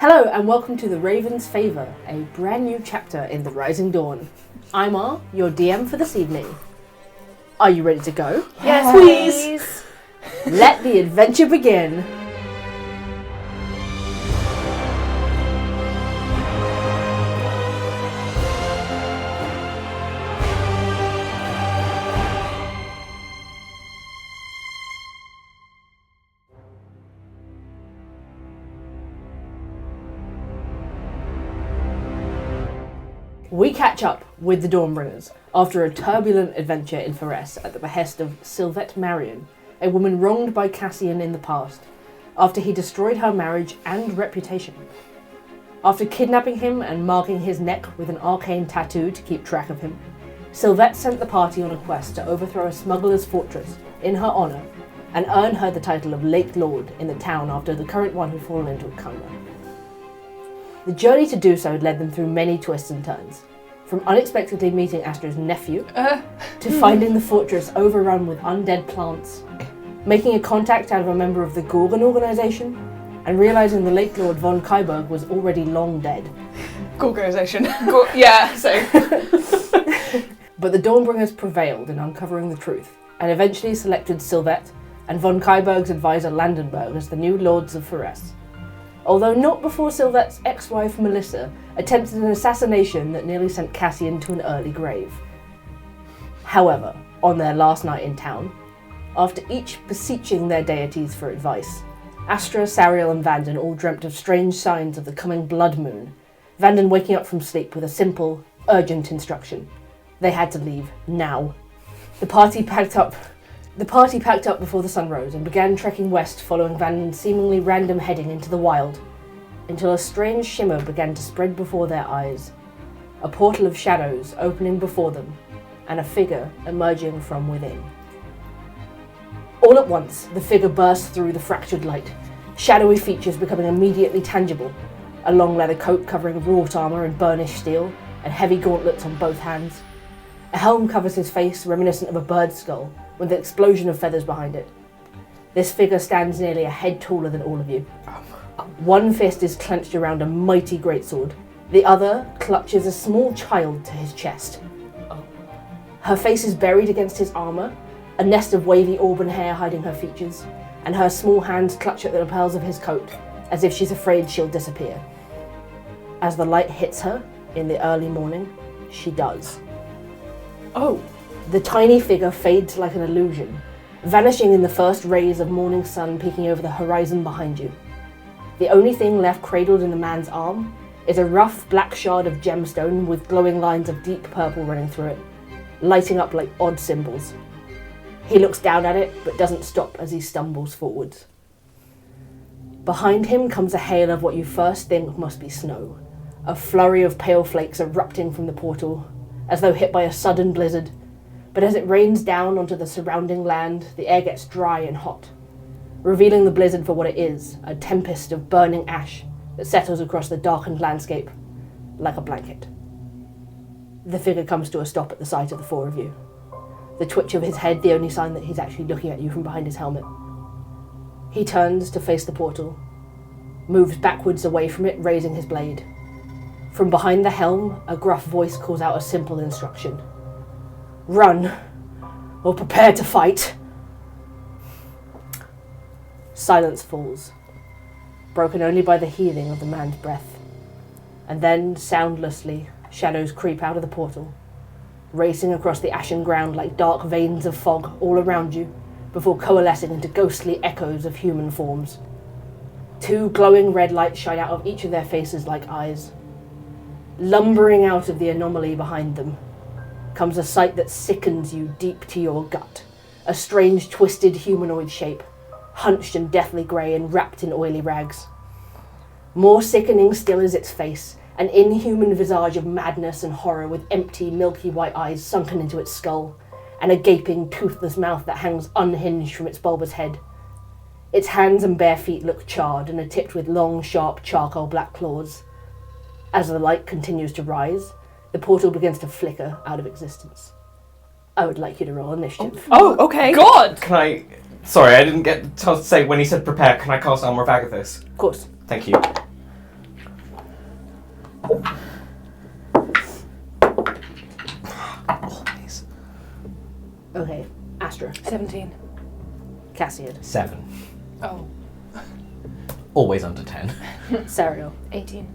Hello and welcome to The Raven's Favour, a brand new chapter in The Rising Dawn. I'm R, your DM for this evening. Are you ready to go? Yes, please! Let the adventure begin! We catch up with the Dawnbringers after a turbulent adventure in Ferguson at the behest of Sylvette Marion, a woman wronged by Cassian in the past, after he destroyed her marriage and reputation. After kidnapping him and marking his neck with an arcane tattoo to keep track of him, Sylvette sent the party on a quest to overthrow a smuggler's fortress in her honour and earn her the title of Lake Lord in the town after the current one had fallen into a coma. The journey to do so led them through many twists and turns, from unexpectedly meeting Astra's nephew, to finding the fortress overrun with undead plants, making a contact out of a member of the Gorgon organisation, and realising the Lake Lord von Kyberg was already long dead. Organisation. Yeah, so. But the Dawnbringers prevailed in uncovering the truth, and eventually selected Sylvette and von Kyberg's advisor Landenberg as the new lords of Ferguson. Although not before Sylvette's ex-wife Melissa attempted an assassination that nearly sent Cassian to an early grave. However, on their last night in town, after each beseeching their deities for advice, Astra, Sariel and Vanden all dreamt of strange signs of the coming blood moon, Vanden waking up from sleep with a simple, urgent instruction. They had to leave, now. The party packed up before the sun rose and began trekking west following Vanden's seemingly random heading into the wild, until a strange shimmer began to spread before their eyes, a portal of shadows opening before them, and a figure emerging from within. All at once, the figure burst through the fractured light, shadowy features becoming immediately tangible, a long leather coat covering wrought armour and burnished steel, and heavy gauntlets on both hands. A helm covers his face, reminiscent of a bird's skull, with an explosion of feathers behind it. This figure stands nearly a head taller than all of you. One fist is clenched around a mighty greatsword. The other clutches a small child to his chest. Her face is buried against his armour, a nest of wavy auburn hair hiding her features, and her small hands clutch at the lapels of his coat, as if she's afraid she'll disappear. As the light hits her in the early morning, she does. Oh. The tiny figure fades like an illusion, vanishing in the first rays of morning sun peeking over the horizon behind you. The only thing left cradled in the man's arm is a rough black shard of gemstone with glowing lines of deep purple running through it, lighting up like odd symbols. He looks down at it, but doesn't stop as he stumbles forwards. Behind him comes a hail of what you first think must be snow, a flurry of pale flakes erupting from the portal, as though hit by a sudden blizzard. But as it rains down onto the surrounding land, the air gets dry and hot, revealing the blizzard for what it is, a tempest of burning ash that settles across the darkened landscape like a blanket. The figure comes to a stop at the sight of the four of you, the twitch of his head the only sign that he's actually looking at you from behind his helmet. He turns to face the portal, moves backwards away from it, raising his blade. From behind the helm, a gruff voice calls out a simple instruction. Run, or prepare to fight. Silence falls, broken only by the heaving of the man's breath. And then, soundlessly, shadows creep out of the portal, racing across the ashen ground like dark veins of fog all around you, before coalescing into ghostly echoes of human forms. Two glowing red lights shine out of each of their faces like eyes. Lumbering out of the anomaly behind them comes a sight that sickens you deep to your gut. A strange, twisted humanoid shape, hunched and deathly grey and wrapped in oily rags. More sickening still is its face, an inhuman visage of madness and horror with empty, milky white eyes sunken into its skull, and a gaping, toothless mouth that hangs unhinged from its bulbous head. Its hands and bare feet look charred and are tipped with long, sharp, charcoal black claws. As the light continues to rise, the portal begins to flicker out of existence. I would like you to roll initiative. Oh, okay. God! Can I... Sorry, I didn't get a chance to say when he said prepare, can I cast Armor of Agathis? Of course. Thank you. Always. Okay, Astra. 17. Cassian. 7. Oh. Always under 10. Sariel. 18.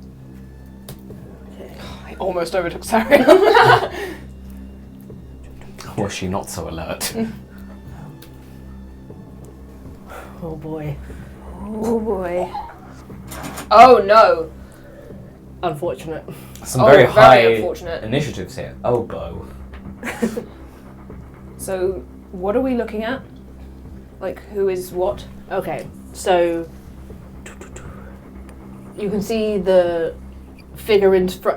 Okay. I almost overtook Sariel. Was she not so alert? Oh boy. Oh boy. Oh no. Unfortunate. Some Oh, very very high unfortunate. initiatives here. Oh, Bo. So, what are we looking at? Like, who is what? Okay, so you can see the figure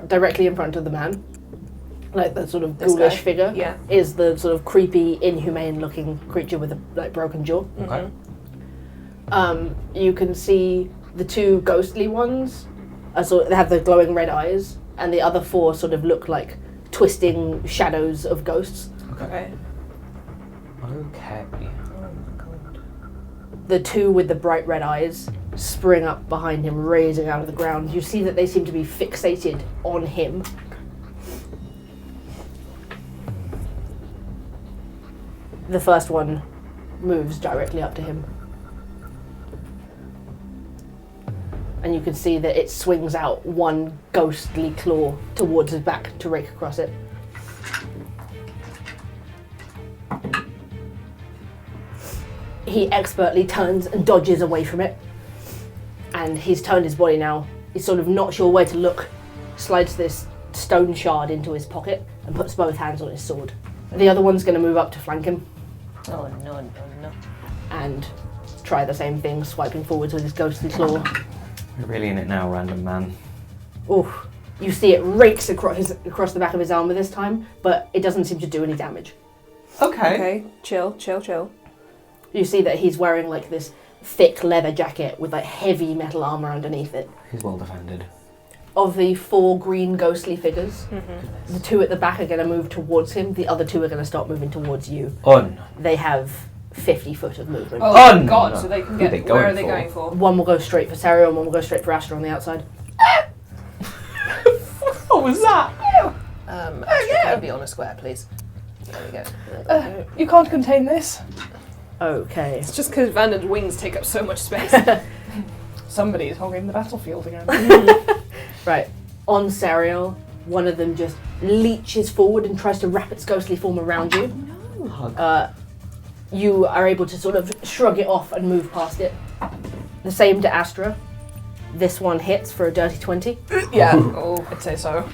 directly in front of the man, like the sort of This ghoulish guy? figure. Yeah. Is the sort of creepy, inhumane-looking creature with a broken jaw. Okay. You can see the two ghostly ones. They have the glowing red eyes, and the other 4 sort of look like twisting shadows of ghosts. Okay. Okay. The 2 with the bright red eyes spring up behind him, raising out of the ground. You see that they seem to be fixated on him. The first one moves directly up to him. And you can see that it swings out one ghostly claw towards his back to rake across it. He expertly turns and dodges away from it. And he's turned his body now. He's sort of not sure where to look. Slides this stone shard into his pocket and puts both hands on his sword. The other one's going to move up to flank him Oh no. and try the same thing, swiping forwards with his ghostly claw. You're really in it now, random man. Oof. You see it rakes across the back of his armor this time, but it doesn't seem to do any damage. Okay. Chill. You see that he's wearing like this thick leather jacket with like heavy metal armor underneath it. He's well defended. Of the 4 green ghostly figures, the 2 at the back are going to move towards him, the other 2 are going to start moving towards you. Oh no. They have 50 foot of movement. Oh, no, God, no. so they can Who are get... they Where are going they for? going for? One will go straight for Sariel and one will go straight for Astra on the outside. What was that? Astra, can be on a square, please? There we go. You can't contain this. Okay. It's just because Vanden's wings take up so much space. Somebody is hogging the battlefield again. Right. On Sariel, one of them just leeches forward and tries to wrap its ghostly form around you. Hug. You are able to sort of shrug it off and move past it. The same to Astra. This one hits for a dirty 20. Yeah, oh, I'd say so.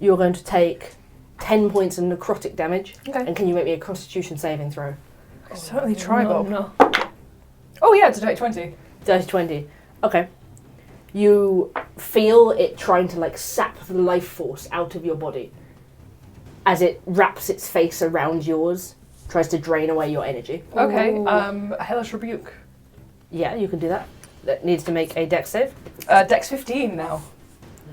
You're going to take 10 points of necrotic damage. Okay. And can you make me a constitution saving throw? I certainly try, Bob. No. Oh yeah, it's a dirty 20. Dirty 20. Okay. You feel it trying to like sap the life force out of your body as it wraps its face around yours, tries to drain away your energy. Okay, Ooh. a hellish rebuke. Yeah, you can do that. That needs to make a dex save. Dex 15 now.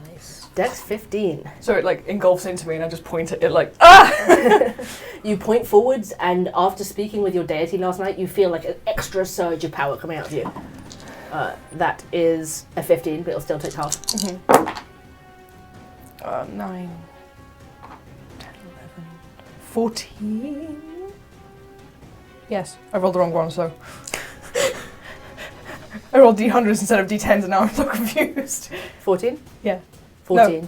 Nice. Dex 15. So it like engulfs into me and I just point at it like, ah! You point forwards, and after speaking with your deity last night, you feel like an extra surge of power coming out of you. That is a 15, but it'll still take half. 9, 10, 11, 14. Yes, I rolled the wrong one, so. I rolled D100s instead of D10s and now I'm so confused. 14? Yeah. 14.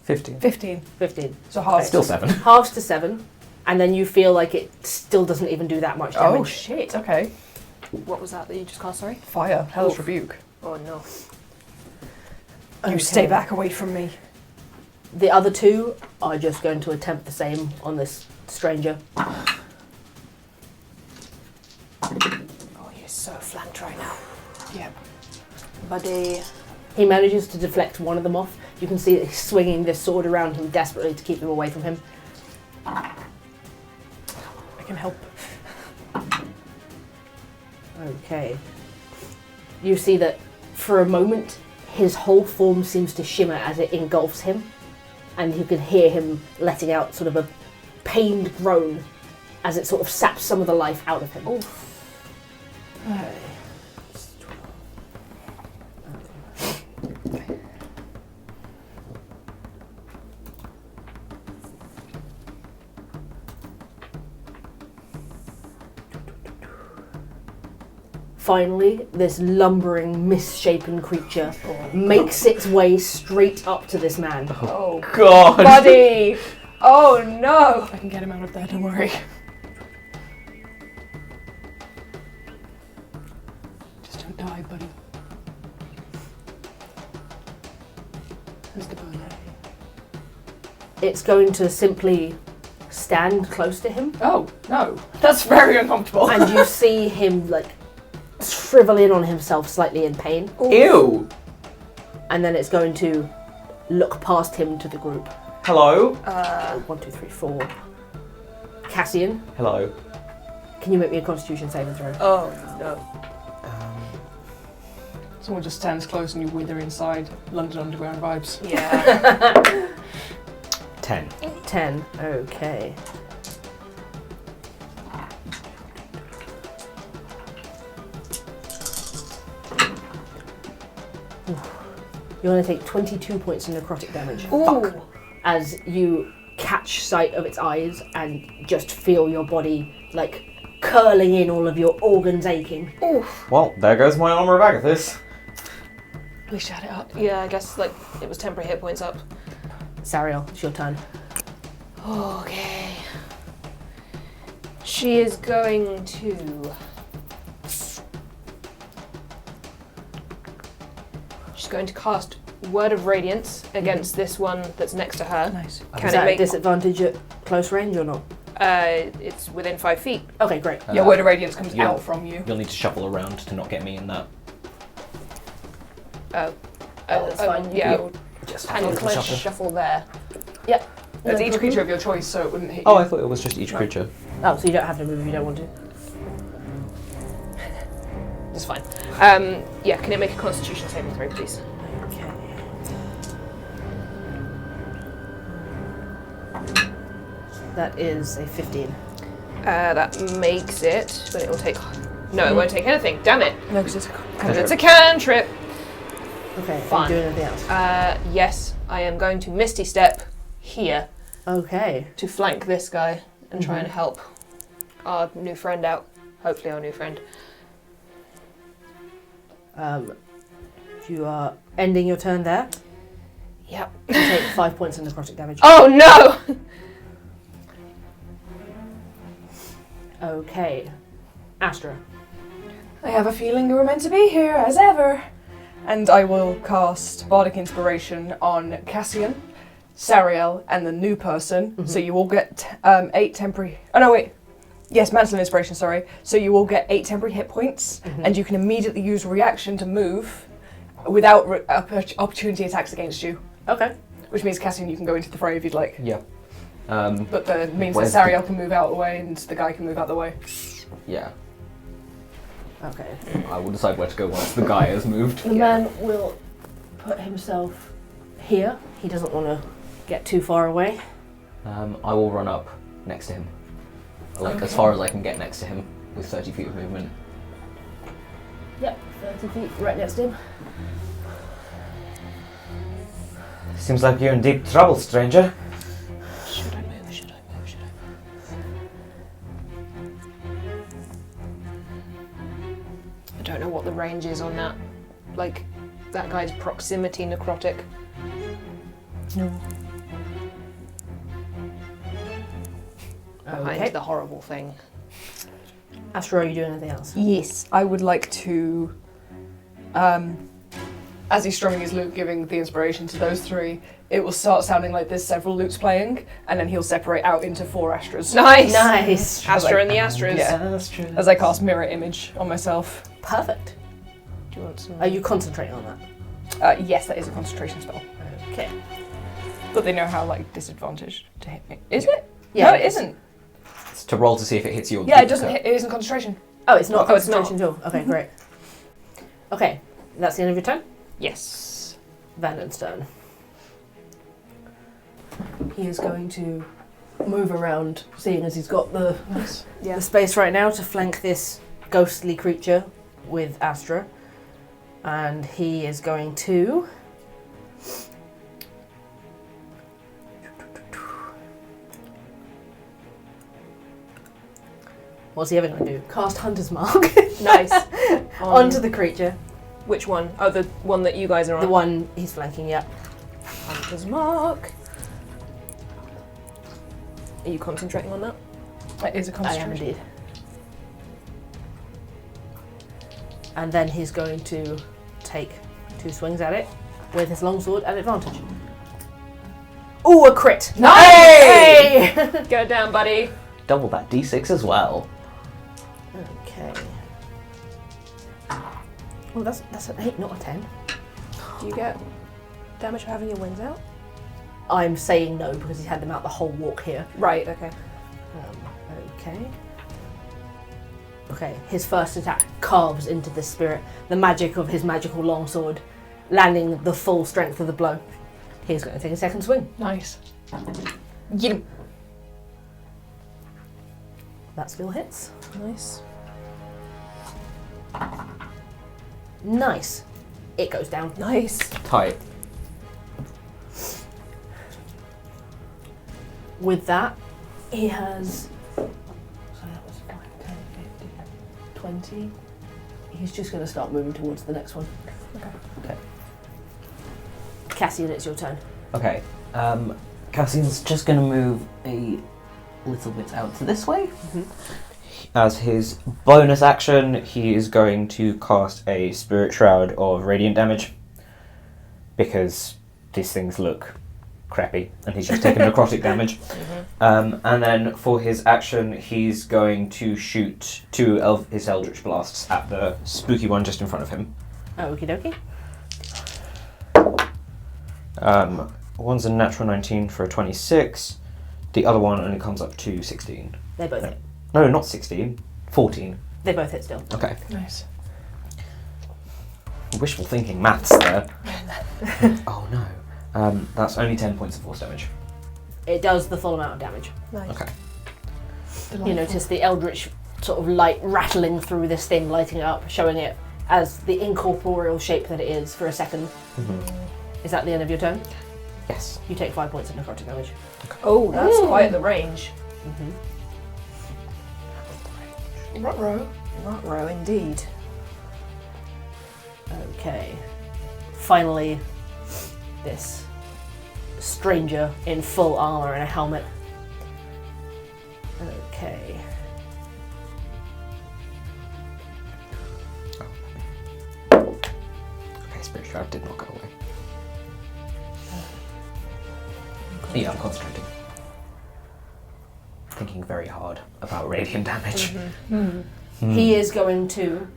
15. 15. 15. So half. Still 7. Halves to 7, and then you feel like it still doesn't even do that much damage. Oh shit, okay. What was that you just cast, sorry? Fire, hellish Oof. rebuke. Oh no. You stay back away from me. The other 2 are just going to attempt the same on this stranger. Oh, you're so flanked right now. Yeah. Buddy. He manages to deflect one of them off. You can see that he's swinging this sword around him desperately to keep him away from him. I can help. Okay. You see that for a moment, his whole form seems to shimmer as it engulfs him, and you can hear him letting out sort of a pained groan as it sort of saps some of the life out of him. Oof. Finally, this lumbering, misshapen creature makes its way straight up to this man. Oh, God! buddy! Oh no! I can get him out of there, don't worry. Just don't die, buddy. Mr. Bowler. It's going to simply stand close to him, Oh, no. That's very uncomfortable. and you see him like shrivel in on himself slightly in pain, Ew! and then it's going to look past him to the group. Hello? 1, 2, 3, 4. Cassian, Hello. can you make me a Constitution saving throw? Oh, no. Someone just stands close and you wither inside. London Underground vibes. Yeah. 10. 10. Okay. You're going to take 22 points of necrotic damage Ooh. as you catch sight of its eyes and just feel your body like curling in, all of your organs aching. Well, there goes my armour of Agathis. We shut it up. Yeah, I guess like it was temporary hit points up. Sariel, it's your turn. Okay. She is going to... She's going to cast Word of Radiance against this one that's next to her. Nice. Can Is it that a make... disadvantage at close range or not? It's within 5 feet. Okay, great. Yeah, Word of Radiance comes yeah. out from you. You'll need to shuffle around to not get me in that. That's fine. Yeah, Yeah. Just and have a clench shuffle. shuffle there. Yep. It's No each problem. creature of your choice, so it wouldn't hit you. Oh, I thought it was just each creature. Oh, so you don't have to move if you don't want to. It's fine. Yeah, can it make a Constitution saving throw, please? Okay. That is a 15. That makes it, but it will take... No, it won't take anything. Damn it. No, because it's Because it's a cantrip. Okay, Fine. are you doing anything else? Yes, I am going to Misty Step here Okay. to flank this guy and try and help our new friend out. Hopefully our new friend. You are ending your turn there. Yep. You take 5 points of necrotic damage. Oh no! Okay. Astra. I have a feeling you were meant to be here, as ever. And I will cast Bardic Inspiration on Cassian, Sariel, and the new person. So you all get 8 temporary... Oh, no, wait. Yes, Mantle of Inspiration, sorry. So you all get 8 temporary hit points, and you can immediately use reaction to move without opportunity attacks against you. Okay. Which means, Cassian, you can go into the fray if you'd like. Yeah. But that means that Where's Sariel can move out of the way and the guy can move out of the way. Yeah. Okay. I will decide where to go once the guy has moved. The man will put himself here. He doesn't want to get too far away. I will run up next to him. Like, as far as I can get next to him with 30 feet of movement. Yep, 30 feet right next to him. Seems like you're in deep trouble, stranger. Should I move? Should I move? Should I don't know what the range is on that. Like, that guy's proximity necrotic. Behind Okay. the horrible thing. Astra, are you doing anything else? Yes, I would like to, as he's strumming his lute, giving the inspiration to those 3, it will start sounding like there's several lutes playing, and then he'll separate out into 4 Astras. Nice! Nice. Astra and the Astras. Yeah. As I cast Mirror Image on myself. Perfect. Do you want some? Are you concentrating on that? Yes, that is a concentration spell. Okay. But they know how, like, disadvantaged to hit me. Is it? Yeah, No, it it is. isn't. It's to roll to see if it hits you. Or Yeah, it doesn't hit, it isn't concentration. Oh, it's not Oh, it's concentration at all. Okay, great. Okay, that's the end of your turn. Yes. Vanden's turn. He is going to move around, seeing as he's got the space right now to flank this ghostly creature with Astra. And he is going to... What's he ever going to do? Cast Hunter's Mark. Nice. Onto the creature. Which one? Oh, the one that you guys are on. The one he's flanking, yeah. Hunter's mark. Are you concentrating on that? That is a I concentration. am indeed. And then he's going to take 2 swings at it with his longsword at advantage. Ooh, a crit! Nice! Hey! Get it down, buddy. Double that d6 as well. Okay. Well, that's an 8, not a 10. Do you get damage for having your wings out? I'm saying no because he's had them out the whole walk here. Right, okay. Okay. Okay, his first attack carves into the spirit, the magic of his magical longsword, landing the full strength of the blow. He's going to take a second swing. Nice. Get him. That still hits. Nice. Nice. It goes down. Nice. Tight. With that, he has... So that was 5, 10, 15, 20. He's just going to start moving towards the next one. Okay. Cassian, it's your turn. Okay. Cassian's just going to move a little bit out to this way. As his bonus action, he is going to cast a Spirit Shroud of radiant damage because these things look crappy and he's just taken necrotic damage. And then for his action, he's going to shoot 2 of his Eldritch Blasts at the spooky one just in front of him. Okie dokie. One's a natural 19 for a 26. The other one only comes up to 16. They both hit. No, not 16. 14. They both hit still. Okay. Nice. Wishful thinking maths there. Oh no. That's only 10 points of force damage. It does the full amount of damage. Nice. Okay. You notice the eldritch sort of light rattling through this thing, lighting it up, showing it as the incorporeal shape that it is for a second. Is that the end of your turn? Yes. You take 5 points of necrotic damage. Oh, that's quite the range. Ruh-roh. Ruh-roh indeed. Okay. Finally, this stranger in full armour and a helmet. Okay. Okay, Spirit Shroud did not go away. Yeah, I'm concentrating. Thinking very hard about radiant damage. He is going to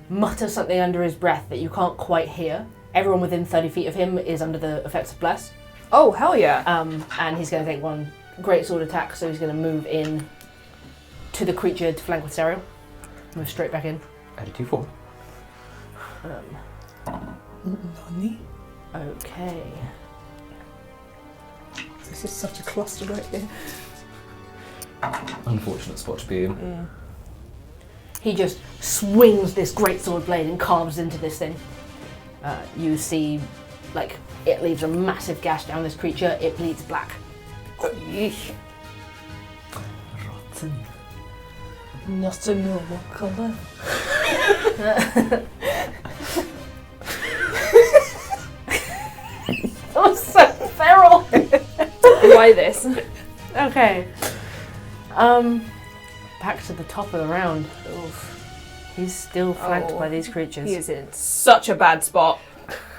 mutter something under his breath that you can't quite hear. Everyone within 30 feet of him is under the effects of Bless. Oh, hell yeah. And he's going to take 1 great sword attack, so he's going to move in to the creature to flank with Sariel. Move straight back in. Add a 2-4. Nani? Okay. This is such a cluster right here. Unfortunate spot to be in. He just swings this great sword blade and carves into this thing. You see, like, it leaves a massive gash down this creature. It bleeds black. Yeesh. Rotten. Not a normal colour. Oh, so feral! Why this? Okay. Back to the top of the round. Oof. He's still flanked by these creatures. He is in such a bad spot.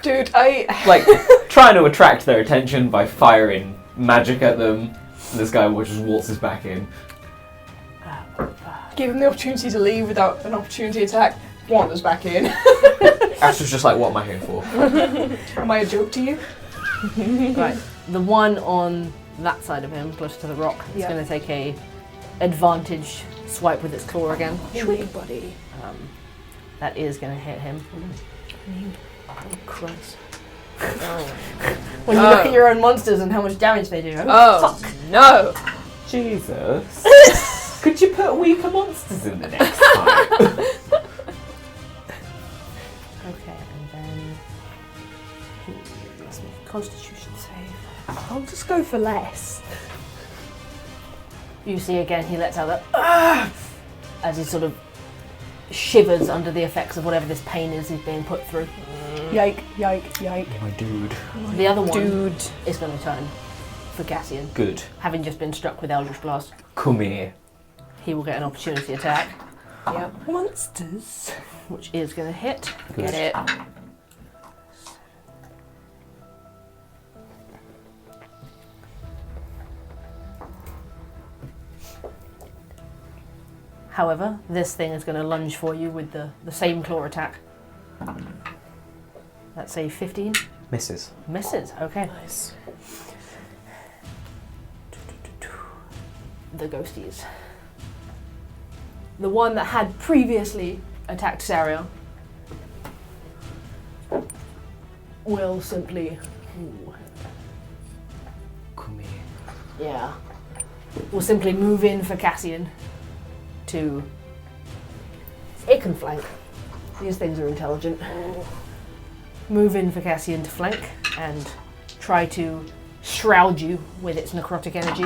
Dude, I... Like, trying to attract their attention by firing magic at them. This guy just waltzes back in. Give him the opportunity to leave without an opportunity attack. Wanders back in. Astra's just like, what am I here for? Am I a joke to you? Right. The one on that side of him, close to the rock, is Yeah. going to take a advantage swipe with its claw again. Sweet buddy. That is going to hit him. Oh, Christ. When you look at your own monsters and how much damage they do. Oh, no. Jesus. Could you put weaker monsters in the next time? Okay, and then he must make a Constitution save. I'll just go for less. You see again, he lets out that as he sort of shivers under the effects of whatever this pain is he's being put through. Yike, yike, yike. My dude. The other one Dude. is going to turn for Cassian, Good. having just been struck with Eldritch Blast. Come here. He will get an opportunity attack, Yep. Monsters. which is going to hit. Good. Get it. However, this thing is going to lunge for you with the same claw attack. That's a 15. Misses. Misses, okay. Nice. The ghosties. The one that had previously attacked Sariel will simply... Ooh, Come here. yeah. Will simply move in for Cassian to... It can flank. These things are intelligent. Move in for Cassian to flank and try to shroud you with its necrotic energy.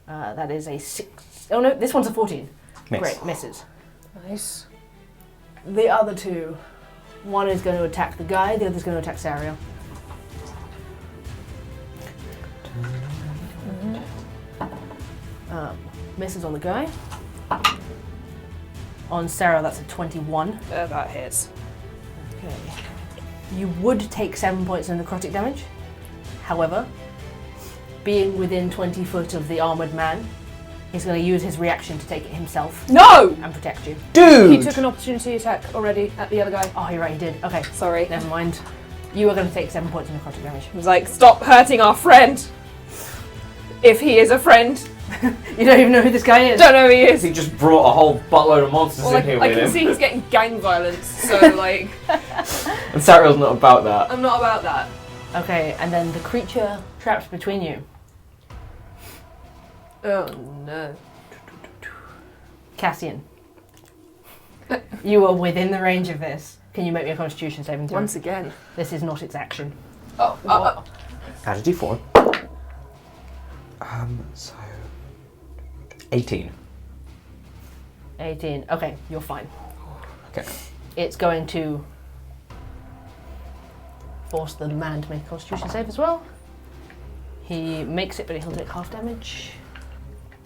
That is a 6. Oh no, this one's a 14. Miss. Great, misses. Nice. The other two, one is going to attack the guy, the other is going to attack Sariel. Misses on the guy. On Sariel, that's a 21. That hits. Okay. You would take 7 points of necrotic damage. However, being within 20 foot of the armoured man, he's going to use his reaction to take it himself No! and protect you. Dude! He took an opportunity attack already at the other guy. Oh, you're right, he did. Okay, Sorry. never mind. You are going to take 7 points of necrotic damage. He was like, stop hurting our friend! If he is a friend. You don't even know who this guy is. Don't know who he is. He just brought a whole buttload of monsters Well, in here I with can him. see he's getting gang violence, so like, And Sariel's not about that. I'm not about that. Okay, and then the creature trapped between you. Oh no. Cassian. You are within the range of this. Can you make me a constitution saving throw? Once again. This is not its action. Oh, Add a d4. So 18. 18. Okay, you're fine. Okay. It's going to force the man to make a constitution save as well. He makes it, but he'll take half damage.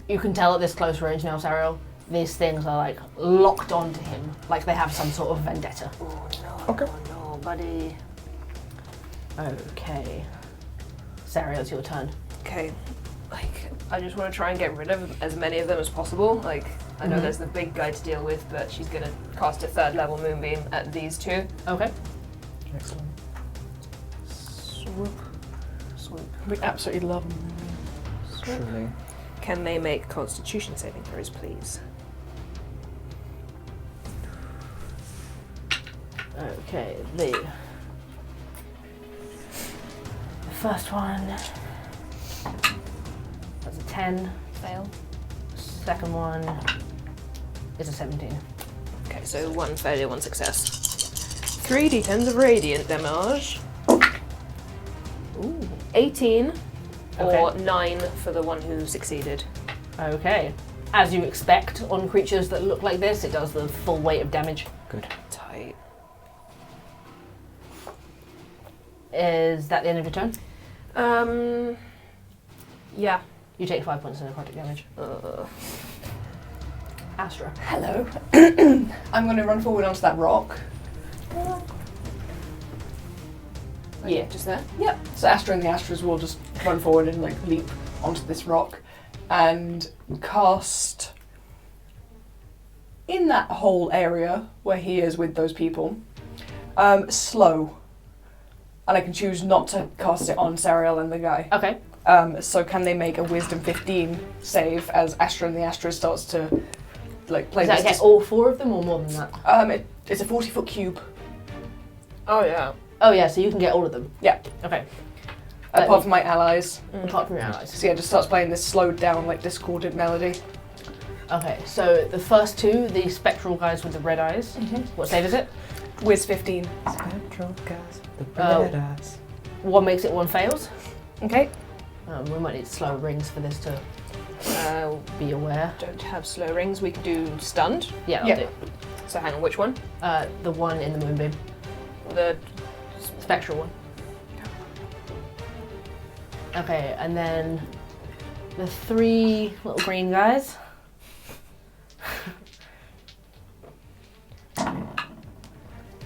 You can tell at this close range now, Sariel, these things are like locked onto him, like they have some sort of vendetta. Oh no, Okay. no, buddy. Okay. Sariel, it's your turn. okay. Like, I just want to try and get rid of as many of them as possible. Like, I know Mhm. there's the big guy to deal with, but she's gonna cast a 3rd level moonbeam at these two. Okay. Excellent. Swoop. Swoop. We absolutely love them. Truly. Can they make constitution saving throws, please? Okay, the first one, that's a 10. Fail. Second one is a 17. Okay, so 1 failure, 1 success. 3 d10s of radiant damage. Ooh. 18 or Okay. 9 for the one who succeeded. Okay. As you expect, on creatures that look like this, it does the full weight of damage. Good. Tight. Is that the end of your turn? Yeah. You take 5 points of necrotic damage. Astra. Hello. I'm going to run forward onto that rock. Yeah. Just there? Yep. So Astra and the Astras will just run forward and like leap onto this rock and cast in that whole area where he is with those people. Slow. And I can choose not to cast it on Sariel and the guy. Okay. So can they make a Wisdom 15 save as Astra and the Astra starts to like play Does that this? get all 4 of them or more than that? It's a 40-foot cube. Oh yeah. Oh yeah, so you can get all of them. Yeah. Okay. Apart from my allies. Apart from your allies. So yeah, just starts playing this slowed down, like discordant melody. Okay, so the first two, the spectral guys with the red eyes. What save is it? Wiz 15. Spectral Guys. The Oh. red eyes. One makes it, one fails. Okay. We might need slow rings for this to be aware. Don't have slow rings. We could do stunned. Yeah, Yeah. I'll do. So hang on, which one? The one in the moonbeam. The Spectral one. Okay, and then the 3 little green guys.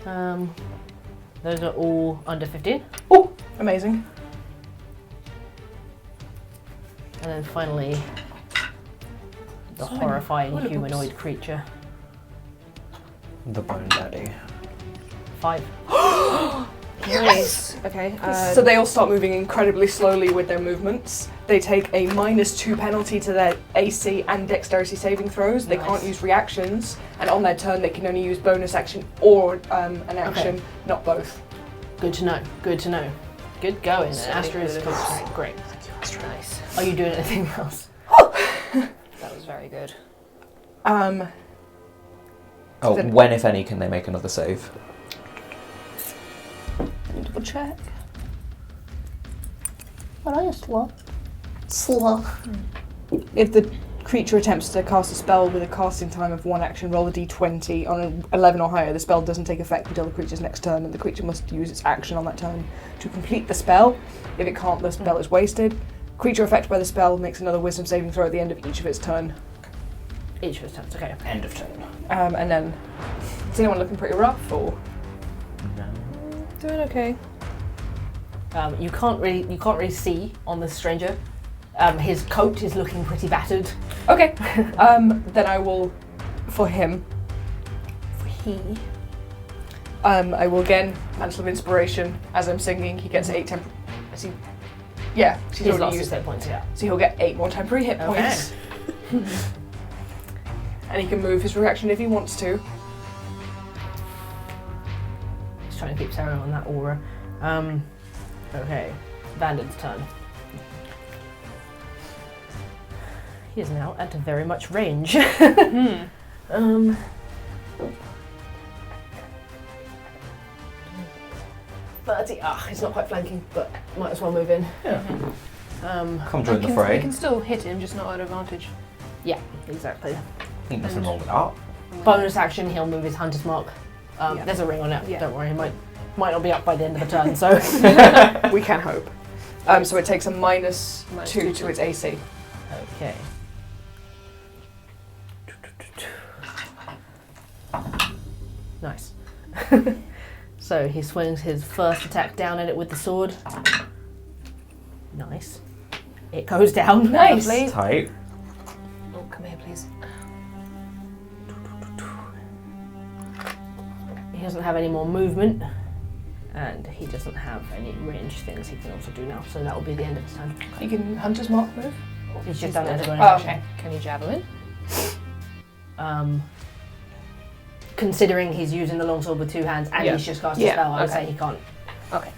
Those are all under 15. Oh, amazing. And then finally, the horrifying humanoid creature. The Bone Daddy. 5. nice. Okay. So they all start moving incredibly slowly with their movements. They take a -2 penalty to their AC and dexterity saving throws. They Nice. can't use reactions, and on their turn they can only use bonus action or an action, not both. Good to know. Good to know. Good going. So Astra is good. great. Nice. Are you doing anything else? That was very good. Oh, Then- when, if any, can they make another save? Let me double check. What are you slow? If the creature attempts to cast a spell with a casting time of 1 action, roll a d20. On an 11 or higher, the spell doesn't take effect until the creature's next turn, and the creature must use its action on that turn to complete the spell. If it can't, the spell is wasted. Creature affected by the spell makes another wisdom saving throw at the end of each of its turn. Each of his turns, okay. End of turn. And then, is anyone looking pretty rough, or? No. Doing okay. You can't really see on this stranger. His coat is looking pretty battered. Okay. Then I will, for him, I will again Mantle of Inspiration as I'm singing. He gets 8 temporary. Yeah, she's He's already lost his used hit it. points, yeah. So he'll get 8 more temporary hit Okay. points. And he can move his reaction if he wants to. Just trying to keep Sarah on that aura. Okay, Vanden's turn. He is now at very much range. 30. He's not quite flanking, but might as well move in. Yeah. Come We join the can fray. still hit him, just not at advantage. Yeah, exactly. Ain't nothing wrong with that. Bonus action, he'll move his hunter's mark. Yeah. There's a ring on it. Yeah. Don't worry, he might not be up by the end of the turn. So We can hope. So it takes a -2 to its AC. okay. Nice. So he swings his first attack down at it with the sword. Nice. It goes down. Nice. Lovely. Tight. Oh, come here, please. He doesn't have any more movement, and he doesn't have any ranged things he can also do now. So that will be the end of his turn. You can Hunter's Mark move. He's just done it as a bonus Oh, action. okay. Can you javelin? Considering he's using the longsword with 2 hands and Yeah. he's just cast a Yeah, spell, I would okay. say he can't. Okay.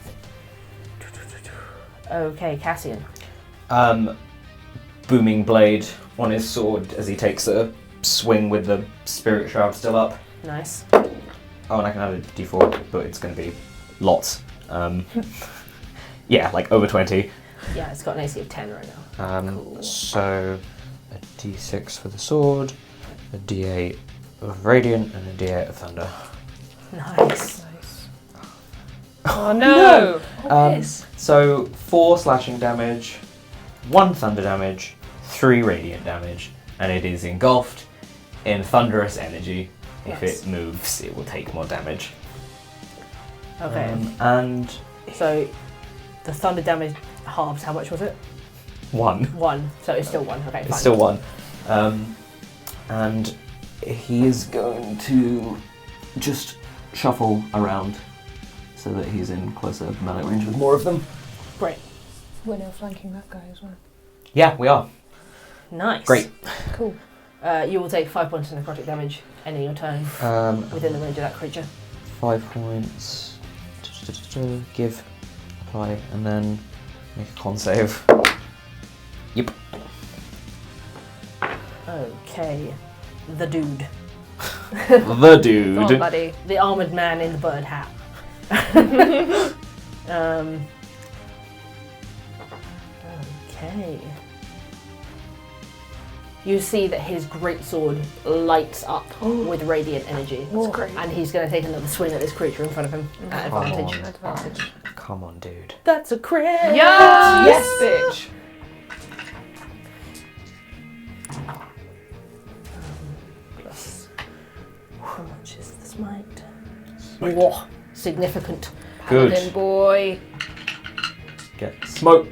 Okay, Cassian. Booming blade on his sword as he takes a swing with the spirit shroud still up. Nice. Oh, and I can add a d4, but it's going to be lots. Yeah, like over 20. Yeah, it's got an AC of 10 right now. Cool. So a d6 for the sword, a d8 of radiant, and a d8 of thunder. Nice. Oh no! So 4 slashing damage, 1 thunder damage, 3 radiant damage, and it is engulfed in thunderous energy. If Yes. it moves, it will take more damage. Okay. And So the thunder damage halves. How much was it? 1. 1. So it's still 1. Okay, fine. It's still 1. And he is going to just shuffle around so that he's in closer melee range with more of them. Great. We're now flanking that guy as well. Yeah, we are. Nice. Great. Cool. You will take 5 points of necrotic damage ending your turn within the range of that creature. 5 points. Give, apply, and then make a con save. Yep. Okay. The dude. The dude. Go on, buddy. The armoured man in the bird hat. Okay. you see that his greatsword lights up with radiant energy. That's great. And he's going to take another swing at this creature in front of him at Come advantage. on. Advantage. Come on, dude. That's a crit! Yes, bitch. Plus, how much is the smite? Whoa, significant. Good. Paladin boy. Get smoke.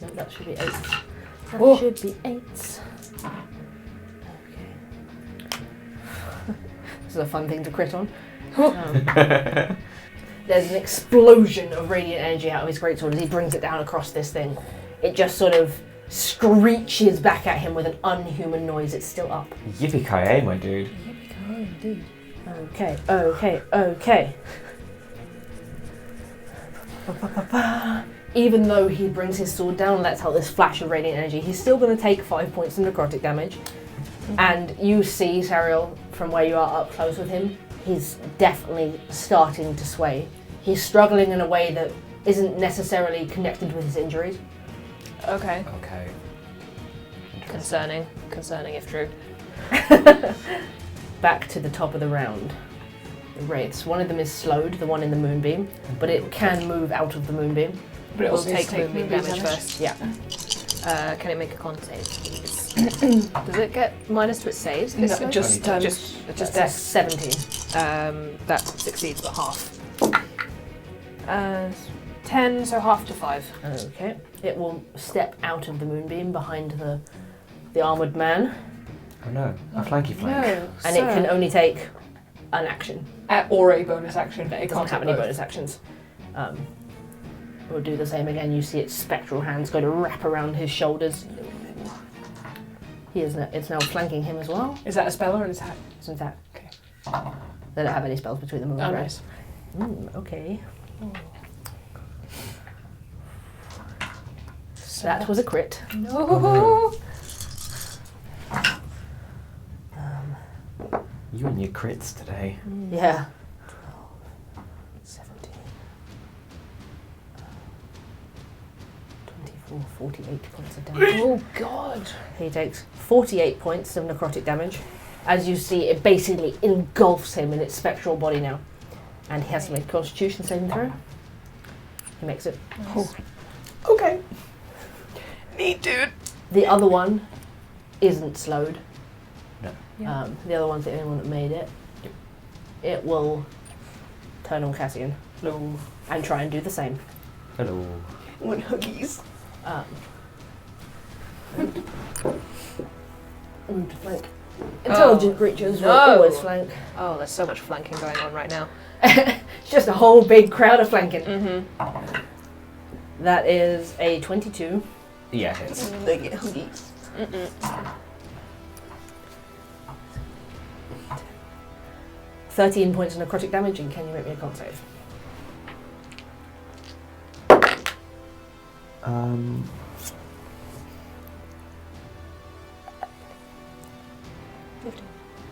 No, that should be 8. That Whoa. should be 8. Okay. This is a fun thing to crit on. There's an explosion of radiant energy out of his greatsword as he brings it down across this thing. It just sort of screeches back at him with an unhuman noise. It's still up. Yippee-ki-yay, my dude. Indeed. Okay. Even though he brings his sword down and lets out this flash of radiant energy, he's still going to take 5 points of necrotic damage. And you see, Sariel, from where you are up close with him, he's definitely starting to sway. He's struggling in a way that isn't necessarily connected with his injuries. Okay. Okay. Concerning if true. Back to the top of the round. The wraiths. One of them is slowed, the one in the moonbeam, but it can move out of the moonbeam. But it We'll also take takes moonbeam damage first. Yeah. Can it make a con save, please? Does it get minus to its saves? No, This one? just Just that's 17. That succeeds but half. 10, so half to 5. Okay. It will step out of the moonbeam behind the armoured man, Oh no, a flanky flank. and it can only take an action. Or a bonus action. It doesn't have any bonus actions. We'll do the same again. You see its spectral hands go to wrap around his shoulders. It's now flanking him as well. Is that a spell or an attack? It's an attack. Okay. They don't have any spells between them. Oh, nice. Okay. That was a crit. No. You and your crits today. Yeah. 17. 24, 48 points of damage. Oh god. He takes 48 points of necrotic damage. As you see, it basically engulfs him in its spectral body now. And he has to make a constitution saving throw. He makes it. Oh. Okay. Neat, dude. The other one isn't slowed. No. The other one's the only one that made it. It will turn on Cassian. No. And try and do the same. Hello. One huggies. And flank. Intelligent creatures will no. always flank. Oh, there's so much flanking going on right now. It's just a whole big crowd of flanking. Mm-hmm. That is a 22. Yeah, hits. They get huggies. 13 points of necrotic damage, and can you make me a con save?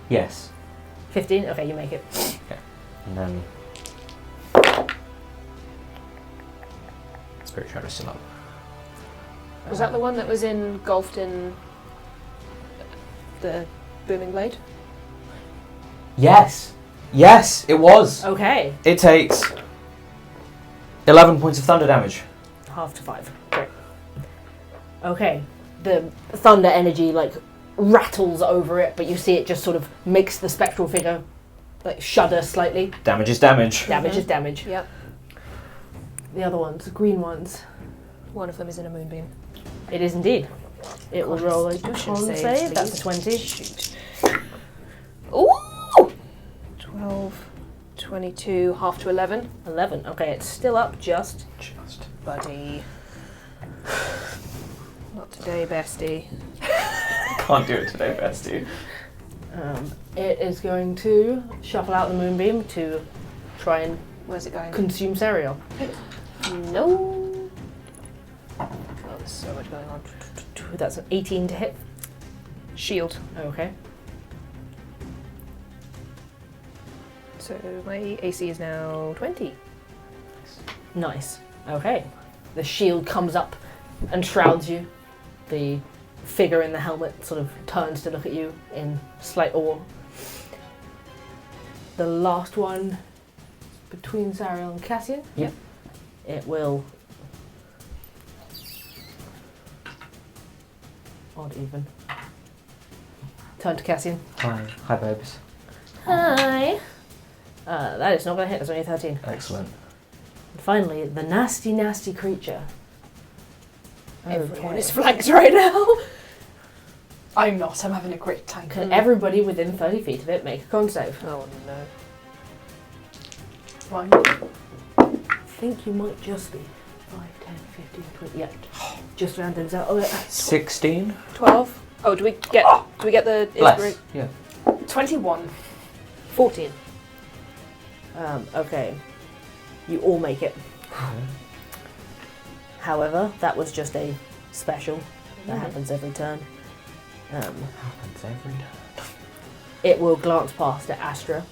Yes. 15? Okay, you make it. And then Spirit Shroud is still up. Was that the one that was engulfed in the booming blade? Yes. Yes, it was. Okay. It takes 11 points of thunder damage. Half to 5. Great. Okay. The thunder energy, rattles over it, but you see it just sort of makes the spectral figure, shudder slightly. Damage is damage. Damage is damage. Yep. The other ones, the green ones. One of them is in a moonbeam. It is indeed. It will roll a con Constitution save. save, That's a please. 20. Ooh! 12, 22, half to 11. 11. Okay, it's still up just. Buddy. Not today, bestie. Can't do it today, bestie. It is going to shuffle out the moonbeam to try and Where's it going? consume Sariel. No. Oh, there's so much going on. That's an 18 to hit. Shield. Okay. So my AC is now 20. Nice. Okay. The shield comes up and shrouds you. The figure in the helmet sort of turns to look at you in slight awe. The last one between Sariel and Cassian. Yep. It will... Odd even. Turn to Cassian. Hi, babes. Hi! That is not going to hit, it's only 13. Excellent. And finally, the nasty, nasty creature. Everyone is flanked right now. I'm not. I'm having a great time. Can everybody within 30 feet of it make a con save? Oh no. Fine. I think you might just be 5, 10, 15, 20. Yeah, just Vanden's out. Oh, 16. 12. Oh, do we get the Less. Yeah. 21. 14. Okay. You all make it. However, that was just a special. That happens every turn. Happens every time. It will glance past at Astra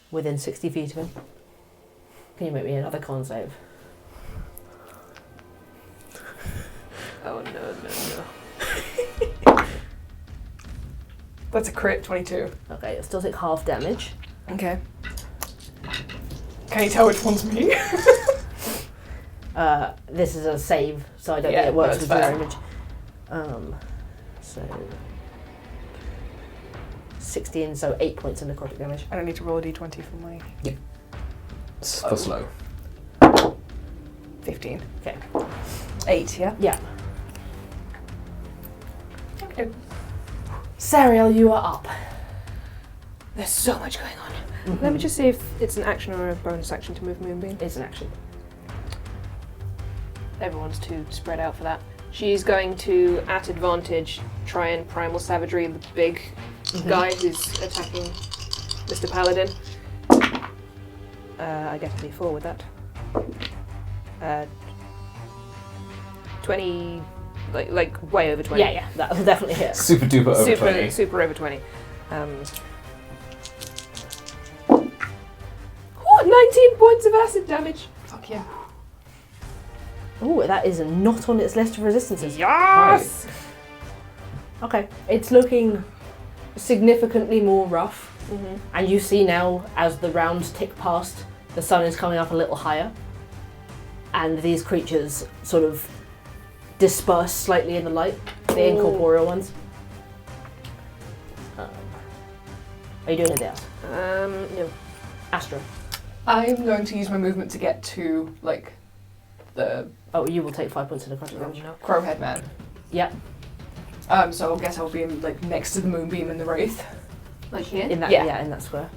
within 60 feet of him. Can you make me another con save? Oh no. That's a crit, 22. Okay, it'll still take half damage. Okay. Can you tell which one's me? This is a save, so I don't Yeah, think it works that's with your fair. image. So 16, so 8 points of necrotic damage. I don't need to roll a d20 for my For slow. 15. Okay. 8, yeah? Yeah. Okay. Sariel, you are up. There's so much going on. Let me just see if it's an action or a bonus action to move Moonbeam. It's an action. Everyone's too spread out for that. She's going to, at advantage, try and primal savagery the big guy who's attacking Mr. Paladin. I get a d4 with that. 20, like way over 20. Yeah, that'll definitely hit. Super duper over 20. Super over 20. 19 points of acid damage. Fuck yeah. Oh, that is not on its list of resistances. Yes! Okay, it's looking significantly more rough, and you see now, as the rounds tick past, the sun is coming up a little higher, and these creatures sort of disperse slightly in the light, the incorporeal ones. Are you doing anything else? No. Astra. I'm going to use my movement to get to, like, the Oh, you will take 5 points of necrotic damage. crowhead man. Yep, So I guess I'll be like next to the moonbeam and the wraith. Like here? in that Yeah. in that square.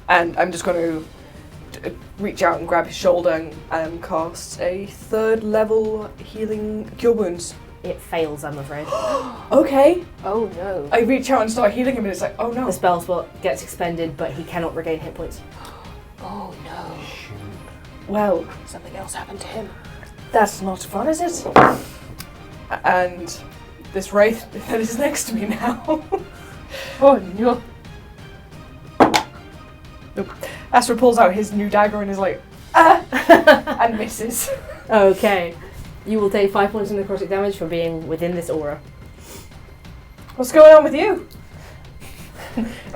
And I'm just going to reach out and grab his shoulder and cast a 3rd level healing cure wounds. It fails, I'm afraid. Okay. Oh no. I reach out and start healing him and it's like, oh no. The spell slot gets expended, but he cannot regain hit points. Oh no. Well, Something else happened to him. that's not fun, is it? And this wraith that is next to me now. Oh no. Nope. Astra pulls out his new dagger and is like, and misses. Okay. You will take 5 points of necrotic damage for being within this aura. What's going on with you?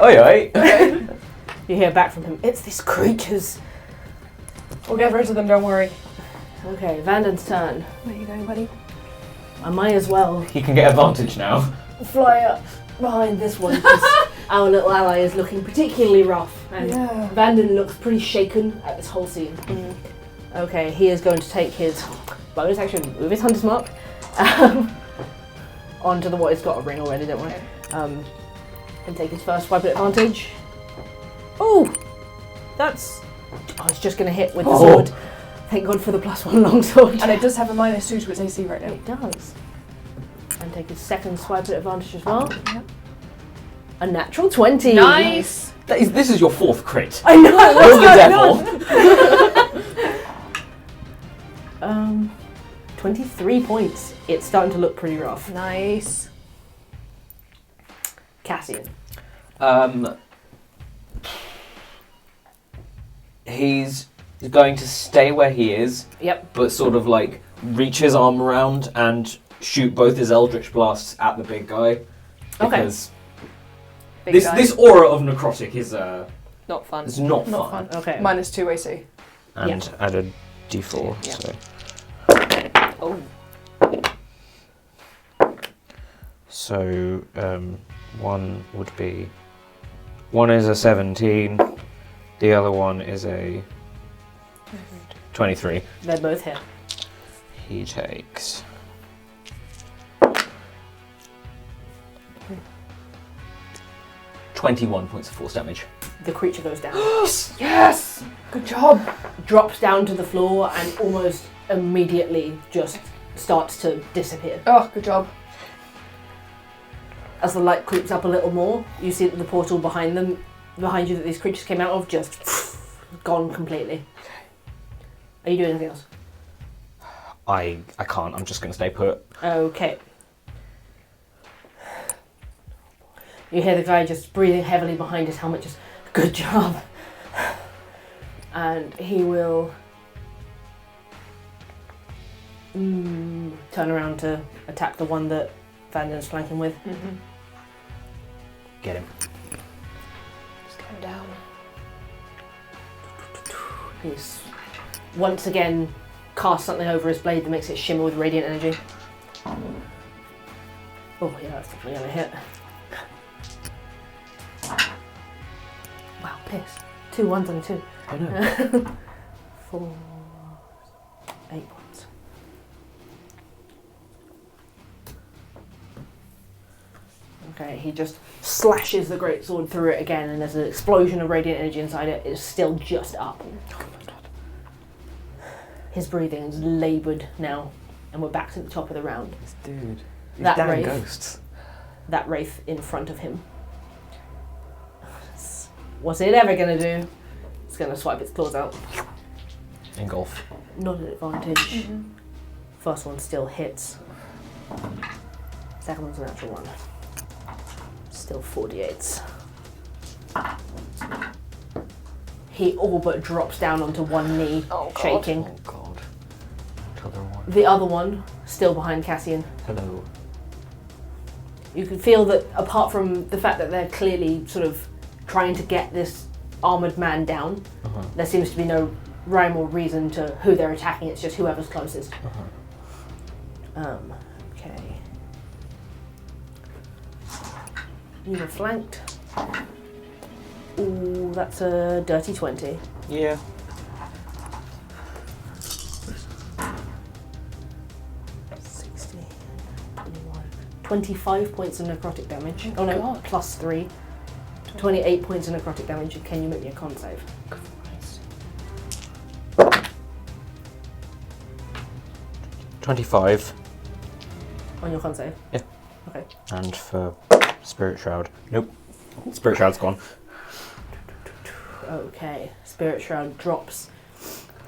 Oi, oi. Okay. You hear back from him, it's these creatures. We'll get rid of them, don't worry. Okay, Vanden's turn. Where are you going, buddy? I might as well He can get advantage now. fly up behind this one because our little ally is looking particularly rough. And Yeah. Vanden looks pretty shaken at this whole scene. Okay, he is going to take his bonus action, move his hunter's mark, onto the what he's got a ring already, don't worry. And take his first swipe at advantage. Oh! That's... I was just going to hit with the sword. Thank God for the +1 longsword. And it does have a -2 to its AC right now. It does. And take his second swipe at advantage as well. Yep. A natural 20. Nice! This is your 4th crit. I know! You're the devil. 23 points. It's starting to look pretty rough. Nice. Cassian. He's going to stay where he is, Yep. but sort of like reach his arm around and shoot both his eldritch blasts at the big guy. Because Big this guy. this aura of necrotic is Not fun. it's not Not fun. fun. Okay. -2 AC. And add a d4. Yeah. So. Oh. So, one would be... One is a 17, the other one is a 23. They're both here. He takes... 21 points of force damage. The creature goes down. Yes! Good job. Drops down to the floor and almost immediately just starts to disappear. Oh, good job. As the light creeps up a little more, you see that the portal behind you that these creatures came out of, just gone completely. Are you doing anything else? I can't, I'm just going to stay put. Okay. You hear the guy just breathing heavily behind his helmet, just, good job. And he will turn around to attack the one that Vanden's flanking with. Mm-hmm. Get him. Just go down. He's once again cast something over his blade that makes it shimmer with radiant energy. Oh yeah, that's definitely gonna hit. Wow, piss. 2 1s and a 2. I know. 4, 8 points. Okay, he just slashes the greatsword through it again, and there's an explosion of radiant energy inside it. It's still just up. His breathing is laboured now, and we're back to the top of the round. This dude. These That damn wraith. ghosts. That wraith in front of him. What's it ever gonna do? It's gonna swipe its claws out. Engulf. Not an advantage. First one still hits. Second one's a natural one. Still 48s. He all but drops down onto one knee, Oh, God. shaking. Oh god. Other one. The other one, still behind Cassian. Hello. You can feel that apart from the fact that they're clearly sort of trying to get this armoured man down, there seems to be no rhyme or reason to who they're attacking, it's just whoever's closest. Okay. You were flanked. Ooh, that's a dirty 20. Yeah. 16, 21. 25 points of necrotic damage. Oh no, God. plus 3. 28 points of necrotic damage. Can you make me a con save? 25. On your con save? Yeah. Okay. And for Spirit Shroud. Nope. Spirit Shroud's gone. Okay. Spirit Shroud drops.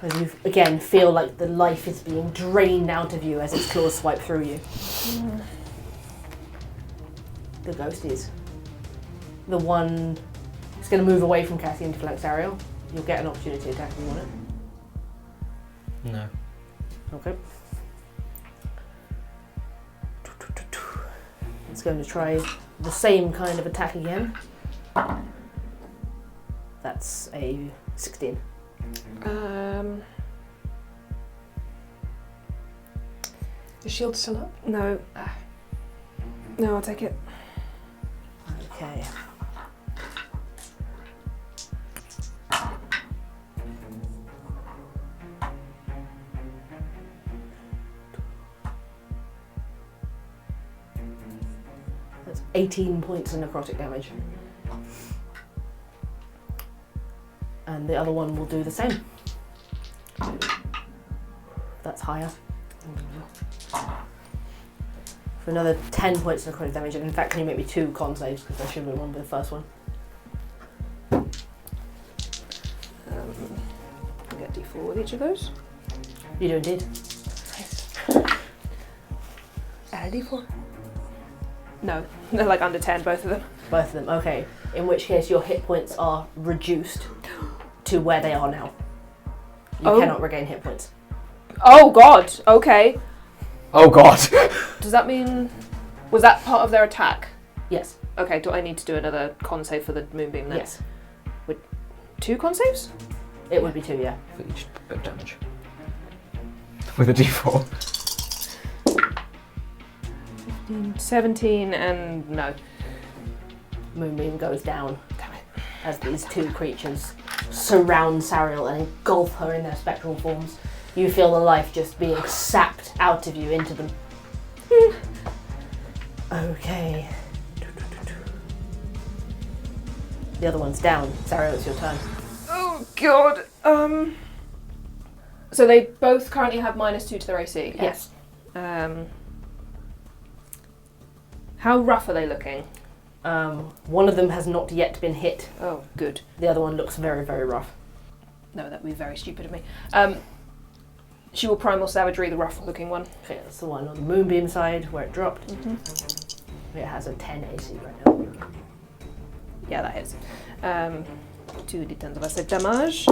As you again feel like the life is being drained out of you as its claws swipe through you. The ghost is. The one is going to move away from Cassian to flank Sariel. You'll get an opportunity to attack if you want it. No. Okay. It's going to try the same kind of attack again. That's a 16. The shield's still up? No. No, I'll take it. Okay. That's 18 points of necrotic damage. And the other one will do the same. That's higher. For another 10 points of necrotic damage, and in fact, can you make me 2 con saves, because I should have been one with the first one. I'll get D4 with each of those. You do indeed. Add a D4. No, they're like under 10, both of them. Both of them, okay. In which case your hit points are reduced to where they are now. You Oh. cannot regain hit points. Oh God. Okay. Oh god! Does that mean... Was that part of their attack? Yes. Okay, do I need to do another con save for the moonbeam then? Yes. 2 con saves? It would be 2, yeah. For each bit of damage. With a d4. 17 and no. Moonbeam goes down as these 2 creatures surround Sariel and engulf her in their spectral forms. You feel the life just being sapped out of you into them. Okay. The other one's down. Sariel, it's your turn. Oh god. So they both currently have -2 to their AC? Yes. How rough are they looking? One of them has not yet been hit. Oh, good. The other one looks very, very rough. No, that would be very stupid of me. She will primal savagery the rough-looking one. Okay, that's the one on the moonbeam side where it dropped. It has a 10 AC right now. Yeah, that hits. 2d10s of acid damage.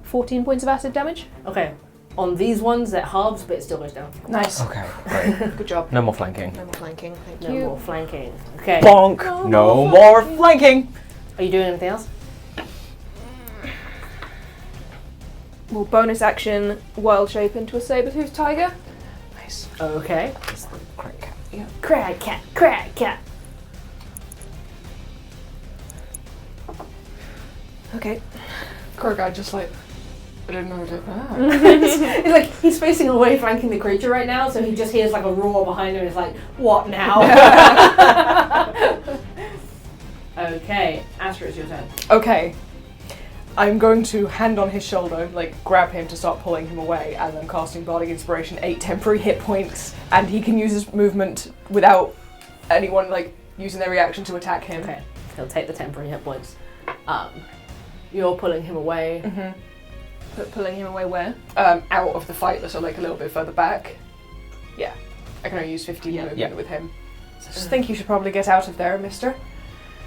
14 points of acid damage. Okay, on these ones it halves, but it still goes down. Nice. Okay, great. Good job. No more flanking. No more flanking. Thank No you. more flanking. Okay. Bonk! No more flanking! Are you doing anything else? We'll bonus action wild shape into a saber-toothed tiger. Nice. Okay. It's the crack cat. Yeah. Crag cat, crag cat. Okay. Poor guy just like, I didn't know I did that. It's like he's facing away flanking the creature right now, so he just hears like a roar behind him and is like, what now? Okay, Astra, it's your turn. Okay. I'm going to hand on his shoulder, like grab him to start pulling him away, and I'm casting Bardic Inspiration, 8 temporary hit points, and he can use his movement without anyone like using their reaction to attack him. Okay, he'll take the temporary hit points. You're pulling him away. Pulling him away where? Out of the fight, so like a little bit further back. Yeah, I can only use 15 movement Yeah. with him. So I just think you should probably get out of there, mister.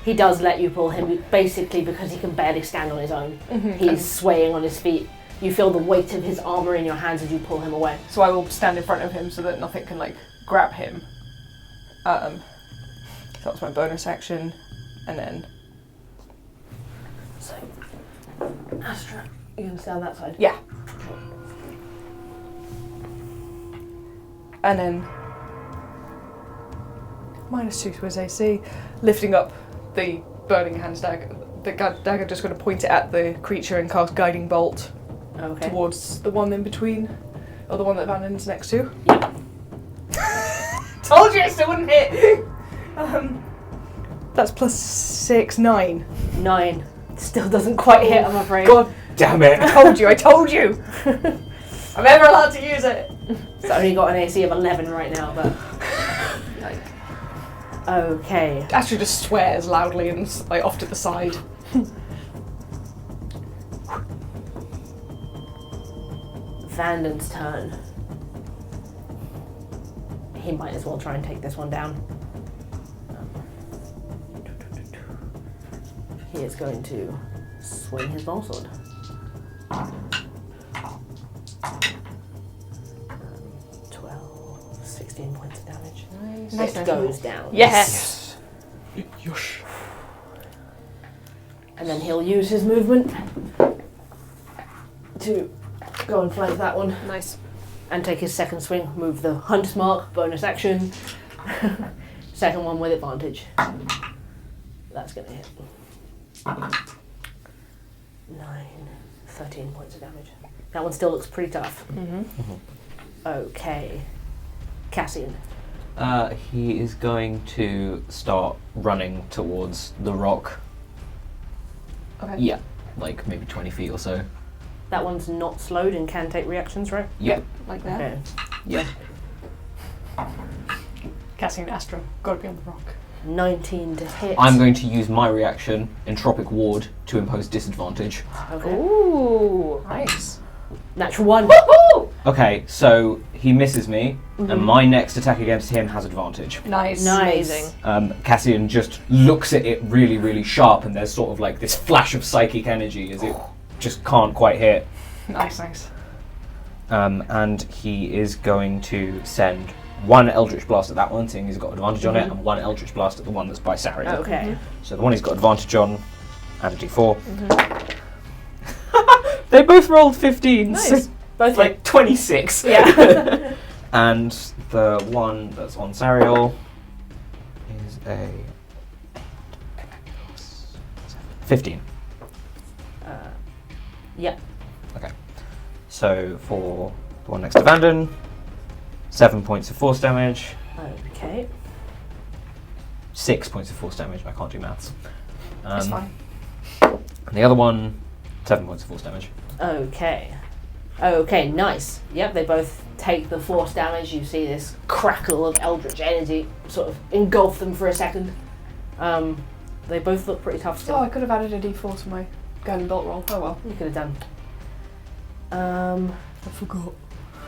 He does let you pull him, basically because he can barely stand on his own. He's swaying on his feet. You feel the weight of his armour in your hands as you pull him away. So I will stand in front of him so that nothing can like grab him. So that was my bonus action, and then So, Astra, you can stay on that side. yeah, and then -2 to his AC, lifting up the burning hands dagger. The dagger, just going to point it at the creature and cast Guiding Bolt Okay. towards the one in between, or the one that Vanden's next to. Yeah. Told you it still wouldn't hit! That's +6, 9. 9. Still doesn't quite hit, I'm afraid. God damn it! I told you! I'm ever allowed to use it! It's only got an AC of 11 right now, but... Okay. Astra just swears loudly and like off to the side. Vanden's turn. He might as well try and take this one down. He is going to swing his bowsword. 12, 16 points of damage. Nice. It goes down. Yes! Yosh. And then he'll use his movement to go and flank that one. Nice. And take his second swing, move the hunt mark, bonus action. Second one with advantage. That's going to hit. 9, 13 points of damage. That one still looks pretty tough. Okay. Cassian. He is going to start running towards the rock. Okay. Yeah, like maybe 20 feet or so. That one's not slowed and can take reactions, right? Yep. Like that. Okay. Yeah. Cassian and Astra, gotta be on the rock. 19 to hit. I'm going to use my reaction, Entropic Ward, to impose disadvantage. Okay. Ooh, nice. Natural 1. Woohoo! Okay, so he misses me, and my next attack against him has advantage. Nice. Nice. Amazing. Cassian just looks at it really, really sharp, and there's sort of like this flash of psychic energy as it just can't quite hit. Nice. And he is going to send one Eldritch Blast at that one, seeing he's got advantage on it, and one Eldritch Blast at the one that's by Sariel. Okay. So the one he's got advantage on, add a d4. They both rolled 15s. Nice. Both Like 26. Yeah. And the one that's on Sariel is a 15. Yeah. Okay. So for the one next to Vanden, 7 points of force damage, Okay. 6 points of force damage. I can't do maths. That's fine. And the other one, 7 points of force damage. Okay. Okay, nice. Yep, they both take the force damage. You see this crackle of eldritch energy sort of engulf them for a second. They both look pretty tough still. Oh, I could have added a d4 to my gun bolt roll. Oh well. You could have done. I forgot.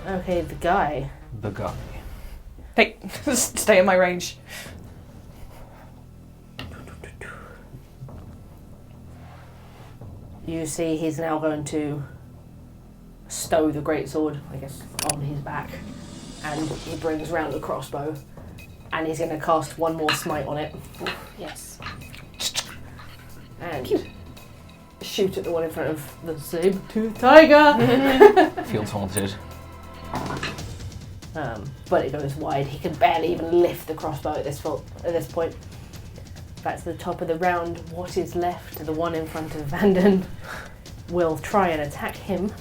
Okay, the guy. The guy. Hey, stay in my range. You see he's now going to stow the greatsword, I guess, on his back. And he brings round the crossbow. And he's going to cast one more smite on it. Yes. And shoot at the one in front of the saber-toothed tiger. Feels haunted. But it goes wide. He can barely even lift the crossbow at this point. Back to the top of the round. What is left? The one in front of Vanden will try and attack him.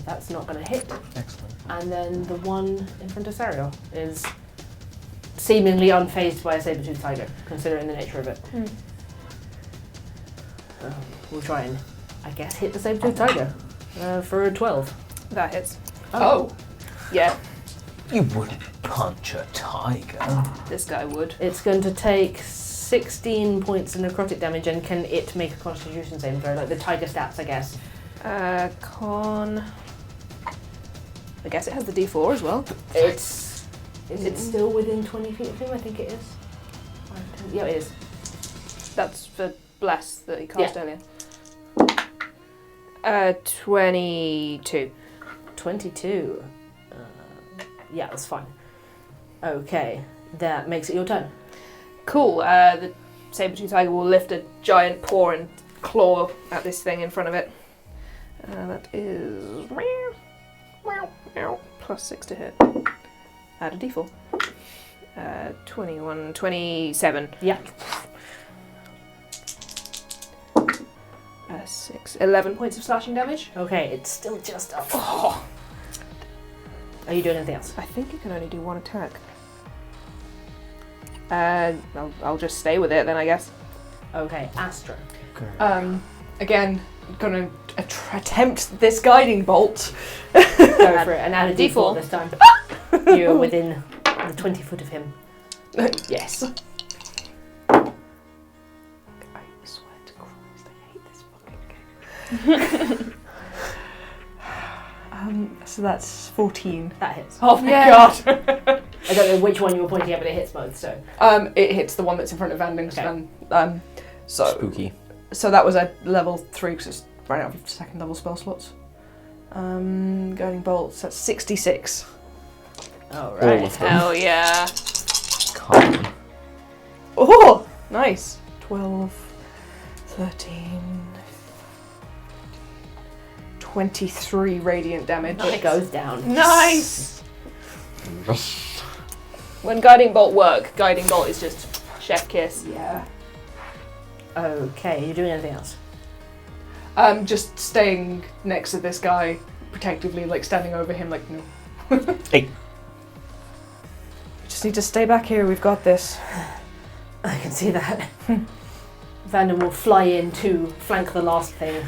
That's not going to hit. Excellent. And then the one in front of Sariel is seemingly unfazed by a saber-toothed tiger, considering the nature of it. We'll try and, I guess, hit the saber-toothed tiger for a 12. That hits. Oh. Yeah, You wouldn't punch a tiger. this guy would. It's going to take 16 points of necrotic damage, and can it make a constitution saving throw? Like the tiger stats, I guess. Con. I guess it has the D4 as well. Is it still within 20 feet of him? I think it is. Yeah, it is. That's for Bless that he cast earlier. 22. 22. Yeah, that's fine. Okay, that makes it your turn. Cool. The saber-tooth tiger will lift a giant paw and claw at this thing in front of it. That is plus 6 to hit. Add a d4. 21, 27. Yeah. 6, 11 points of slashing damage. Okay, it's still just up. Oh, Are you doing anything else? I think you can only do one attack. I'll just stay with it then, I guess. Okay, Astra. Again, gonna attempt this guiding bolt. Go for it, and add a D4 D4 this time. You're within the 20 foot of him. Yes. I swear to Christ, I hate this fucking game. So that's 14. That hits. Oh my Yeah. god. I don't know which one you were pointing at, but it hits both, so. It hits the one that's in front of Vanden. Okay. So Spooky. So that was a level 3 because it's right out of second level spell slots. Guiding bolts, that's 66. Alright. All of them. Hell yeah. Come. Oh, nice. 12, 13, 23 radiant damage. It goes down. Nice! When guiding bolt work, guiding bolt is just chef kiss. Yeah. Okay, you doing anything else? Just staying next to this guy, protectively, like standing over him, like, no. Hey. We just need to stay back here, we've got this. I can see that. Vanden will fly in to flank the last thing.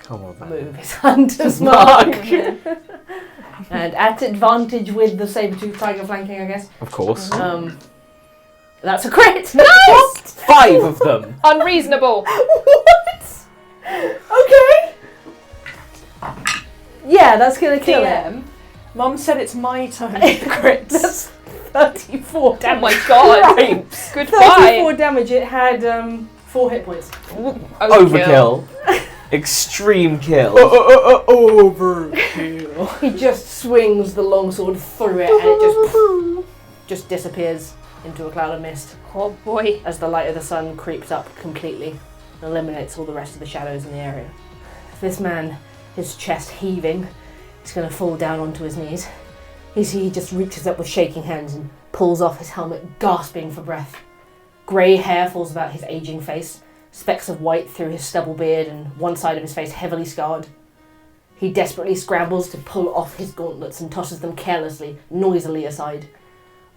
Come on, man. Move his hunter's mark. And at advantage with the saber-tooth tiger flanking, I guess. Of course. That's a crit. Nice! 5 of them. Unreasonable! What? Okay. Yeah, that's gonna kill it. DM, Mum said it's my turn to crit. That's 34 Oh damage. my god! Right. Goodbye! 34 damage. It had 4 hit points. Overkill. Extreme kill. Overkill. He just swings the longsword through it and it just disappears into a cloud of mist Oh boy. as the light of the sun creeps up completely and eliminates all the rest of the shadows in the area. This man, his chest heaving, is going to fall down onto his knees. He just reaches up with shaking hands and pulls off his helmet, gasping for breath. Grey hair falls about his aging face, specks of white through his stubble beard and one side of his face heavily scarred. He desperately scrambles to pull off his gauntlets and tosses them carelessly, noisily aside.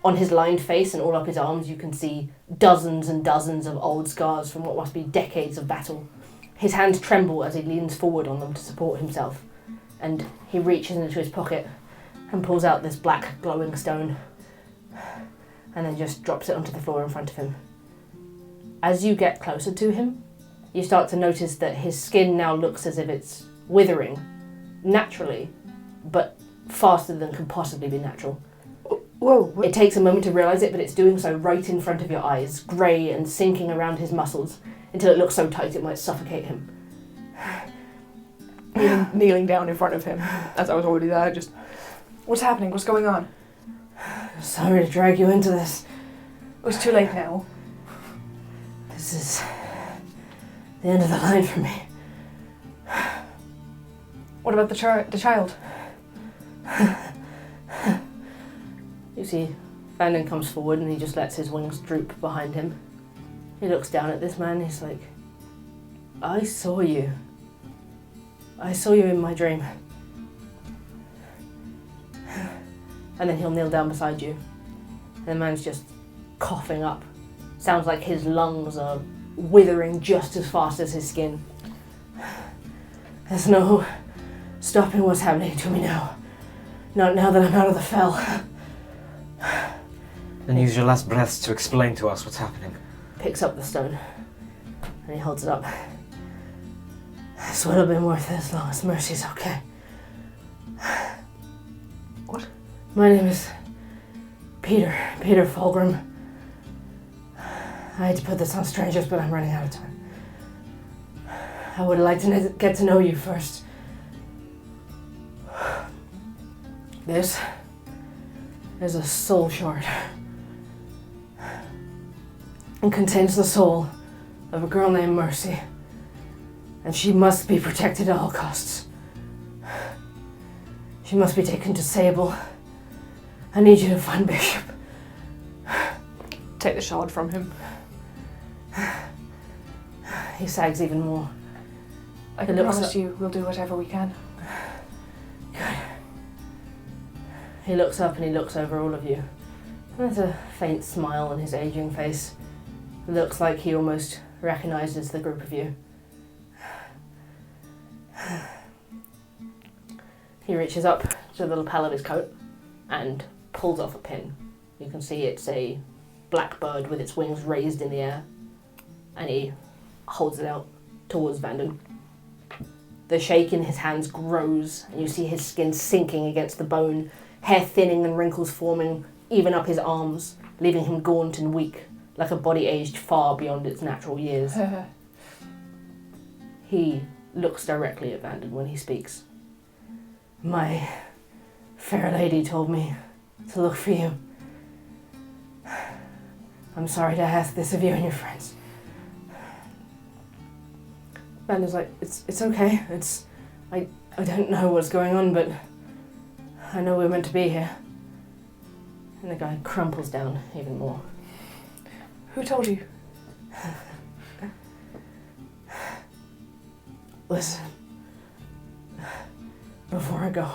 On his lined face and all up his arms you can see dozens and dozens of old scars from what must be decades of battle. His hands tremble as he leans forward on them to support himself, and he reaches into his pocket and pulls out this black glowing stone and then just drops it onto the floor in front of him. As you get closer to him, you start to notice that his skin now looks as if it's withering, naturally, but faster than can possibly be natural. Whoa. It takes a moment to realise it, but it's doing so right in front of your eyes, grey and sinking around his muscles, until it looks so tight it might suffocate him. Kneeling down in front of him, as I was already there, just... What's happening? What's going on? Sorry to drag you into this. It was too late now. This is the end of the line for me. What about the child? You see, Vanden comes forward and he just lets his wings droop behind him. He looks down at this man, he's like, I saw you. I saw you in my dream. And then he'll kneel down beside you. And the man's just coughing up. Sounds like his lungs are withering just as fast as his skin. There's no stopping what's happening to me now. Not now that I'm out of the fell. Then use your last breaths to explain to us what's happening. Picks up the stone and he holds it up. This would have been worth it as long as Mercy's okay. What? My name is Peter Fulgrim. I hate to put this on strangers, but I'm running out of time. I would like to get to know you first. This is a soul shard. And contains the soul of a girl named Mercy. And she must be protected at all costs. She must be taken to Sable. I need you to find Bishop. Take the shard from him. He sags even more. I can promise you we'll do whatever we can. Good. He looks up and he looks over all of you. There's a faint smile on his aging face. It looks like he almost recognises the group of you. He reaches up to the lapel of his coat and pulls off a pin. You can see it's a black bird with its wings raised in the air, and he holds it out towards Vanden. The shake in his hands grows, and you see his skin sinking against the bone, hair thinning and wrinkles forming even up his arms, leaving him gaunt and weak, like a body aged far beyond its natural years. He looks directly at Vanden when he speaks. My fair lady told me to look for you. I'm sorry to ask this of you and your friends. Vanden's like, it's okay. I don't know what's going on, but I know we're meant to be here. And the guy crumples down even more. Who told you? Listen, before I go,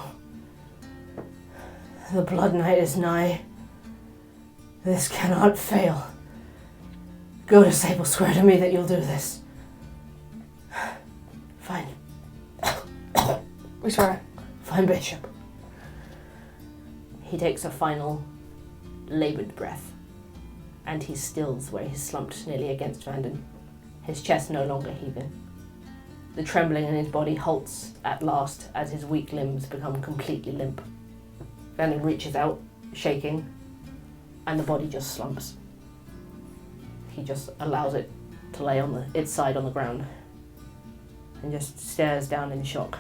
the Blood Night is nigh. This cannot fail. Go to Sable, swear to me that you'll do this. Fine. We swear. Find Bishop. He takes a final laboured breath, and he stills where he's slumped nearly against Vanden, his chest no longer heaving. The trembling in his body halts at last as his weak limbs become completely limp. Vanden reaches out, shaking, and the body just slumps. He just allows it to lay on its side on the ground and just stares down in shock.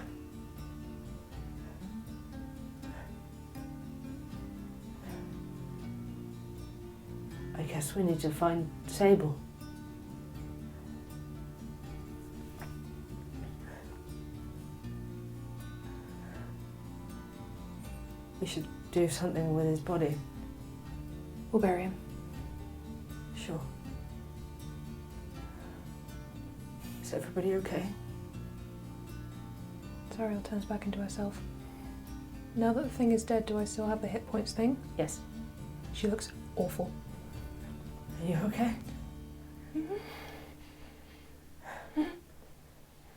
I guess we need to find Sable. We should do something with his body. We'll bury him. Sure. Is everybody okay? Sariel turns back into herself. Now that the thing is dead, do I still have the hit points thing? Yes. She looks awful. Are you okay?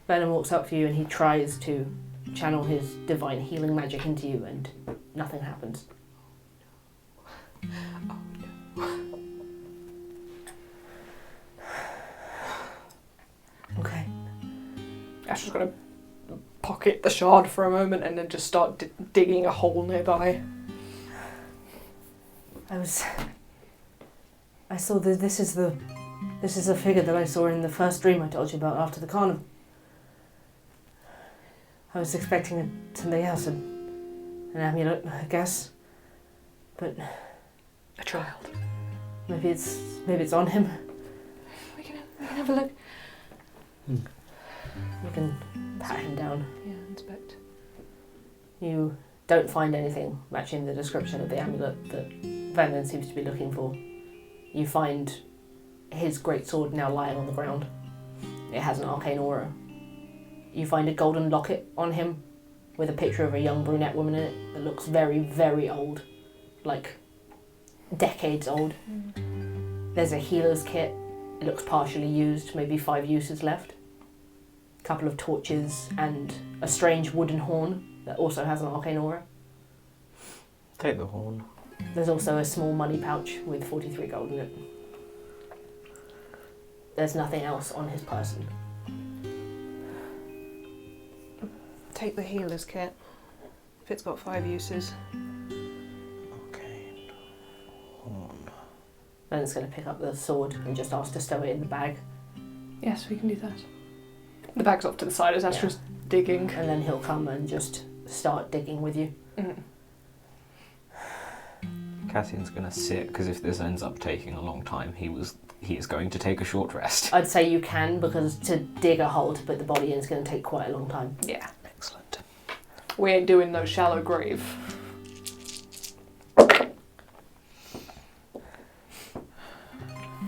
Vanden walks up to you and he tries to channel his divine healing magic into you and nothing happens. Okay. Astra's gonna pocket the shard for a moment and then just start digging a hole nearby. I saw that this is the figure that I saw in the first dream I told you about after the carnival. I was expecting something else, an amulet, I guess. But A child. maybe it's on him. We can have a look. You can pat him down. Yeah, inspect. You don't find anything matching the description of the amulet that Vanden seems to be looking for. You find his great sword now lying on the ground. It has an arcane aura. You find a golden locket on him with a picture of a young brunette woman in it that looks very, very old. Like decades old. There's a healer's kit. It looks partially used, maybe 5 uses left. A couple of torches and a strange wooden horn that also has an arcane aura. Take the horn. There's also a small money pouch with 43 gold in it. There's nothing else on his person. Take the healer's kit. If it's got 5 uses. Okay. Horn. Then it's going to pick up the sword and just ask to stow it in the bag. Yes, we can do that. The bag's off to the side as Astra's digging. And then he'll come and just start digging with you. Cassian's going to sit, because if this ends up taking a long time, he is going to take a short rest. I'd say you can, because to dig a hole to put the body in is going to take quite a long time. Yeah. Excellent. We ain't doing no shallow grave.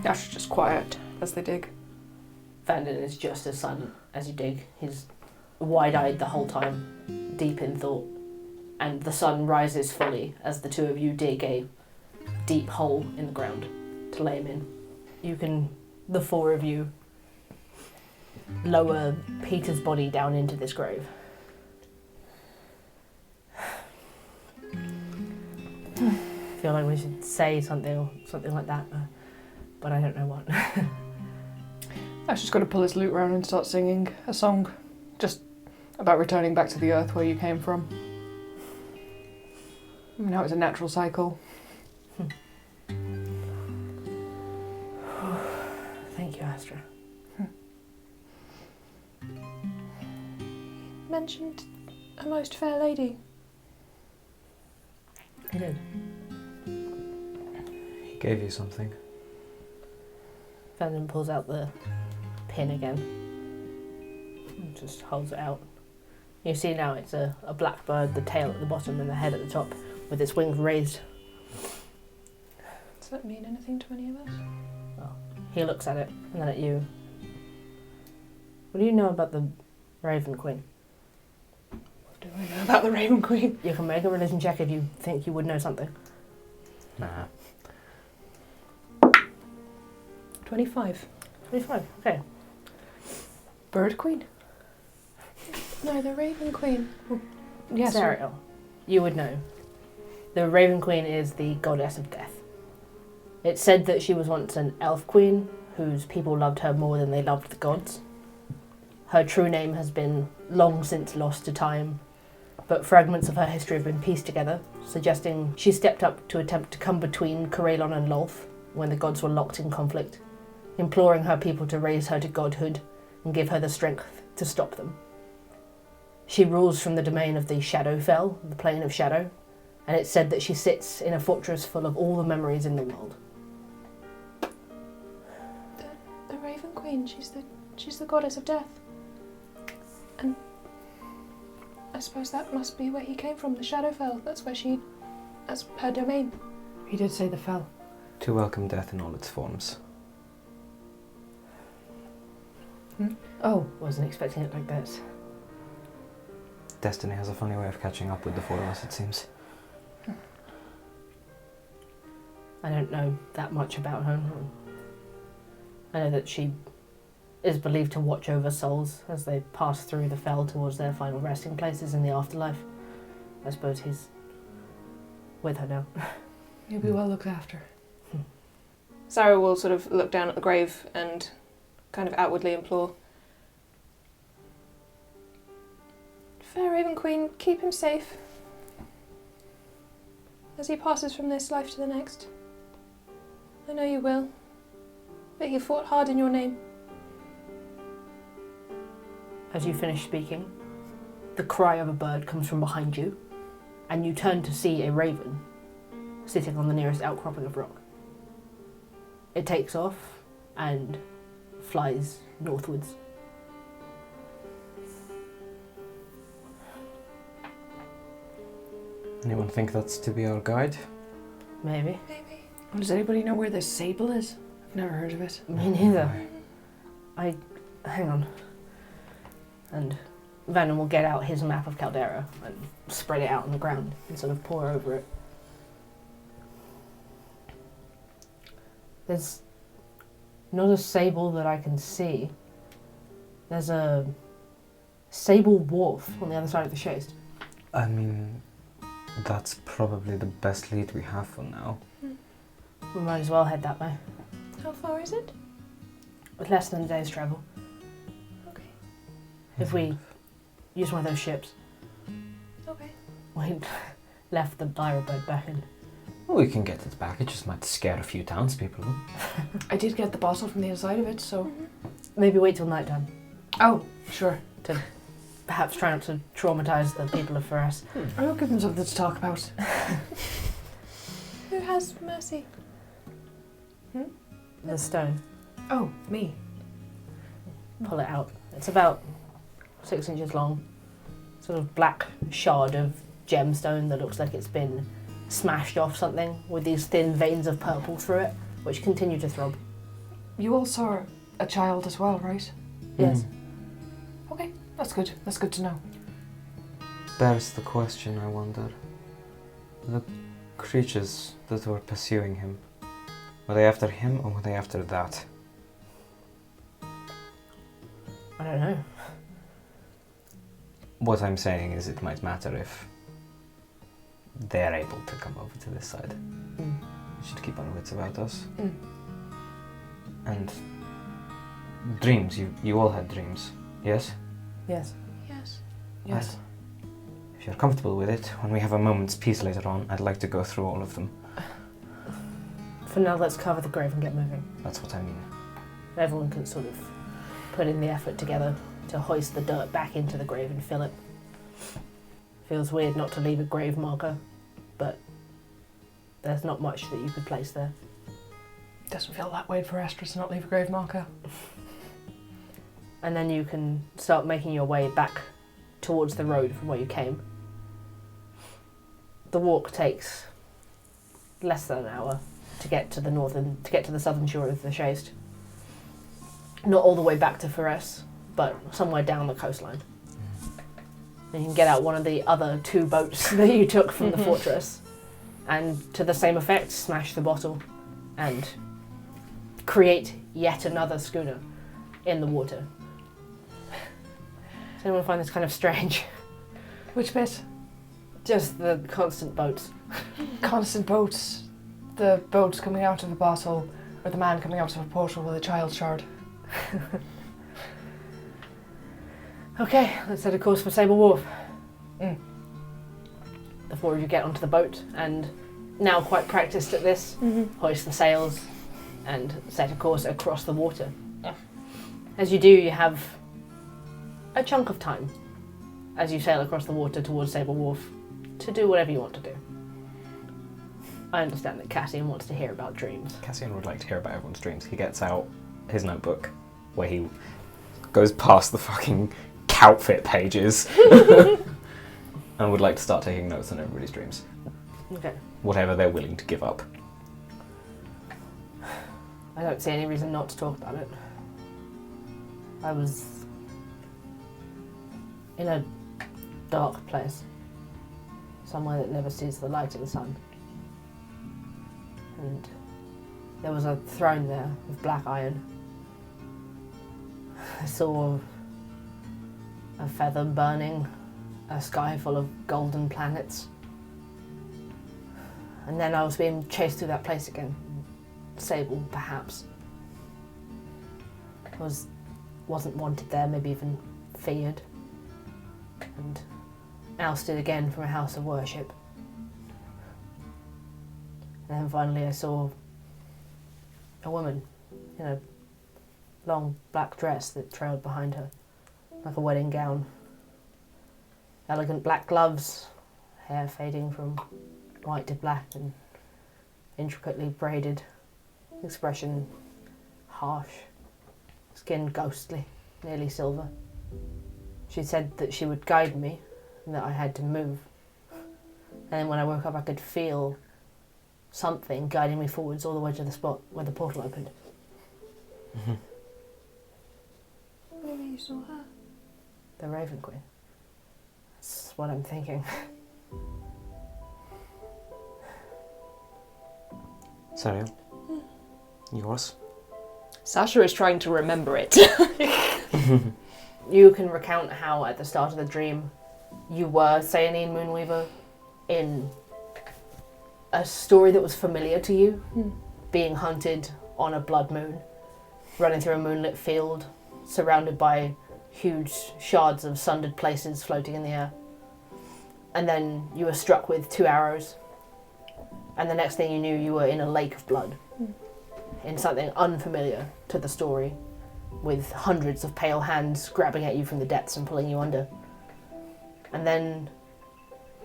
Astra's just quiet as they dig. Vanden is just as silent as you dig. He's wide-eyed the whole time, deep in thought. And the sun rises fully as the two of you dig a deep hole in the ground to lay him in. The 4 of you, lower Peter's body down into this grave. I feel like we should say something like that, but I don't know what. Astra's got to pull his lute round and start singing a song. Just about returning back to the earth where you came from. Now it's a natural cycle. Thank you, Astra. Mentioned a most fair lady. He did. He gave you something. Vanden pulls out the pin again. And just holds it out. You see now it's a blackbird, the tail at the bottom and the head at the top, with its wings raised. Does that mean anything to any of us? Well, he looks at it and then at you. What do you know about the Raven Queen? What do I know about the Raven Queen? You can make a religion check if you think you would know something. Nah. 25. 25, okay. Bird Queen? No, the Raven Queen. Yes. Sariel, you would know. The Raven Queen is the goddess of death. It's said that she was once an elf queen whose people loved her more than they loved the gods. Her true name has been long since lost to time, but fragments of her history have been pieced together, suggesting she stepped up to attempt to come between Corellon and Lolth when the gods were locked in conflict, imploring her people to raise her to godhood and give her the strength to stop them. She rules from the domain of the Shadowfell, the plane of shadow, and it's said that she sits in a fortress full of all the memories in the world. The Raven Queen, she's the goddess of death. And I suppose that must be where he came from, the Shadowfell. That's her domain. He did say the fell. To welcome death in all its forms. Oh, wasn't expecting it like this. Destiny has a funny way of catching up with the four of us, it seems. I don't know that much about her. I know that she is believed to watch over souls as they pass through the fell towards their final resting places in the afterlife. I suppose he's with her now. You'll be well looked after. Sarah will sort of look down at the grave and kind of outwardly implore. Fair Raven Queen, keep him safe as he passes from this life to the next. I know you will, but he fought hard in your name. As you finish speaking, the cry of a bird comes from behind you, and you turn to see a raven sitting on the nearest outcropping of rock. It takes off and flies northwards. Anyone think that's to be our guide? Maybe. Does anybody know where this sable is? I've never heard of it. Me neither. Hang on. And Vanden will get out his map of Caldera and spread it out on the ground and sort of pour over it. There's not a sable that I can see. There's a sable wharf on the other side of the chaste. I mean, that's probably the best lead we have for now. We might as well head that way. How far is it? With less than a day's travel. Okay. If we use one of those ships. Okay. We left the Lyra boat back in. Well, we can get it back. It just might scare a few townspeople. I did get the bottle from the inside of it, so... Maybe wait till night time. Oh, sure. To perhaps try not to traumatise the people of Fergus. I'll give them something to talk about. Who has mercy? The stone. Oh, me. Pull it out. It's about 6 inches long. Sort of black shard of gemstone that looks like it's been smashed off something with these thin veins of purple through it, which continue to throb. You all saw a child as well, right? Yes. Okay, that's good. That's good to know. There's the question, I wonder. The creatures that were pursuing him, were they after him or were they after that? I don't know. What I'm saying is it might matter if they're able to come over to this side. We should keep our wits about us. And dreams, you all had dreams, yes? Yes. Yes. Yes. If you're comfortable with it, when we have a moment's peace later on, I'd like to go through all of them. For now, let's cover the grave and get moving. That's what I mean. Everyone can sort of put in the effort together to hoist the dirt back into the grave and fill it. Feels weird not to leave a grave marker, but there's not much that you could place there. Doesn't feel that way for Astra to not leave a grave marker. And then you can start making your way back towards the road from where you came. The walk takes less than an hour to get to the southern shore of the Chaste. Not all the way back to Fergus, but somewhere down the coastline. And you can get out one of the other 2 boats that you took from the fortress, and to the same effect, smash the bottle and create yet another schooner in the water. Does anyone find this kind of strange? Which bit? Just the constant boats. Constant boats. The boats coming out of a bottle, or the man coming out of a portal with a child shard. Okay, let's set a course for Sable Wharf. The 4 of you get onto the boat, and now quite practiced at this, hoist the sails, and set a course across the water. As you do, you have a chunk of time as you sail across the water towards Sable Wharf to do whatever you want to do. I understand that Cassian wants to hear about dreams. Cassian would like to hear about everyone's dreams. He gets out his notebook where he goes past the fucking outfit pages and would like to start taking notes on everybody's dreams. Okay. Whatever they're willing to give up. I don't see any reason not to talk about it. I was in a dark place. Somewhere that never sees the light of the sun. And there was a throne there with black iron. I saw a feather burning, a sky full of golden planets. And then I was being chased through that place again. Sable, perhaps. Wasn't wanted there, maybe even feared. And ousted again from a house of worship. And then finally I saw a woman in a long black dress that trailed behind her, like a wedding gown. Elegant black gloves, hair fading from white to black and intricately braided, expression harsh, skin ghostly, nearly silver. She said that she would guide me and that I had to move. And then when I woke up I could feel something guiding me forwards all the way to the spot where the portal opened. Mm-hmm. Maybe you saw her. The Raven Queen. That's what I'm thinking. Sariel? Yours? Sasha is trying to remember it. You can recount how at the start of the dream you were Sayanine Moonweaver in a story that was familiar to you, being hunted on a blood moon, running through a moonlit field, surrounded by huge shards of sundered places floating in the air. And then you were struck with 2 arrows, and the next thing you knew you were in a lake of blood, in something unfamiliar to the story, with hundreds of pale hands grabbing at you from the depths and pulling you under. And then,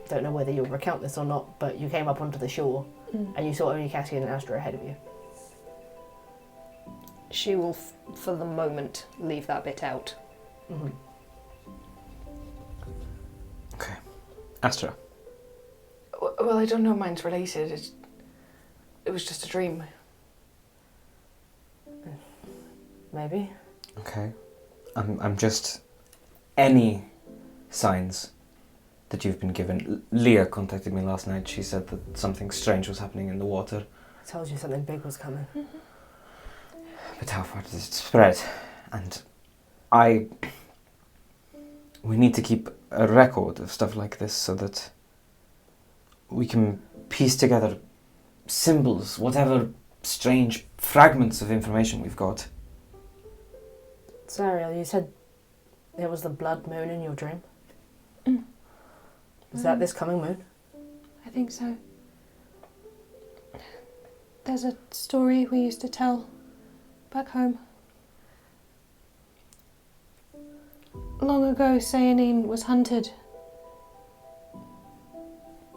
don't know whether you'll recount this or not, but you came up onto the shore and you saw only Cassian and Astra ahead of you. She will, for the moment, leave that bit out. Mm-hmm. Okay. Astra. Well, I don't know mine's related. It was just a dream. Maybe. Okay. I'm just... Any signs that you've been given? Leah contacted me last night. She said that something strange was happening in the water. I told you something big was coming. But how far does it spread? And we need to keep a record of stuff like this so that we can piece together symbols, whatever strange fragments of information we've got. Sariel, you said it was the blood moon in your dream? Is that this coming moon? I think so. There's a story we used to tell back home. Long ago, Sayanine was hunted,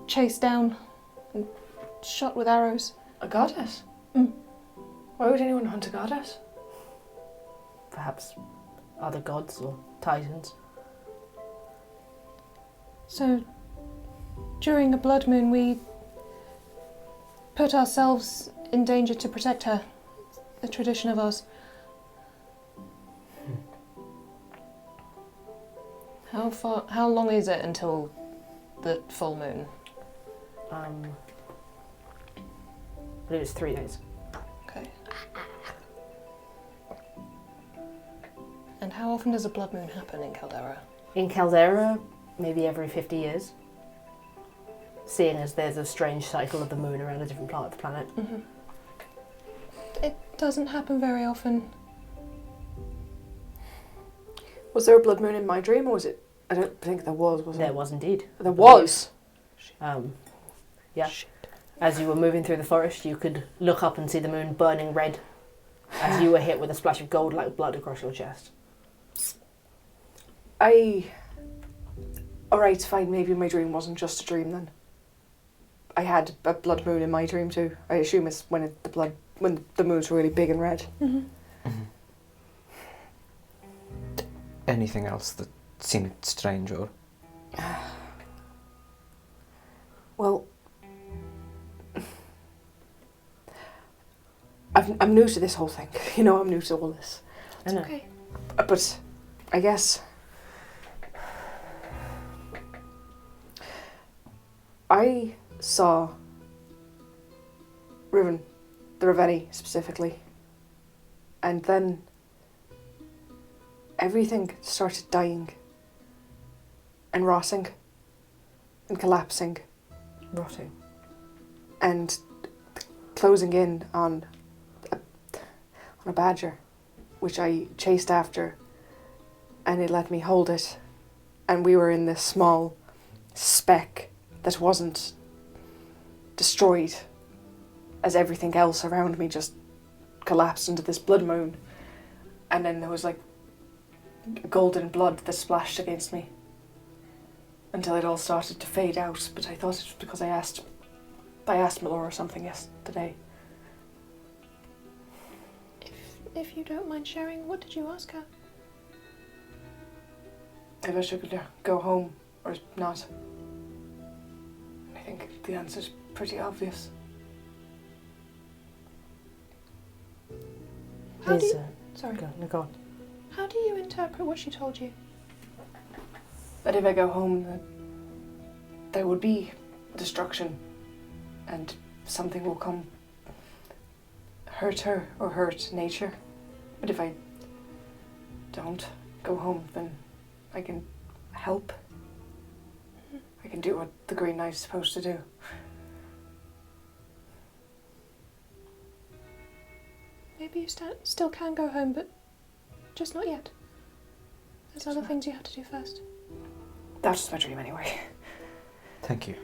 chased down, and shot with arrows. A goddess? Why would anyone hunt a goddess? Perhaps other gods or titans. So, during a blood moon, we put ourselves in danger to protect her. A tradition of ours. How long is it until the full moon? I believe it's 3 days. Okay. And how often does a blood moon happen in Caldera? In Caldera, maybe every 50 years. Seeing as there's a strange cycle of the moon around a different part of the planet. It doesn't happen very often. Was there a blood moon in my dream, or was it? I don't think there was There was indeed. There was? Yeah. As you were moving through the forest, you could look up and see the moon burning red as you were hit with a splash of gold-like blood across your chest. Alright, fine, maybe my dream wasn't just a dream then. I had a blood moon in my dream too. I assume it's when the moon's really big and red. Anything else that seemed strange or... Well, I'm new to this whole thing. You know, I'm new to all this. I know. Okay. But I guess I saw Riven, the Ravenni specifically, and then everything started dying and rotting and collapsing Rotting. and closing in on a badger, which I chased after, and it let me hold it, and we were in this small speck that wasn't destroyed as everything else around me just collapsed into this blood moon, and then there was like golden blood that splashed against me until it all started to fade out. But I thought it was because I asked Malora something yesterday. If you don't mind sharing, what did you ask her? If I should go home or not. I think the answer's pretty obvious. How do Is, you, sorry. go on. How do you interpret what she told you? That if I go home, that there would be destruction and something will come hurt her or hurt nature. But if I don't go home, then I can help. I can do what the Green Knight's supposed to do. Maybe you still can go home, but just not yet. There's other things you have to do first. That's just my dream anyway. Thank you.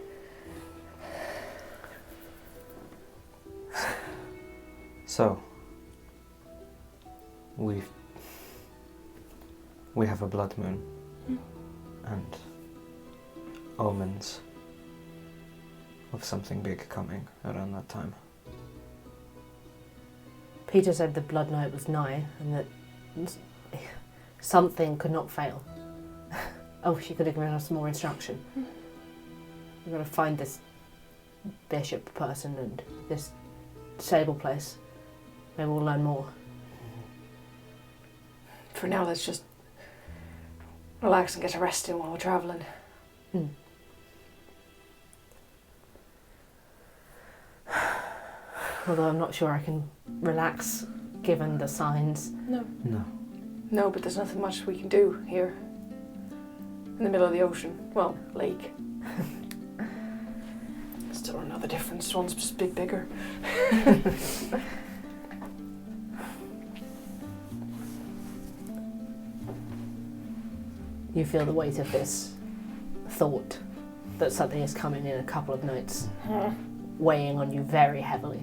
So, we have a blood moon and omens of something big coming around that time. Peter said the blood night was nigh and that something could not fail. Oh, she could have given us more instruction. We've got to find this bishop person and this stable place. Maybe we'll learn more. For now, let's just relax and get a rest in while we're travelling. Although I'm not sure I can relax given the signs. No. No, but there's nothing much we can do here. In the middle of the ocean. Well, lake. Still another difference. One's just bigger. You feel the weight of this thought that something is coming in a couple of nights, weighing on you very heavily.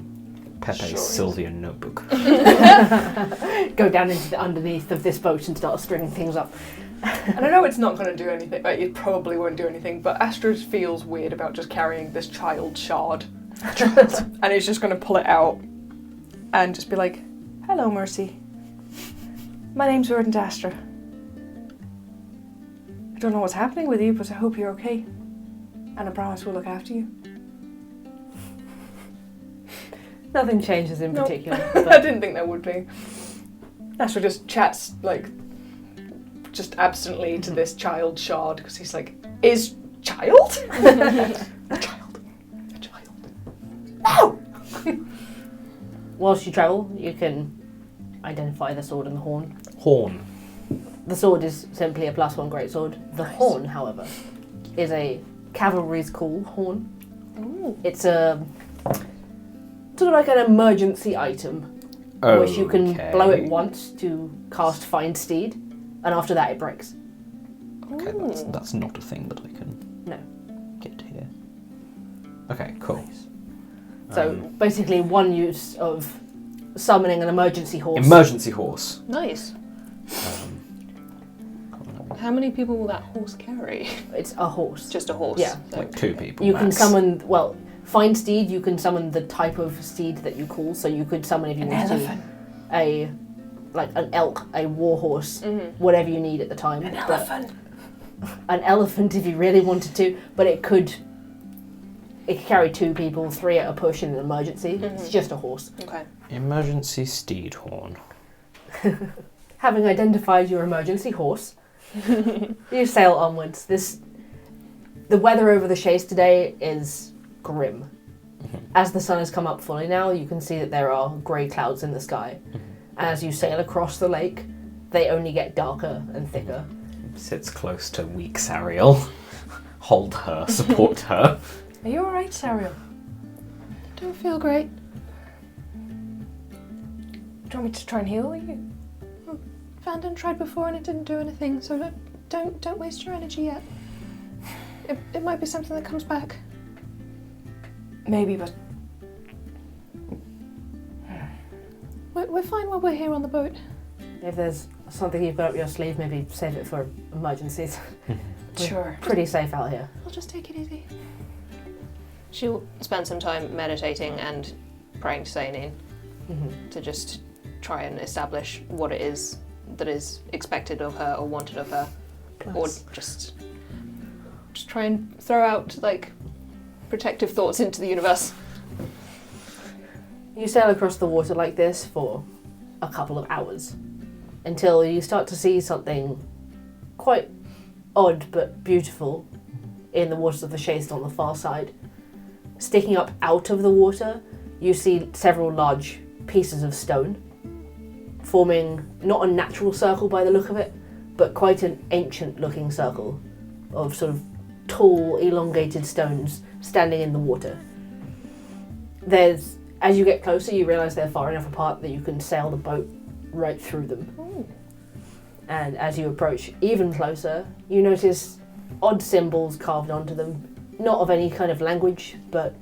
Pepe's Sure. Sylvian notebook. Go down into the underneath of this boat and start stringing things up. And I know it's not going to do anything, it probably won't do anything, but Astra feels weird about just carrying this child shard. And he's just going to pull it out and just be like, "Hello, Mercy. My name's Verdant Astra. I don't know what's happening with you, but I hope you're okay. And I promise we'll look after you." Nothing changes in Nope. particular. I But didn't think there would be. Astra just chats, like, just absently to this child shard, because he's like, "Is child? A child. A child. No!" whilst you travel, you can identify the sword and the horn. Horn. The sword is simply a +1 greatsword. The horn, however, is a cavalry's call horn. Ooh. It's a sort of like an emergency item, which you can blow it once to cast Find Steed, and after that it breaks. Okay, that's not a thing that I can No. get here. Okay, cool. So basically, one use of summoning an emergency horse. Emergency horse. Nice. How many people will that horse carry? It's a horse. Just a horse. Yeah. Like 2 people. You max. can summon, find steed, you can summon the type of steed that you call, so you could summon if you want elephant. to an elk, a war horse, whatever you need at the time. An elephant. An elephant if you really wanted to, but it could carry 2 people, 3 at a push in an emergency. It's just a horse. Okay. Emergency steed horn. Having identified your emergency horse, you sail onwards. The weather over the chase today is grim. As the sun has come up fully now, you can see that there are grey clouds in the sky. As you sail across the lake, they only get darker and thicker. Sits close to weak Sariel. Hold her, support her. Are you alright, Sariel? Don't feel great. Do you want me to try and heal you? Vanden tried before and it didn't do anything, so don't waste your energy yet. It might be something that comes back. Maybe, but We're fine while we're here on the boat. If there's something you've got up your sleeve, maybe save it for emergencies. sure. Pretty safe out here. I'll just take it easy. She'll spend some time meditating and praying to Sainin to just try and establish what it is that is expected of her or wanted of her. Or just try and throw out, protective thoughts into the universe. You sail across the water like this for a couple of hours until you start to see something quite odd but beautiful in the waters of the Chaste on the far side. Sticking up out of the water, you see several large pieces of stone forming not a natural circle by the look of it, but quite an ancient looking circle of sort of tall, elongated stones standing in the water. As you get closer, you realise they're far enough apart that you can sail the boat right through them. Ooh. And as you approach even closer, you notice odd symbols carved onto them, not of any kind of language, but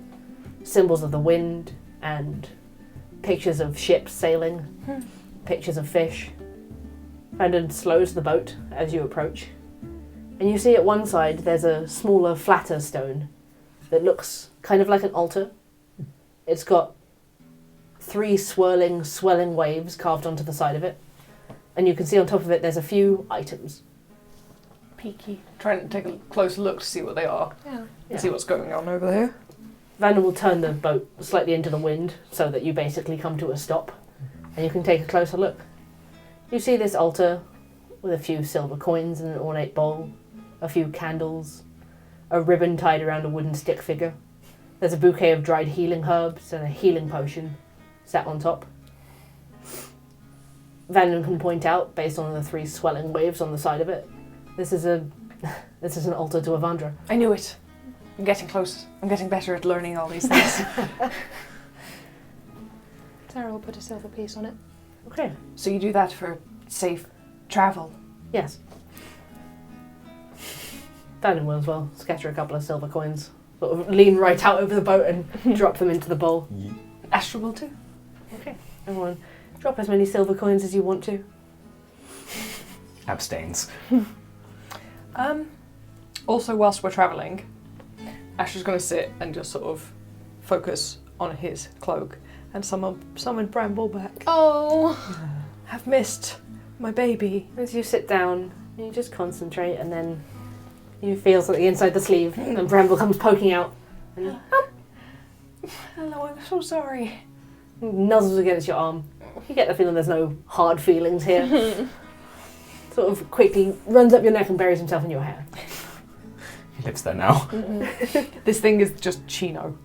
symbols of the wind and pictures of ships sailing, pictures of fish. Vanden slows the boat as you approach, and you see at one side there's a smaller, flatter stone that looks kind of like an altar. It's got 3 swelling waves carved onto the side of it, and you can see on top of it there's a few items. Peeky. Trying to take a close look to see what they are. Yeah. And see what's going on over there. Vanden will turn the boat slightly into the wind so that you basically come to a stop, and you can take a closer look. You see this altar with a few silver coins and an ornate bowl, a few candles, a ribbon tied around a wooden stick figure. There's a bouquet of dried healing herbs and a healing potion sat on top. Vanden can point out, based on the 3 swelling waves on the side of it, this is an altar to Avandra. I knew it. I'm getting close. I'm getting better at learning all these things. Sarah will put a silver piece on it. Okay. So you do that for safe travel? Yes. Vanden will as well scatter a couple of silver coins, sort of lean right out over the boat and drop them into the bowl. Astra will too. Okay. Everyone, drop as many silver coins as you want to. Abstains. Also, whilst we're travelling, Astra's going to sit and just sort of focus on his cloak and summon Bramble back. Oh! Have missed my baby. As you sit down, you just concentrate, and then you feel something inside the sleeve, and Bramble comes poking out and Hello, I'm so sorry. nuzzles against your arm. You get the feeling there's no hard feelings here. Sort of quickly runs up your neck and buries himself in your hair. He lives there now. This thing is just Chino.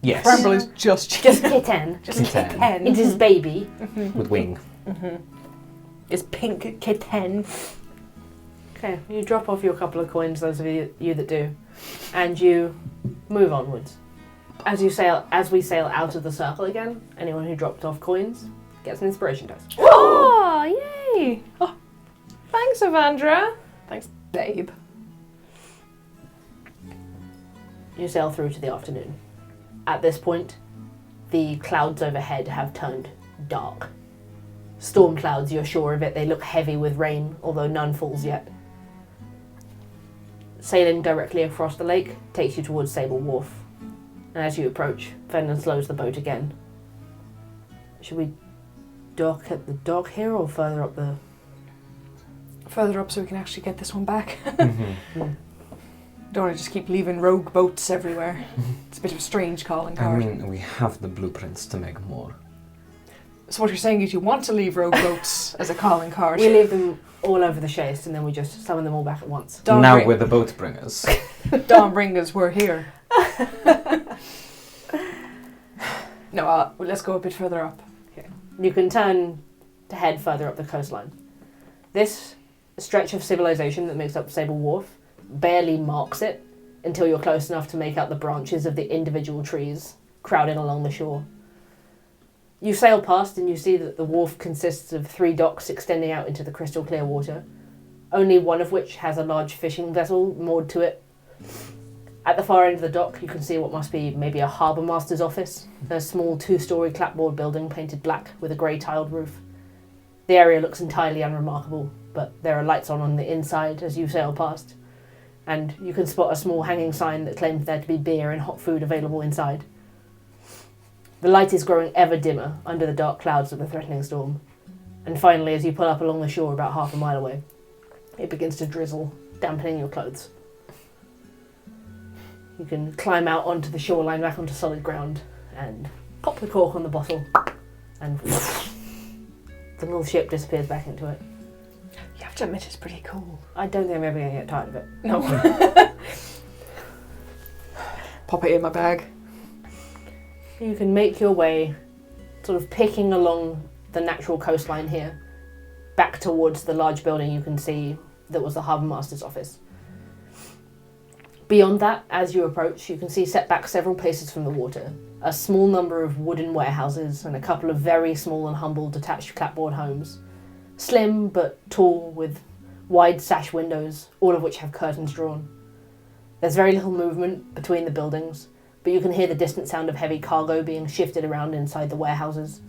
Yes. Bramble is just Chino. Just kitten. Just Kitten. kitten. It's his baby. With wing. It's pink kitten. Okay, you drop off your couple of coins, those of you that do, and you move onwards. As we sail out of the circle again, anyone who dropped off coins gets an inspiration dice. Oh, yay! Oh, thanks, Avandra. Thanks, babe. You sail through to the afternoon. At this point, the clouds overhead have turned dark. Storm clouds, you're sure of it. They look heavy with rain, although none falls yet. Sailing directly across the lake takes you towards Sable Wharf. And as you approach, Vanden slows the boat again. Should we dock at the dock here or further up the... Further up so we can actually get this one back. Mm-hmm. Don't want to just keep leaving rogue boats everywhere. It's a bit of a strange calling I card. mean, we have the blueprints to make more. So what you're saying is you want to leave rogue boats as a calling card. We leave them all over the chase and then we just summon them all back at once. Now we're the boat bringers. Dawnbringers were here. No, let's go a bit further up. You can turn to head further up the coastline. This stretch of civilization that makes up Sable Wharf barely marks it until you're close enough to make out the branches of the individual trees crowding along the shore. You sail past and you see that the wharf consists of 3 docks extending out into the crystal clear water, only one of which has a large fishing vessel moored to it. At the far end of the dock you can see what must be maybe a harbour master's office, a small 2-storey clapboard building painted black with a grey tiled roof. The area looks entirely unremarkable, but there are lights on the inside as you sail past, and you can spot a small hanging sign that claims there to be beer and hot food available inside. The light is growing ever dimmer under the dark clouds of the threatening storm, and finally as you pull up along the shore about half a mile away, it begins to drizzle, dampening your clothes. You can climb out onto the shoreline back onto solid ground and pop the cork on the bottle, and the little ship disappears back into it. You have to admit it's pretty cool. I don't think I'm ever going to get tired of it. No. Pop it in my bag. You can make your way, sort of picking along the natural coastline here, back towards the large building you can see that was the Harbour Master's office. Beyond that, as you approach, you can see set back several paces from the water, a small number of wooden warehouses and a couple of very small and humble detached clapboard homes. Slim but tall with wide sash windows, all of which have curtains drawn. There's very little movement between the buildings, but you can hear the distant sound of heavy cargo being shifted around inside the warehouses.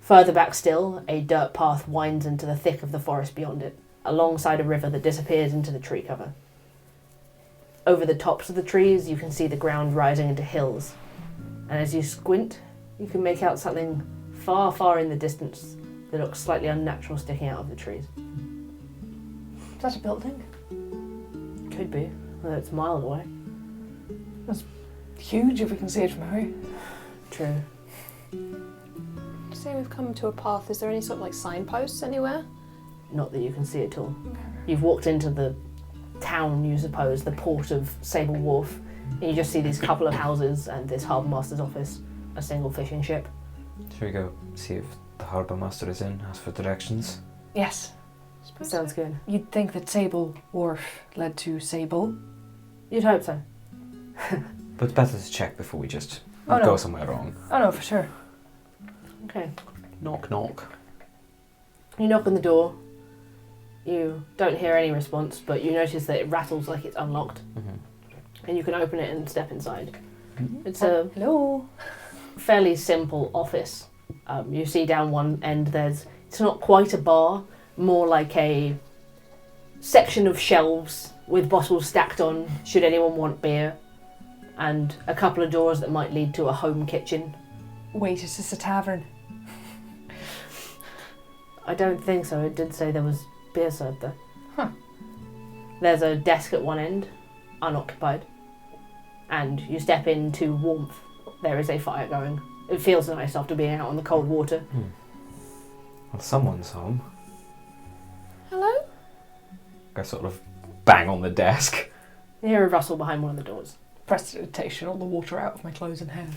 Further back still, a dirt path winds into the thick of the forest beyond it, alongside a river that disappears into the tree cover. Over the tops of the trees, you can see the ground rising into hills, and as you squint, you can make out something far, far in the distance that looks slightly unnatural sticking out of the trees. Is that a building? Could be, although it's miles away. Huge if we can see it from here. True. Say we've come to a path. Is there any sort of like signposts anywhere? Not that you can see at all. You've walked into the town, you suppose, the port of Sable Wharf, and you just see these couple of houses and this harbour master's office, a single fishing ship. Should we go see if the harbour master is in, ask for directions? Yes. Sounds good. You'd think that Sable Wharf led to Sable. You'd hope so. But better to check before we just Oh, no. go somewhere wrong. Oh no, for sure. Okay. Knock, knock. You knock on the door. You don't hear any response, but you notice that it rattles like it's unlocked, and you can open it and step inside. It's a Hello. fairly simple office. You see down one end it's not quite a bar, more like a section of shelves with bottles stacked on should anyone want beer, and a couple of doors that might lead to a home kitchen. Wait, is this a tavern? I don't think so. It did say there was beer served there. Huh. There's a desk at one end, unoccupied, and you step into warmth. There is a fire going. It feels nice after being out on the cold water. Well, someone's home. Hello? I sort of bang on the desk. You hear a rustle behind one of the doors. Prestidigitation, all the water out of my clothes and hair.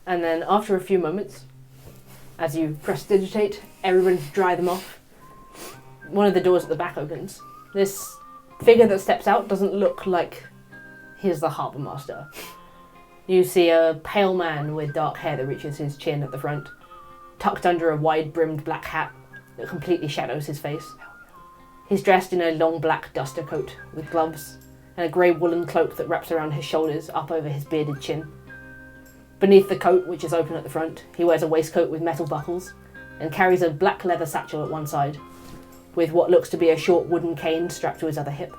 And then after a few moments, as you prestidigitate, everybody to dry them off, one of the doors at the back opens. This figure that steps out doesn't look like he's the harbour master. You see a pale man with dark hair that reaches his chin at the front, tucked under a wide-brimmed black hat that completely shadows his face. He's dressed in a long black duster coat with gloves and a grey woolen cloak that wraps around his shoulders up over his bearded chin. Beneath the coat, which is open at the front, he wears a waistcoat with metal buckles and carries a black leather satchel at one side, with what looks to be a short wooden cane strapped to his other hip.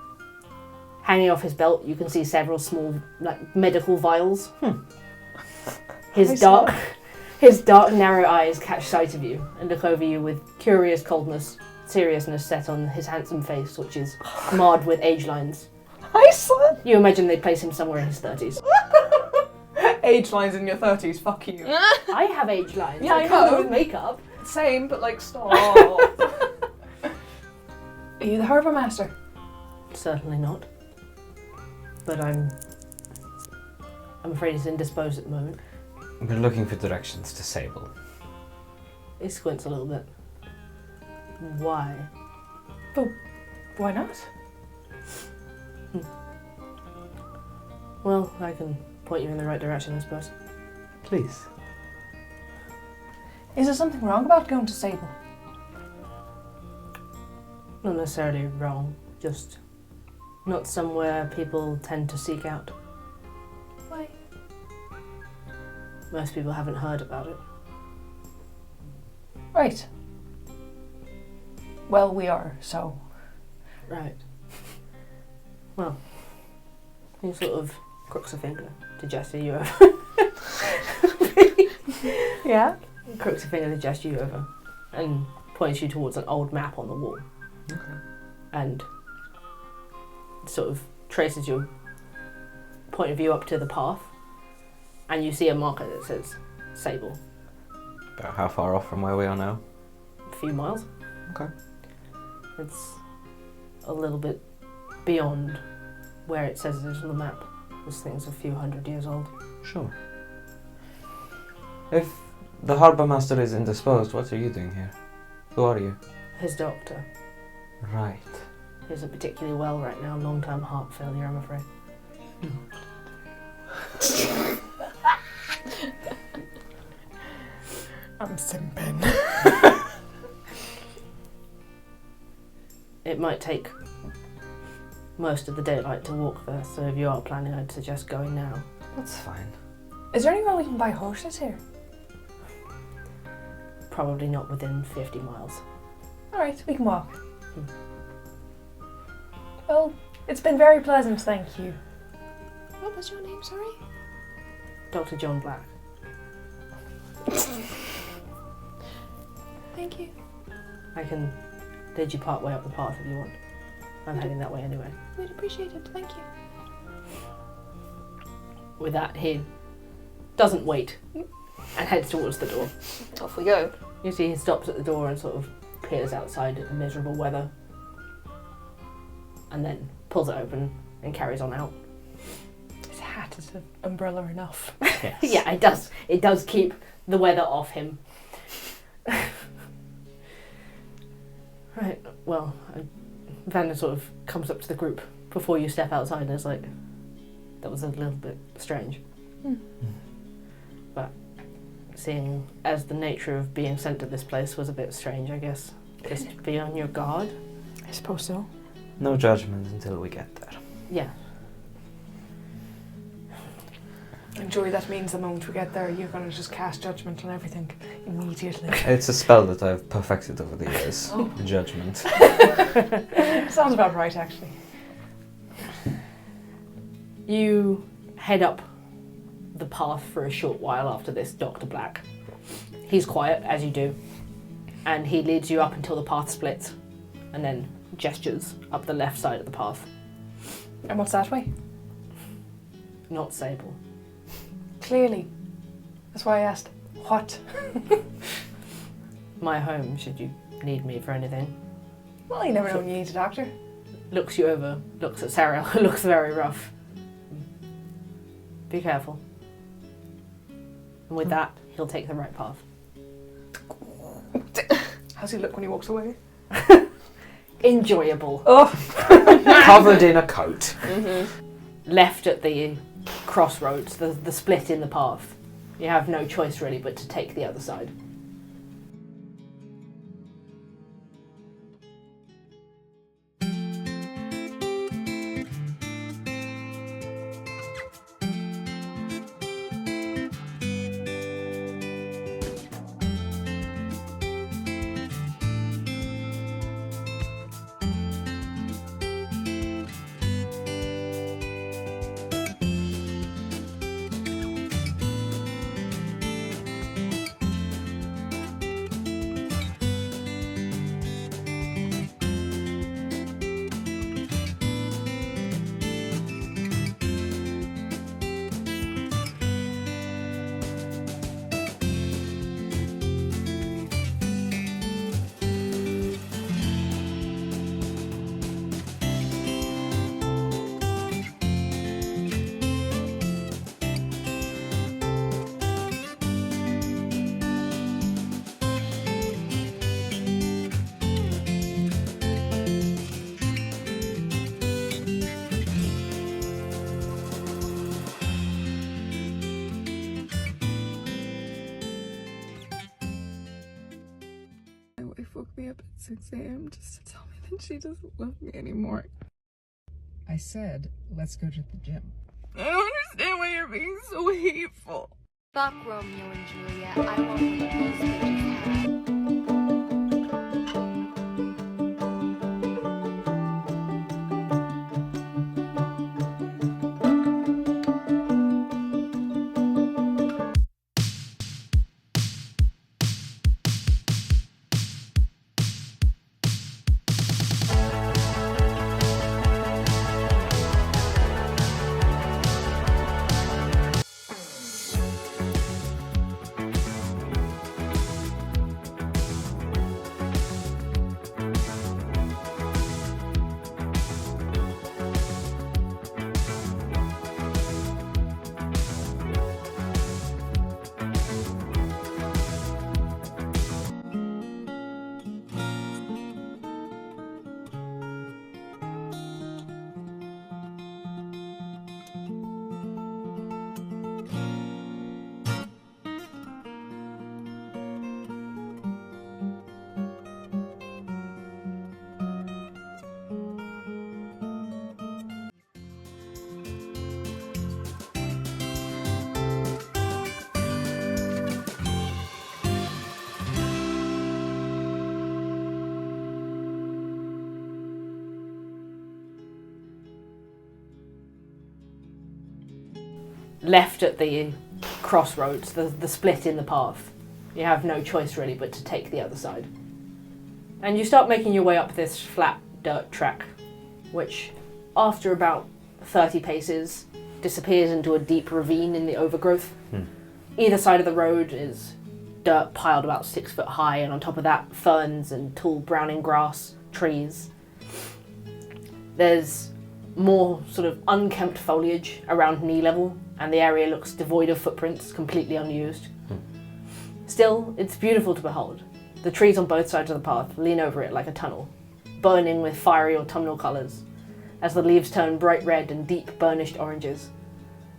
Hanging off his belt, you can see several small, medical vials. His dark, narrow eyes catch sight of you and look over you with curious seriousness set on his handsome face, which is marred with age lines. Hi, son! You imagine they place him somewhere in his 30s. Age lines in your 30s, fuck you. I have age lines. Yeah, I cover know. with makeup. Same, but like, stop. Are you the harbour master? Certainly not. But I'm afraid he's indisposed at the moment. We're looking for directions to Sable. He squints a little bit. Why? Why not? Well, I can point you in the right direction, I suppose. Please. Is there something wrong about going to Sable? Not necessarily wrong, just not somewhere people tend to seek out. Why? Most people haven't heard about it. Right. Well, we are, so... Right. Well, he sort of crooks a finger to gesture you over. Yeah? Crooks a finger to gesture you over and points you towards an old map on the wall. Okay. And sort of traces your point of view up to the path, and you see a marker that says Sable. About how far off from where we are now? A few miles. Okay. It's a little bit beyond where it says it is on the map. This thing's a few hundred years old. Sure. If the harbour master is indisposed, what are you doing here? Who are you? His doctor. Right. He isn't particularly well right now, long-term heart failure, I'm afraid. I'm simping. It might take most of the daylight to walk there, so if you are planning, I'd suggest going now. That's fine. Is there anywhere we can buy horses here? Probably not within 50 miles. Alright, we can walk. Well, it's been very pleasant, thank you. What was your name, sorry? Dr. John Black. Thank you. I can lead you part way up the path if you want. I'm heading that way anyway. We'd appreciate it, thank you. With that, he doesn't wait and heads towards the door. Off we go. You see he stops at the door and sort of peers outside at the miserable weather, and then pulls it open and carries on out. His hat is an umbrella enough. Yes. Yeah, it does. It does keep the weather off him. Right, well, Vanden sort of comes up to the group before you step outside and is like, that was a little bit strange. But seeing as the nature of being sent to this place was a bit strange, I guess, just be on your guard. I suppose so. No judgment until we get there. Yeah. And Joy, that means the moment we get there, you're going to just cast judgment on everything immediately. It's a spell that I've perfected over the years. Judgment. Sounds about right, actually. You head up the path for a short while after this Dr. Black. He's quiet, as you do, and he leads you up until the path splits, and then gestures up the left side of the path. And what's that way? Not Sable. Clearly. That's why I asked, what? My home, should you need me for anything. Well, you never know when you need a doctor. Looks you over, looks at Sariel, who looks very rough. Be careful. And with that, he'll take the right path. How's he look when he walks away? Enjoyable. Oh! Covered in a coat. Left at the crossroads, the split in the path. You have no choice really but to take the other side. up at 6 a.m. just to tell me that she doesn't love me anymore. I said, let's go to the gym. I don't understand why you're being so hateful. Fuck Romeo and Juliet. I won't leave those bitches. Left at the crossroads, the split in the path, you have no choice really but to take the other side. And you start making your way up this flat dirt track, which after about 30 paces disappears into a deep ravine in the overgrowth. Either side of the road is dirt piled about 6 foot high, and on top of that ferns and tall browning grass, trees. There's more sort of unkempt foliage around knee level, and the area looks devoid of footprints, completely unused. Still, it's beautiful to behold. The trees on both sides of the path lean over it like a tunnel, burning with fiery autumnal colours, as the leaves turn bright red and deep burnished oranges.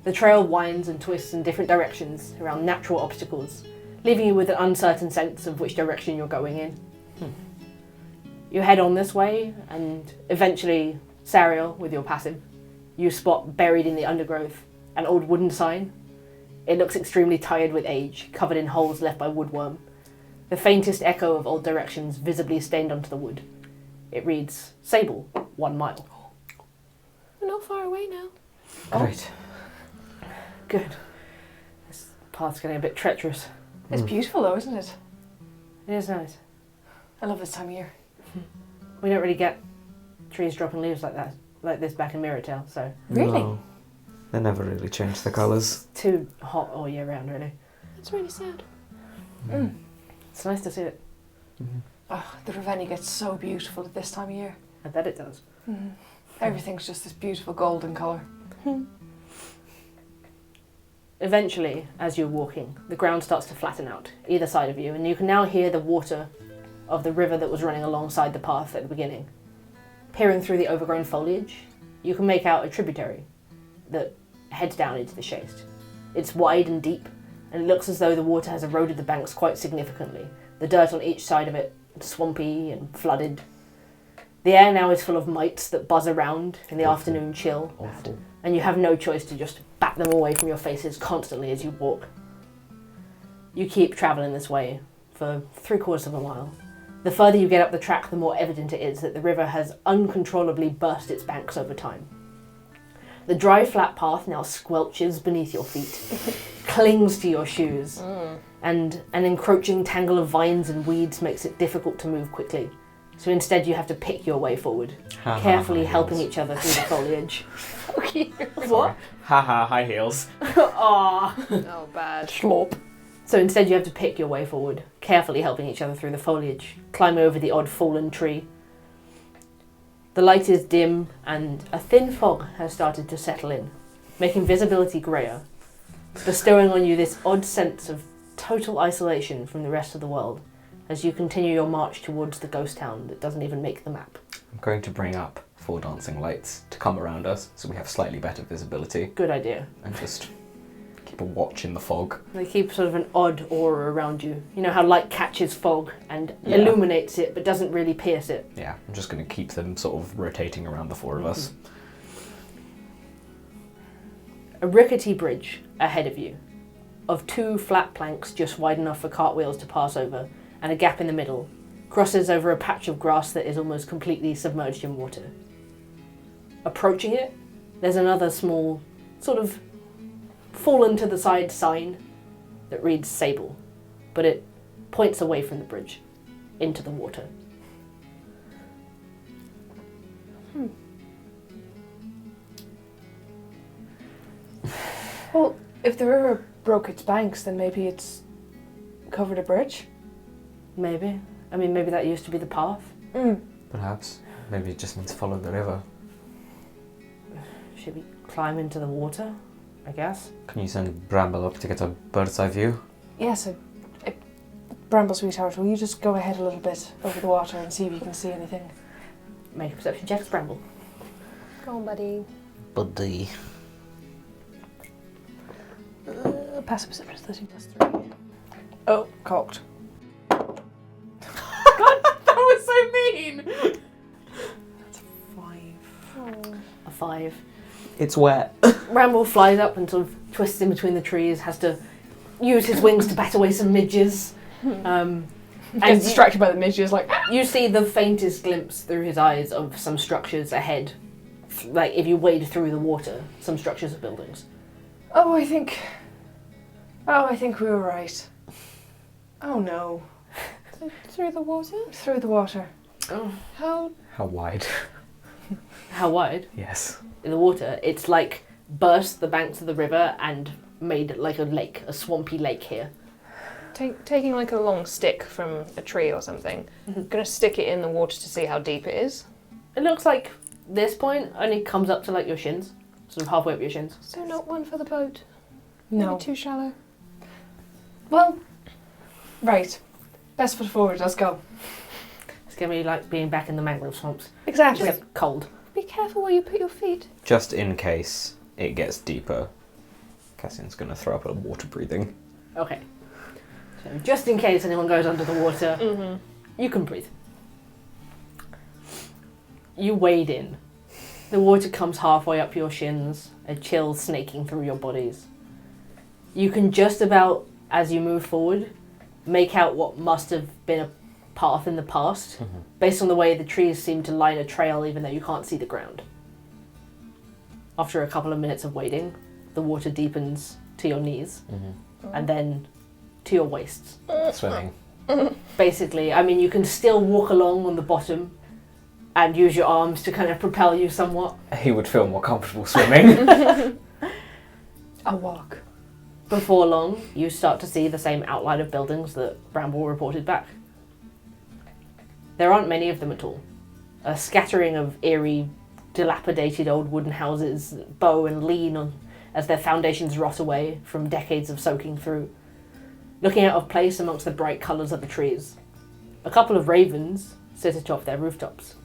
The trail winds and twists in different directions around natural obstacles, leaving you with an uncertain sense of which direction you're going in. You head on this way, and eventually, Sariel, with your passive, you spot buried in the undergrowth an old wooden sign. It looks extremely tired with age, covered in holes left by woodworm. The faintest echo of old directions visibly stained onto the wood. It reads, Sable, 1 mile. We're not far away now. Great. Good. This path's getting a bit treacherous. It's beautiful though, isn't it? It is nice. I love this time of year. We don't really get trees dropping leaves like this back in Mirrortail, so Really? No, they never really change the colours. it's too hot all year round, really. That's really sad. It's nice to see it. Oh, the Ravenna gets so beautiful at this time of year. I bet it does. Everything's just this beautiful golden colour. Eventually, as you're walking, the ground starts to flatten out, either side of you, and you can now hear the water of the river that was running alongside the path at the beginning. Peering through the overgrown foliage, you can make out a tributary that heads down into the Shaste. It's wide and deep, and it looks as though the water has eroded the banks quite significantly, the dirt on each side of it swampy and flooded. The air now is full of mites that buzz around in the afternoon chill, Awful. and you have no choice to just bat them away from your faces constantly as you walk. You keep travelling this way for 3/4 of a mile. The further you get up the track, the more evident it is that the river has uncontrollably burst its banks over time. The dry, flat path now squelches beneath your feet, clings to your shoes, and an encroaching tangle of vines and weeds makes it difficult to move quickly. So instead you have to pick your way forward, carefully helping each other through the foliage. What? Haha, high heels. Aww. Oh, bad. Slop. So instead you have to pick your way forward, carefully helping each other through the foliage, climb over the odd fallen tree. The light is dim, and a thin fog has started to settle in, making visibility greyer, bestowing on you this odd sense of total isolation from the rest of the world as you continue your march towards the ghost town that doesn't even make the map. I'm going to bring up 4 dancing lights to come around us so we have slightly better visibility Good idea. and just keep a watch in the fog. They keep sort of an odd aura around you. You know how light catches fog and Yeah. illuminates it, but doesn't really pierce it. Yeah, I'm just going to keep them sort of rotating around the four of us. A rickety bridge ahead of you, of 2 flat planks just wide enough for cartwheels to pass over, and a gap in the middle, crosses over a patch of grass that is almost completely submerged in water. Approaching it, there's another small, sort of fallen to the side sign that reads Sable, but it points away from the bridge, into the water. Well, if the river broke its banks, then maybe it's covered a bridge. Maybe. I mean, maybe that used to be the path. Perhaps. Maybe it just means follow the river. Should we climb into the water, I guess? Can you send Bramble up to get a bird's eye view? Yes, Bramble Sweetheart, will you just go ahead a little bit over the water and see if you can see anything? Make a perception check, Bramble. Go on, buddy. Buddy. Passive perception 13 plus 3. Oh, cocked. That was so mean! That's a 5. A 5. It's wet. Bramble flies up and sort of twists in between the trees, has to use his wings to bat away some midges. And Gets distracted by the midges, like... you see the faintest glimpse through his eyes of some structures ahead. Like, if you wade through the water, some structures of buildings. Oh, I think we were right. Oh no. Through the water? Through the water. Oh. How wide? How wide? Yes. In the water, it's like burst the banks of the river and made like a lake, a swampy lake here. Taking like a long stick from a tree or something. Gonna stick it in the water to see how deep it is. It looks like this point only comes up to like your shins, sort of halfway up your shins. So not one for the boat. No. Maybe too shallow. Well, right. Best foot forward, let's go. It's gonna be like being back in the mangrove swamps. Exactly. Except cold. Be careful where you put your feet. Just in case it gets deeper, Cassian's going to throw up a water breathing. Okay. So just in case anyone goes under the water, you can breathe. You wade in. The water comes halfway up your shins, a chill snaking through your bodies. You can just about, as you move forward, make out what must have been a path in the past, based on the way the trees seem to line a trail even though you can't see the ground. After a couple of minutes of wading, the water deepens to your knees, and then to your waists. Swimming. Basically, I mean, you can still walk along on the bottom and use your arms to kind of propel you somewhat. He would feel more comfortable swimming. I'll walk. Before long, you start to see the same outline of buildings that Bramble reported back. There aren't many of them at all. A scattering of eerie, dilapidated old wooden houses bow and lean on as their foundations rot away from decades of soaking through, looking out of place amongst the bright colours of the trees. A couple of ravens sit atop their rooftops.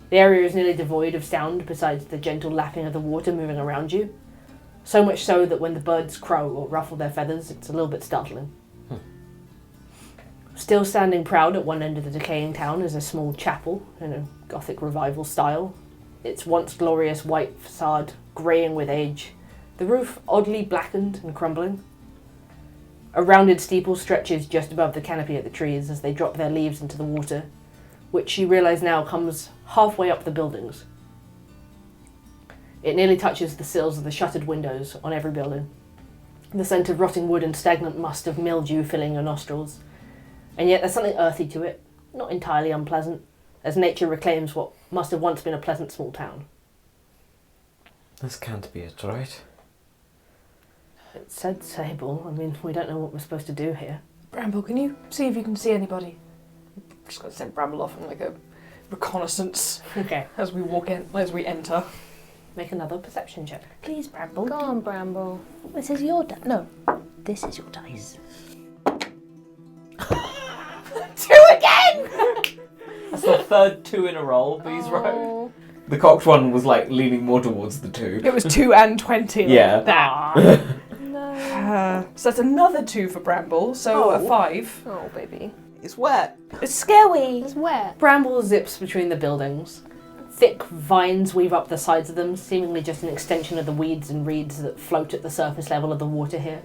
The area is nearly devoid of sound besides the gentle lapping of the water moving around you, so much so that when the birds crow or ruffle their feathers, it's a little bit startling. Still standing proud at one end of the decaying town is a small chapel in a Gothic revival style, its once glorious white facade greying with age, the roof oddly blackened and crumbling. A rounded steeple stretches just above the canopy of the trees as they drop their leaves into the water, which you realise now comes halfway up the buildings. It nearly touches the sills of the shuttered windows on every building, the scent of rotting wood and stagnant must of mildew filling your nostrils. And yet there's something earthy to it, not entirely unpleasant, as nature reclaims what must have once been a pleasant small town. This can't be it, right? It said Sable. I mean, we don't know what we're supposed to do here. Bramble, can you see if you can see anybody? I'm just going to send Bramble off on like a reconnaissance Okay. as we walk in, as we enter. Make another perception check. Please, Bramble. Go on, Bramble. This is your dice. No, this is your dice. 2 again! That's the third 2 in a row these rows. Oh. The cocked one was like leaning more towards the 2. It was 2 and 20. Yeah. That. No. So that's another 2 for Bramble, so a 5. Oh, baby. It's wet. It's scary. It's wet. Bramble zips between the buildings. Thick vines weave up the sides of them, seemingly just an extension of the weeds and reeds that float at the surface level of the water here.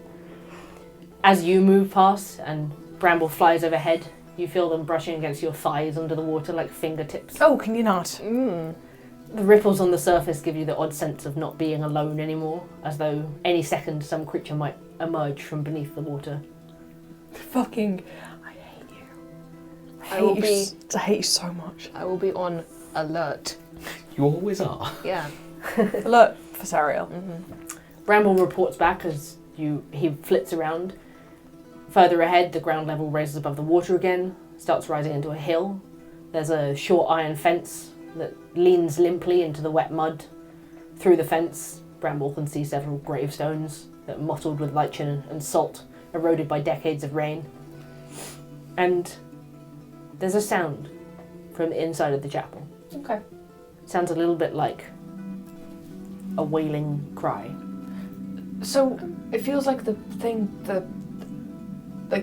As you move past and Bramble flies overhead, you feel them brushing against your thighs under the water like fingertips. Oh, can you not? The ripples on the surface give you the odd sense of not being alone anymore, as though any second some creature might emerge from beneath the water. Fucking, I hate you. I hate you so much. I will be on alert. You always are. Yeah. Alert for Sariel. Bramble reports back as he flits around. Further ahead, the ground level raises above the water again, starts rising into a hill. There's a short iron fence that leans limply into the wet mud. Through the fence, Bramble can see several gravestones that are mottled with lichen and salt, eroded by decades of rain. And there's a sound from the inside of the chapel. Okay. Sounds a little bit like a wailing cry. So it feels like the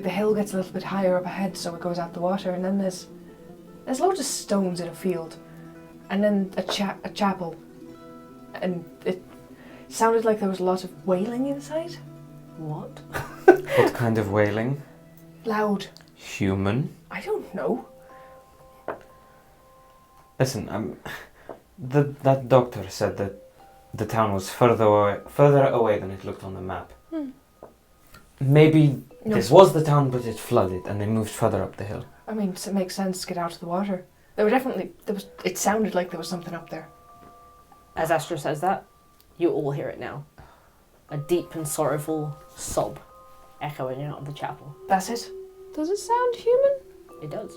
hill gets a little bit higher up ahead, so it goes out the water, and then there's loads of stones in a field, and then a chapel, and it sounded like there was a lot of wailing inside. What? What kind of wailing? Loud. Human? I don't know. Listen, that doctor said that the town was further away than it looked on the map. Maybe this was the town, but it flooded and they moved further up the hill. I mean, it makes sense to get out of the water. It sounded like there was something up there. As Astra says that, you all hear it now. A deep and sorrowful sob echoing out of the chapel. That's it. Does it sound human? It does.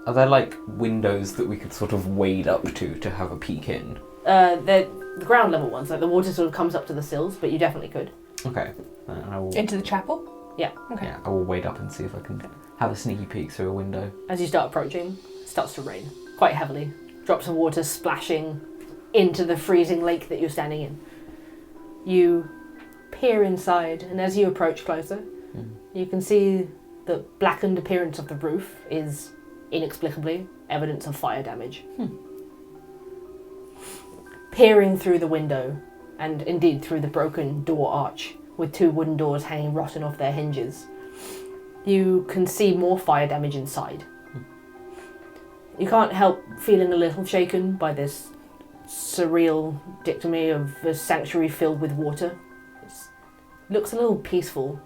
Are there like windows that we could sort of wade up to have a peek in? The ground level ones, like the water sort of comes up to the sills, but you definitely could. Okay. I will, Into the chapel? Yeah. Okay. yeah, I will wade up and see if I can have a sneaky peek through a window. As you start approaching, it starts to rain, quite heavily. Drops of water splashing into the freezing lake that you're standing in. You peer inside, and as you approach closer, you can see the blackened appearance of the roof is inexplicably evidence of fire damage. Peering through the window, and indeed through the broken door arch, with 2 wooden doors hanging rotten off their hinges, you can see more fire damage inside. You can't help feeling a little shaken by this surreal dichotomy of a sanctuary filled with water. It looks a little peaceful,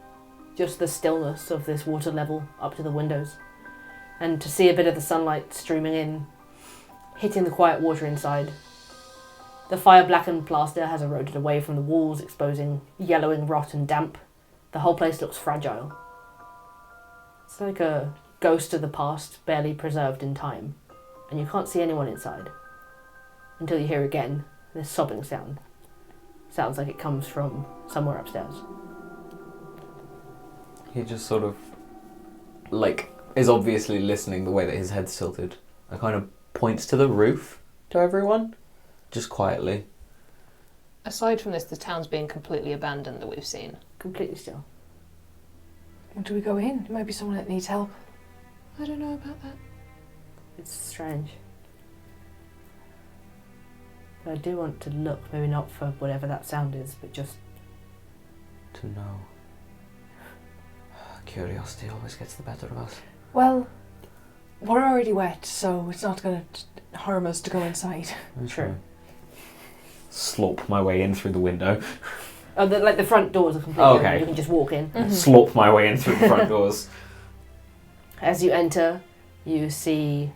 just the stillness of this water level up to the windows. And to see a bit of the sunlight streaming in, hitting the quiet water inside. The fire-blackened plaster has eroded away from the walls, exposing yellowing rot and damp. The whole place looks fragile. It's like a ghost of the past, barely preserved in time, and you can't see anyone inside. Until you hear again this sobbing sound. Sounds like it comes from somewhere upstairs. He just sort of, like, is obviously listening the way that his head's tilted. And kind of points to the roof to everyone, just quietly. Aside from this, the town's being completely abandoned that we've seen. Completely still. Do we go in? It might be someone that needs help. I don't know about that. It's strange. But I do want to look, maybe not for whatever that sound is, but just To know. Curiosity always gets the better of us. Well, we're already wet, so it's not going to harm us to go inside. Sure. Slop my way in through the window. Oh, the front doors are completely Oh, okay. open. You can just walk in. Slop my way in through the front doors. As you enter, you see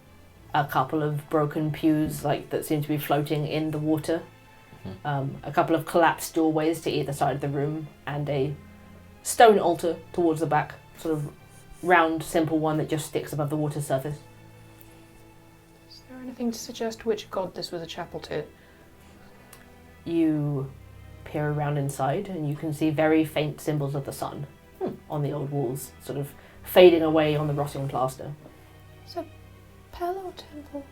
a couple of broken pews that seem to be floating in the water. A couple of collapsed doorways to either side of the room, and a stone altar towards the back, sort of round, simple one that just sticks above the water surface. Is there anything to suggest which god this was a chapel to? You peer around inside, and you can see very faint symbols of the sun on the old walls, sort of fading away on the rotting plaster. It's a Palo temple.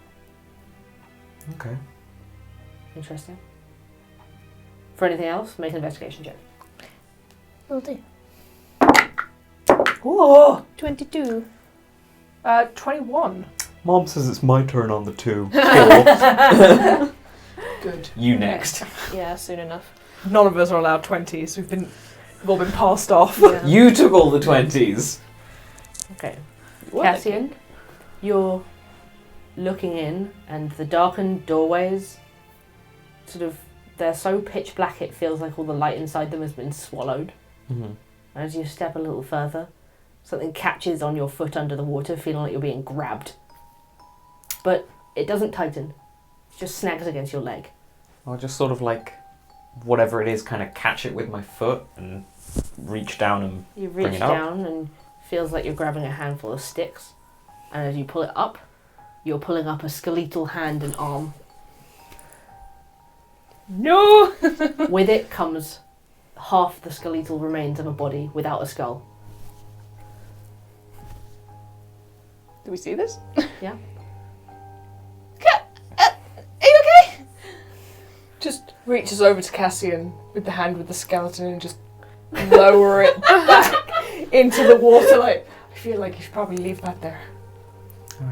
Okay. Interesting. For anything else, make an investigation check. Will do. Whoa! 22. 21. Mom says it's my turn on the 2. Good. You next. Yeah, soon enough. None of us are allowed 20s. We've all been passed off. Yeah. You took all the 20s. Okay. What? Cassian, you're looking in, and the darkened doorways, they're so pitch black it feels like all the light inside them has been swallowed. Mm-hmm. As you step a little further, something catches on your foot under the water, feeling like you're being grabbed. But it doesn't tighten. It just snags against your leg. I'll just sort of like, whatever it is, kind of catch it with my foot and reach down and You bring reach it up. down and feels like you're grabbing a handful of sticks. And as you pull it up, you're pulling up a skeletal hand and arm. No! With it comes half the skeletal remains of a body without a skull. Do we see this? Yeah. Are you okay? Just reaches over to Cassian with the hand with the skeleton and just lower it back into the water. Like, I feel like you should probably leave that there.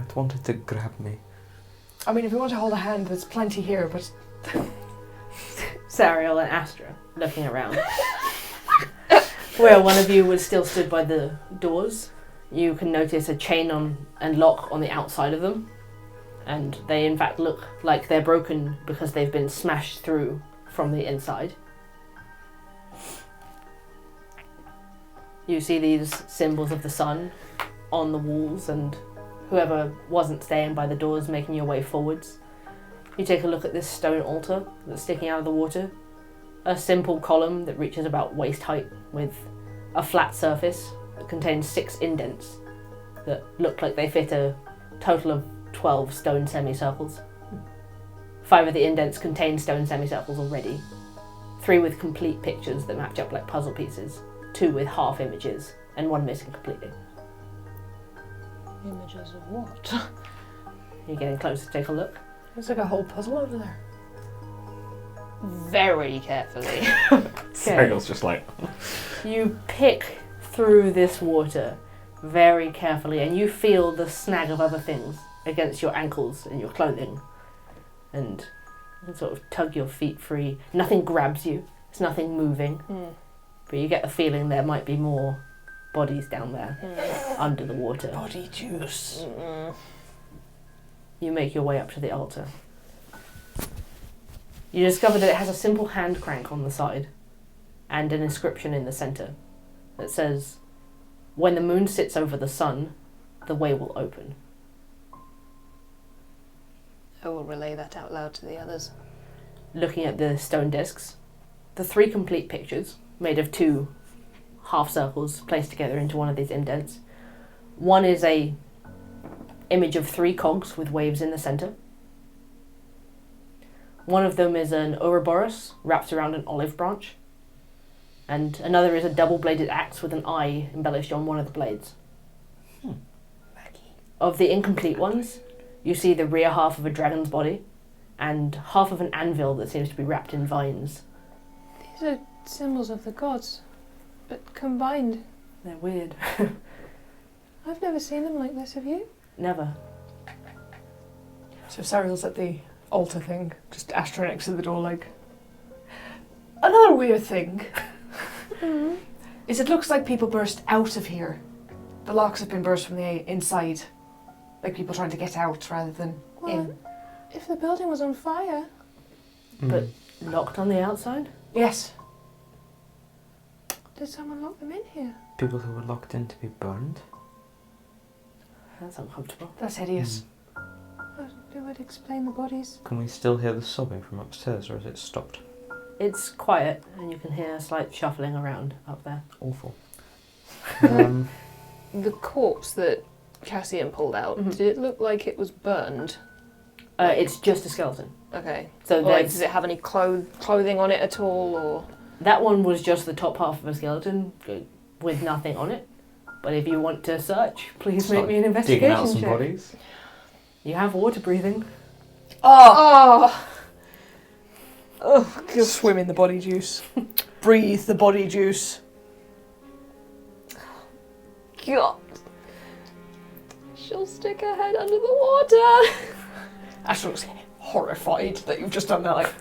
It wanted to grab me. I mean, if you want to hold a hand, there's plenty here, but... Sariel and Astra looking around. Where one of you was still stood by the doors, you can notice a chain and lock on the outside of them. And they in fact look like they're broken because they've been smashed through from the inside. You see these symbols of the sun on the walls, and whoever wasn't staying by the doors making your way forwards. You take a look at this stone altar that's sticking out of the water. A simple column that reaches about waist height with a flat surface that contains 6 indents that look like they fit a total of 12 stone semicircles. 5 of the indents contain stone semicircles already. 3 with complete pictures that match up like puzzle pieces. 2 with half images, and 1 missing completely. Images of what? You're getting closer to take a look. There's like a whole puzzle over there. Very carefully. Sariel's just like... You pick through this water very carefully, and you feel the snag of other things against your ankles and your clothing, and you sort of tug your feet free. Nothing grabs you. There's nothing moving, but you get the feeling there might be more bodies down there under the water. Body juice. You make your way up to the altar. You discover that it has a simple hand crank on the side and an inscription in the centre that says, "When the moon sits over the sun, the way will open." I will relay that out loud to the others. Looking at the stone discs, the 3 complete pictures, made of 2 half circles placed together into one of these indents. One is a image of 3 cogs with waves in the centre. One of them is an Ouroboros wrapped around an olive branch, and another is a double-bladed axe with an eye embellished on one of the blades. Of the incomplete ones, you see the rear half of a dragon's body and half of an anvil that seems to be wrapped in vines. These are symbols of the gods, but combined. They're weird. I've never seen them like this, have you? Never. So Sariel's at the altar thing, just Astra next to the door, like... Another weird thing is it looks like people burst out of here. The locks have been burst from the inside. Like people trying to get out rather than in. If the building was on fire... But locked on the outside? Yes. Did someone lock them in here? People who were locked in to be burned? That's uncomfortable. That's hideous. It would explain the bodies. Can we still hear the sobbing from upstairs, or has it stopped? It's quiet, and you can hear a slight shuffling around up there. Awful. The corpse that Cassian pulled out, did it look like it was burned? It's just a skeleton. Okay. So Like, does it have any clothing on it at all, or...? that one was just the top half of a skeleton with nothing on it. But if you want to search, please make me an investigation Digging out some check. bodies? You have water breathing. Oh! Just swim in the body juice. Breathe the body juice. God. She'll stick her head under the water. Astra looks horrified that you've just done that. Like,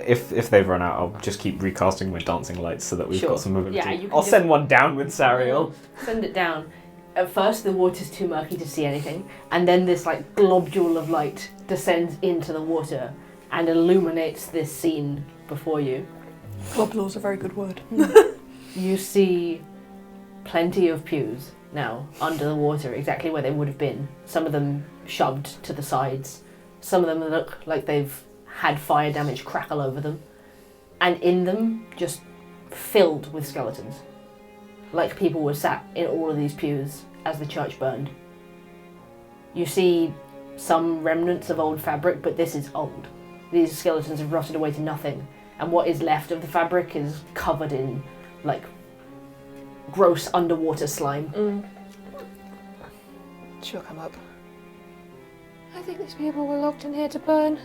If they've run out, I'll just keep recasting my dancing lights so that we've Sure. got some mobility. Yeah, you can I'll just- send one down with Sariel. Send it down. At first, the water's too murky to see anything, and then this like globule of light descends into the water and illuminates this scene before you. globule's a very good word. You see plenty of pews now under the water, exactly where they would have been. Some of them shoved to the sides. Some of them look like they've had fire damage crackle over them. And in them, just filled with skeletons. Like people were sat in all of these pews as the church burned. You see some remnants of old fabric, but this is old. These skeletons have rotted away to nothing. And what is left of the fabric is covered in, like, gross underwater slime. She'll come up. I think these people were locked in here to burn.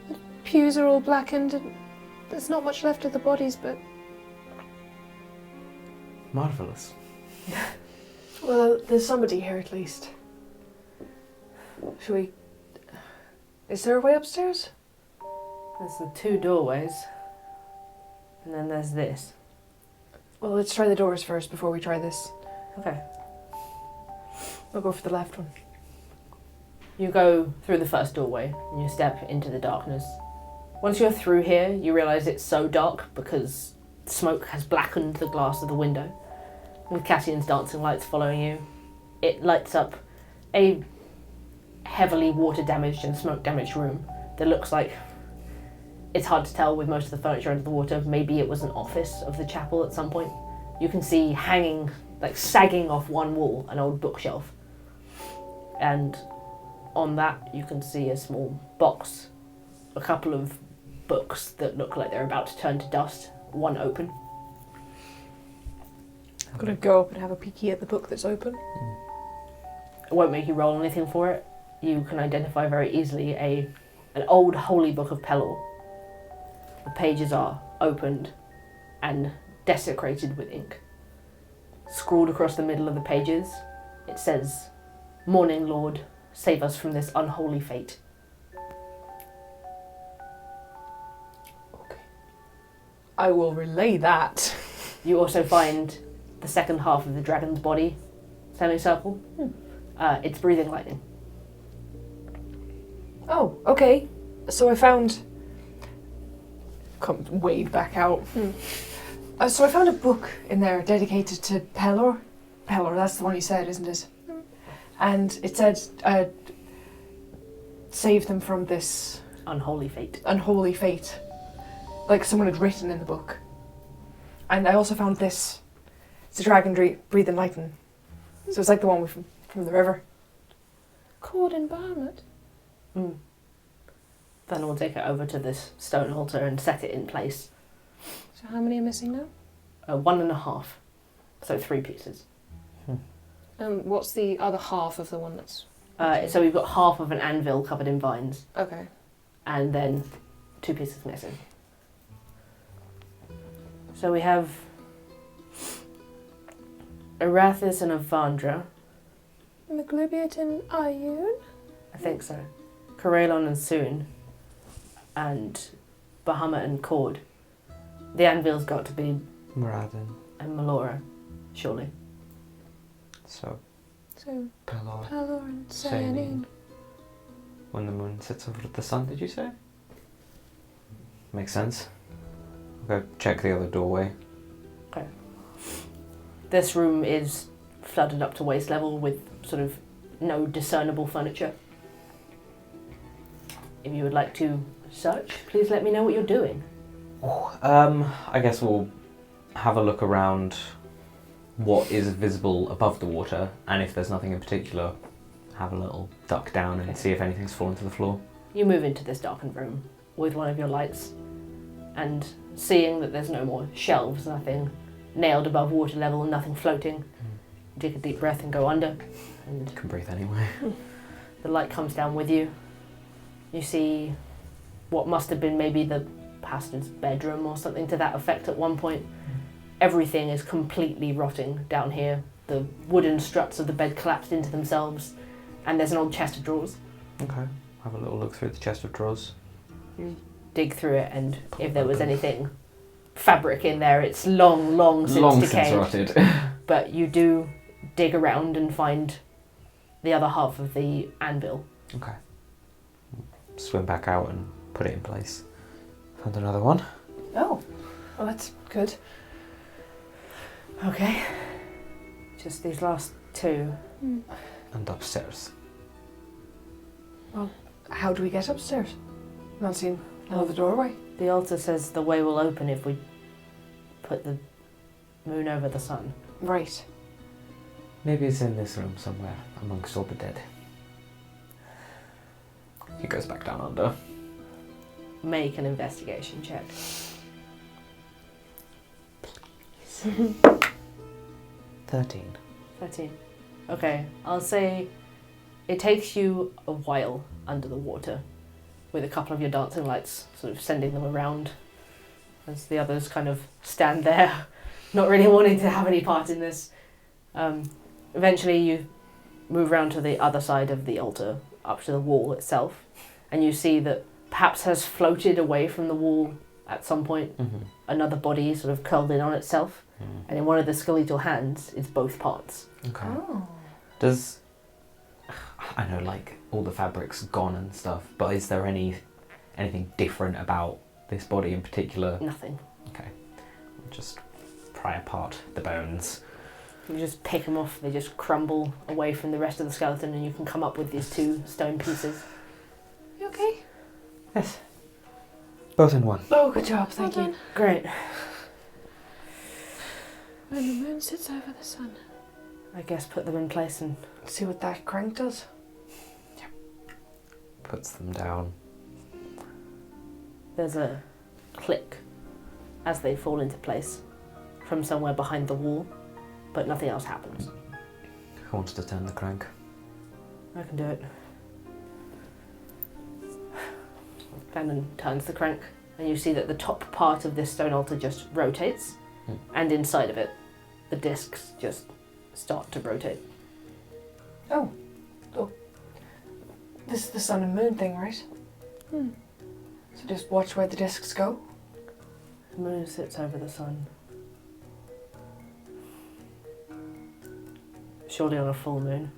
The pews are all blackened and there's not much left of the bodies, but Marvellous. Well, there's somebody here at least. Should we... Is there a way upstairs? There's the two doorways. And then there's this. Well, let's try the doors first before we try this. Okay. I'll go for the left one. You go through the first doorway and you step into the darkness. Once you're through here, you realise it's so dark because smoke has blackened the glass of the window. With Cassian's dancing lights following you, it lights up a heavily water damaged and smoke damaged room that looks like, it's hard to tell with most of the furniture under the water, maybe it was an office of the chapel at some point. You can see hanging, like sagging off one wall, an old bookshelf. And on that you can see a small box, a couple of books that look like they're about to turn to dust, one open. I'm gonna go up and have a peeky at the book that's open. It won't make you roll anything for it. You can identify very easily an old holy book of Pelor. The pages are opened and desecrated with ink. Scrawled across the middle of the pages, it says, "Morning Lord, save us from this unholy fate." Okay. I will relay that. You also find the second half of the dragon's body, semicircle. It's breathing lightning. Oh, okay. So I found... Come wade back out. So I found a book in there dedicated to Pelor. Pelor, that's the one you said, isn't it? And it said, save them from this Unholy fate. unholy fate. Like someone had written in the book. And I also found this. It's a dragon breathing lightning. So it's like the one from the river. cord and Barnett. Then we'll take it over to this stone altar and set it in place. So how many are missing now? 1.5. So 3 pieces. What's the other half of the one that's... So we've got half of an anvil covered in vines, Okay. and then 2 pieces missing. So we have Arathis and Avandra. Maglubiot and Ayun? I think so. Corellon and Soon. And Bahamut and Cord. The anvil's got to be Moran. and Melora, surely. So, So, Pelor. Pelor and Sayanine. Sayanine. When the moon sits over the sun, did you say? Makes sense. I'll go check the other doorway. This room is flooded up to waist level with sort of no discernible furniture. If you would like to search, please let me know what you're doing. I guess we'll have a look around what is visible above the water, and if there's nothing in particular, have a little duck down and see if anything's fallen to the floor. You move into this darkened room with one of your lights, and seeing that there's no more shelves, nothing nailed above water level, nothing floating, you take a deep breath and go under, and Can breathe anyway. the light comes down with you. You see what must have been maybe the pastor's bedroom or something to that effect at one point. everything is completely rotting down here. The wooden struts of the bed collapsed into themselves, and there's an old chest of drawers. Okay. Have a little look through the chest of drawers. You dig through it, and if there was anything fabric in there, it's long since decayed. rotted. But you do dig around and find the other half of the anvil. Okay. Swim back out and put it in place. Found another one. Oh, well, that's good. Okay. Just these last two. And upstairs. How do we get upstairs? Not seen another doorway. The altar says the way will open if we put the moon over the sun. Right. Maybe it's in this room somewhere, amongst all the dead. He goes back down under. Make an investigation check. 13. 13. Okay, I'll say it takes you a while under the water, with a couple of your dancing lights sort of sending them around as the others kind of stand there, not really wanting to have any part in this. Eventually you move round to the other side of the altar, up to the wall itself, and you see that perhaps has floated away from the wall at some point, another body sort of curled in on itself, and in one of the skeletal hands is both parts. Okay. Oh. Does... I know, like, all the fabric's gone and stuff, but is there anything different about this body in particular? Nothing. Okay. Just pry apart the bones. You just pick them off, they just crumble away from the rest of the skeleton, and you can come up with these two stone pieces. You okay? Yes. Both in one. Oh, good job, thank you. Great. When the moon sits over the sun. I guess put them in place and... See what that crank does. Puts them down. There's a click as they fall into place from somewhere behind the wall, but nothing else happens. Who wants to turn the crank? I can do it. Vanden turns the crank, and you see that the top part of this stone altar just rotates, and inside of it, the discs just start to rotate. Oh. This is the sun and moon thing, right? So just watch where the discs go. The moon sits over the sun. Surely on a full moon.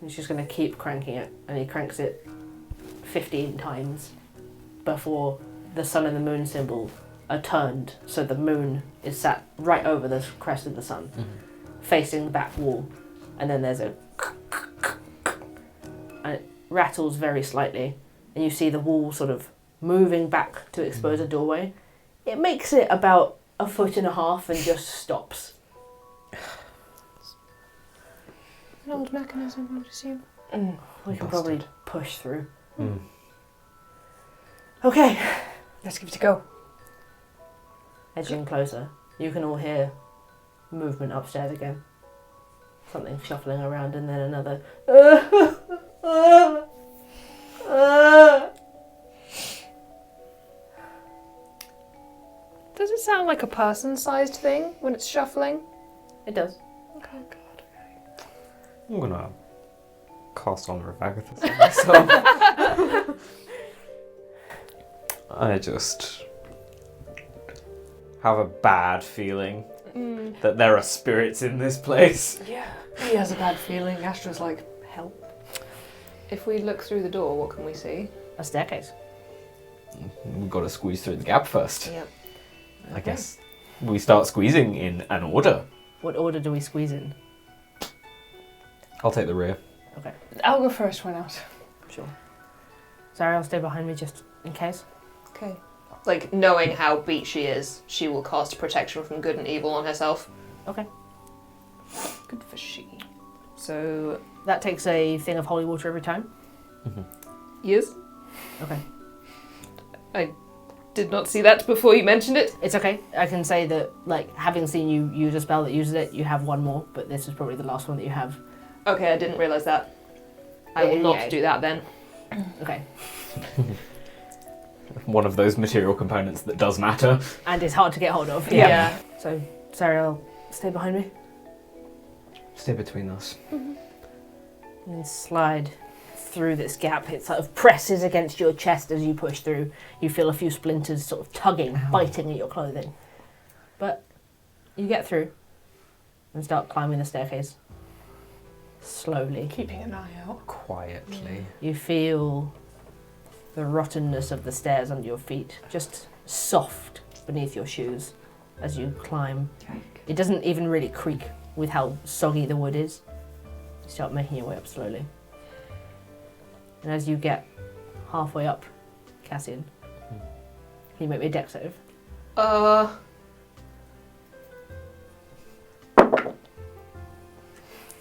He's just going to keep cranking it, and he cranks it 15 times before the sun and the moon symbol are turned, so the moon is sat right over the crest of the sun, facing the back wall, and then there's a and it rattles very slightly, and you see the wall sort of moving back to expose a doorway. It makes it about 1.5 foot and just stops. An old mechanism, I would assume. We can probably push through. Okay, Let's give it a go. edging closer. You can all hear movement upstairs again. Something shuffling around, and then another. Does it sound like a person-sized thing when it's shuffling? It does. Okay, God. I'm gonna cast Honor of Agathis on myself. I just have a bad feeling that there are spirits in this place. Yeah. He has a bad feeling. Astra's like, help. If we look through the door, what can we see? A staircase. We've got to squeeze through the gap first. Yep. I guess we start squeezing in an order. What order do we squeeze in? I'll take the rear. Okay, I'll go first, why not? sure. Sariel, stay behind me just in case. Okay. Like, knowing how beat she is, she will cast protection from good and evil on herself. Okay. Good for she. So, That takes a thing of holy water every time. yes. Okay. I did not see that before you mentioned it. It's okay. I can say that, like, having seen you use a spell that uses it, you have one more, but this is probably the last one that you have. Okay, I didn't realise that. I will not Yeah. do that then. Okay. one of those material components that does matter. And it's hard to get hold of. Yeah. So, Sariel, stay behind me. Stay between us. And slide through this gap. It sort of presses against your chest as you push through. You feel a few splinters sort of tugging, biting at your clothing. But you get through and start climbing the staircase. Slowly. Keeping an eye out. Quietly. You feel the rottenness of the stairs under your feet, just soft beneath your shoes as you climb. It doesn't even really creak with how soggy the wood is. You start making your way up slowly. And as you get halfway up, Cassian, can you make me a dex save?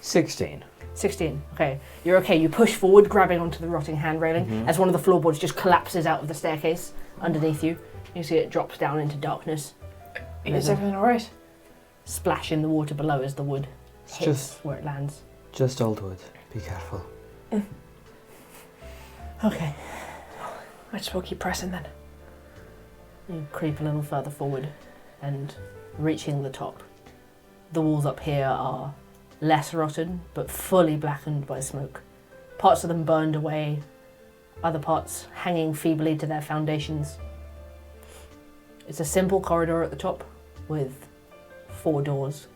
16. 16. Okay. You're okay. You push forward, grabbing onto the rotting hand railing as one of the floorboards just collapses out of the staircase underneath you. You see it drops down into darkness. Is everything alright? Splash in the water below as the wood It's hits just- where it lands. Just old wood. Be careful. Okay. I just will keep pressing then. You creep a little further forward and reaching the top. The walls up here are less rotten, but fully blackened by smoke. Parts of them burned away, other parts hanging feebly to their foundations. It's a simple corridor at the top with 4 doors,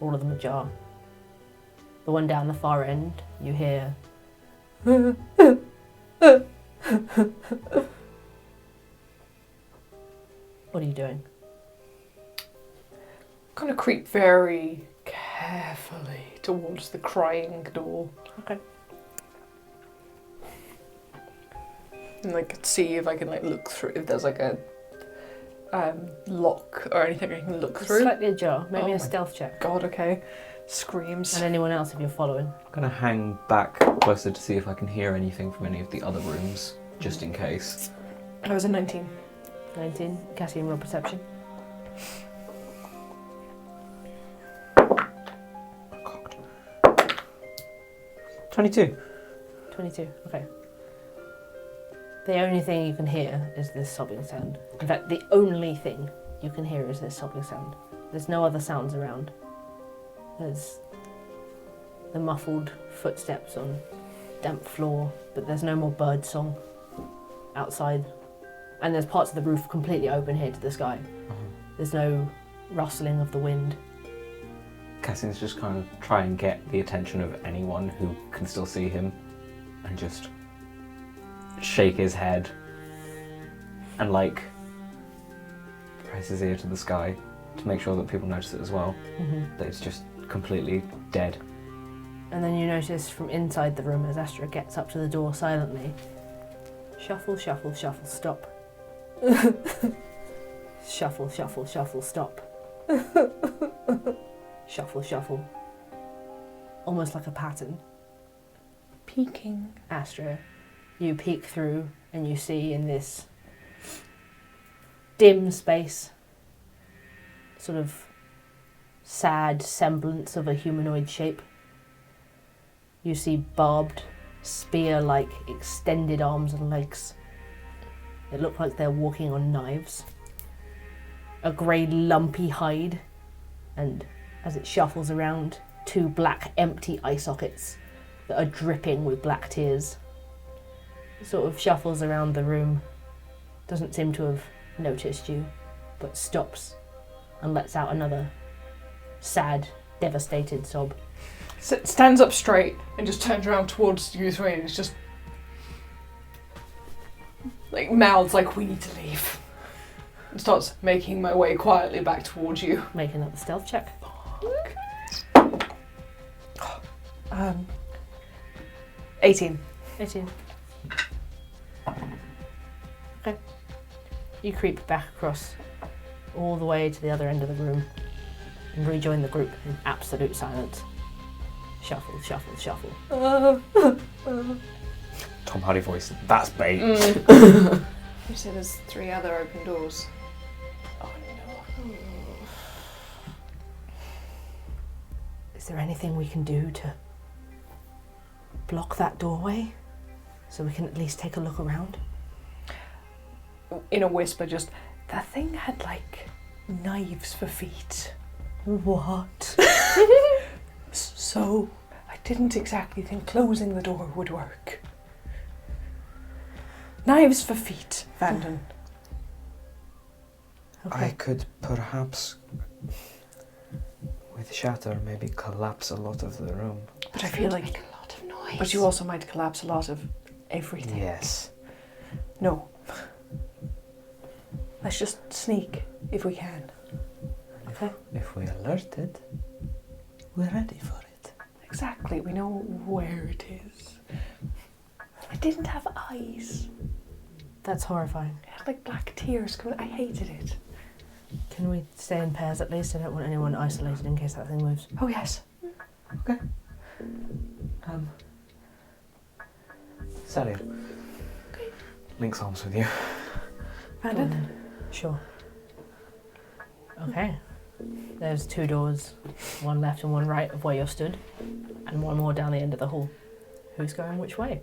all of them ajar. The one down the far end, you hear... What are you doing? Kind of creep very carefully towards the crying door. Okay. And like see if I can like look through, if there's like a lock or anything I can look It's through. slightly ajar. Make me Oh a my stealth check. God, okay. Screams. And anyone else if you're following. I'm gonna hang back closer to see if I can hear anything from any of the other rooms, just in case. I was a 19. 19. Cassian, roll perception. 22. 22. Okay. The only thing you can hear is this sobbing sound. In fact, the only thing you can hear is this sobbing sound. There's no other sounds around. There's the muffled footsteps on damp floor, but there's no more bird song outside. And there's parts of the roof completely open here to the sky. There's no rustling of the wind. Cassian's just kind of try and get the attention of anyone who can still see him and just shake his head and like press his ear to the sky to make sure that people notice it as well, that it's just completely dead. And then you notice from inside the room as Astra gets up to the door silently. Shuffle, shuffle, shuffle, stop. Shuffle, shuffle, shuffle, stop. Shuffle, shuffle. Almost like a pattern. Peeking. Astra, you peek through and you see in this dim space, sort of sad semblance of a humanoid shape. You see barbed, spear-like extended arms and legs. They look like they're walking on knives. A grey lumpy hide, and as it shuffles around, 2 black empty eye sockets that are dripping with black tears. It sort of shuffles around the room, doesn't seem to have noticed you, but stops and lets out another sad, devastated sob. Stands up straight and just turns around towards you three and it's just like mouths like, we need to leave. And starts making my way quietly back towards you. Make another stealth check. 18. 18. Okay. You creep back across all the way to the other end of the room and rejoin the group in absolute silence. Shuffle, shuffle, shuffle. Tom Hardy voice, that's bait. You said there's 3 other open doors. Oh no. Is there anything we can do to block that doorway so we can at least take a look around? in a whisper, just, that thing had, like, knives for feet. What? So, I didn't exactly think closing the door would work. Knives for feet, Vanden. Okay. I could perhaps, with shatter, maybe collapse a lot of the room. But I feel like... Make a lot of noise. But you also might collapse a lot of everything. Yes. No. Let's just sneak, if we can. Okay. If we alert it, we're ready for it. Exactly, we know where it is. I didn't have eyes. That's horrifying. It had like black tears coming. I hated it. Can we stay in pairs at least? I don't want anyone isolated in case that thing moves. Oh yes. Sariel. Okay. Links arms with you. Vanden? Sure. Okay. There's 2 doors, one left and one right of where you're stood, and one more down the end of the hall. Who's going which way?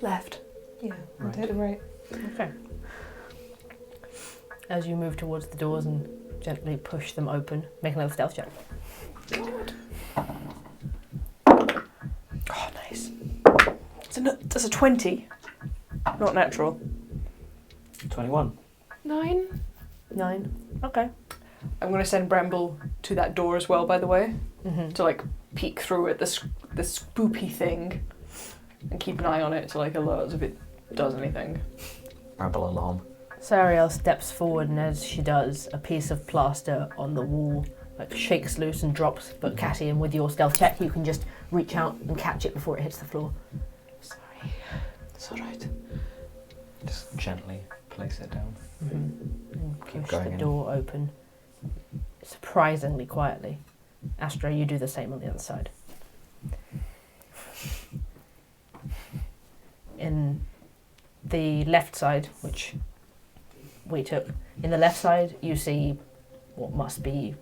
Left. Yeah, Right. to the right. Okay. As you move towards the doors and gently push them open, make another stealth check. God. Oh, nice. That's a 20. Not natural. 21. 9. 9. Okay. I'm going to send Bramble to that door as well, by the way, Mm-hmm. to like peek through at the spoopy thing and keep an eye on it to like alert us if it does anything. Bramble alarm. Sariel steps forward, and as she does, a piece of plaster on the wall like shakes loose and drops. But Cassian, with your stealth check, you can just reach out and catch it before it hits the floor. Sorry. It's alright. Just gently place it down. Mm-hmm. And Keep push going the in. door open, surprisingly quietly. Astra, you do the same on the other side. In the left side, which we took, in the left side you see what must be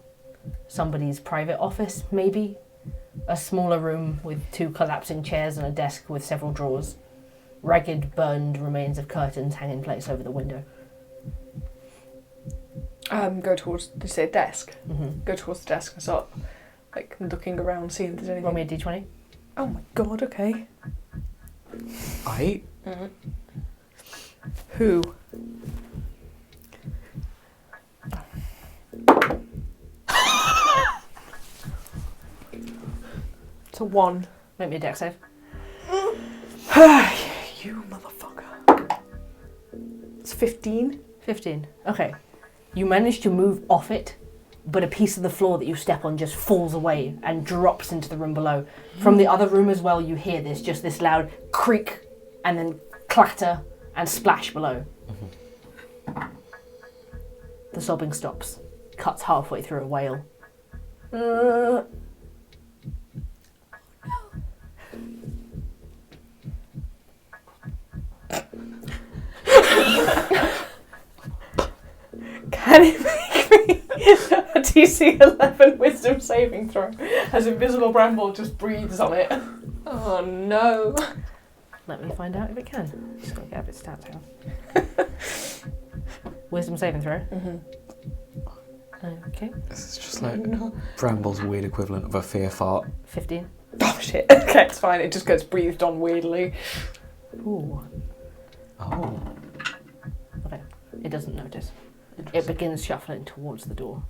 somebody's private office, maybe. A smaller room with 2 collapsing chairs and a desk with several drawers. Ragged, burned remains of curtains hang in place over the window. Go towards, did you say desk? Mm-hmm. Go towards the desk and start like looking around, seeing if there's anything. Roll me a d20. Oh my god, okay. I Who? It's a 1. Make me a dex save. You motherfucker. It's 15. 15. Okay. You manage to move off it, but a piece of the floor that you step on just falls away and drops into the room below. From the other room as well, you hear this, just this loud creak and then clatter and splash below. The sobbing stops, cuts halfway through a wail. Can it make me a DC 11 wisdom saving throw as Invisible Bramble just breathes on it? Oh no. Let me find out if it can. Just gotta get a bit stats out. Wisdom saving throw. Mm-hmm. Okay. This is just like Bramble's weird equivalent of a fear fart. 15. Oh shit. Okay, it's fine. It just gets breathed on weirdly. Ooh. Oh. Okay. It doesn't notice. It begins shuffling towards the door.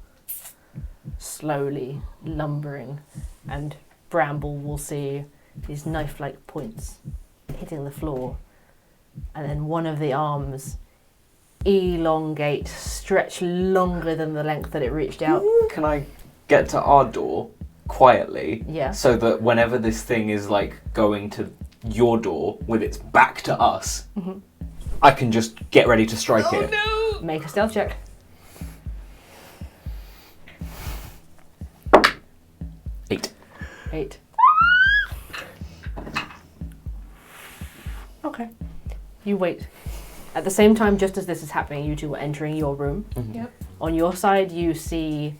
Slowly, lumbering, and Bramble will see these knife-like points hitting the floor, and then one of the arms elongate, stretch longer than the length that it reached out. Can I get to our door quietly Yeah. so that whenever this thing is like going to your door with its back to us, Mhm. I can just get ready to strike it? no! Make a stealth check. 8. 8. Okay. You wait. At the same time, just as this is happening, you two are entering your room. Mhm. Yep. On your side, you see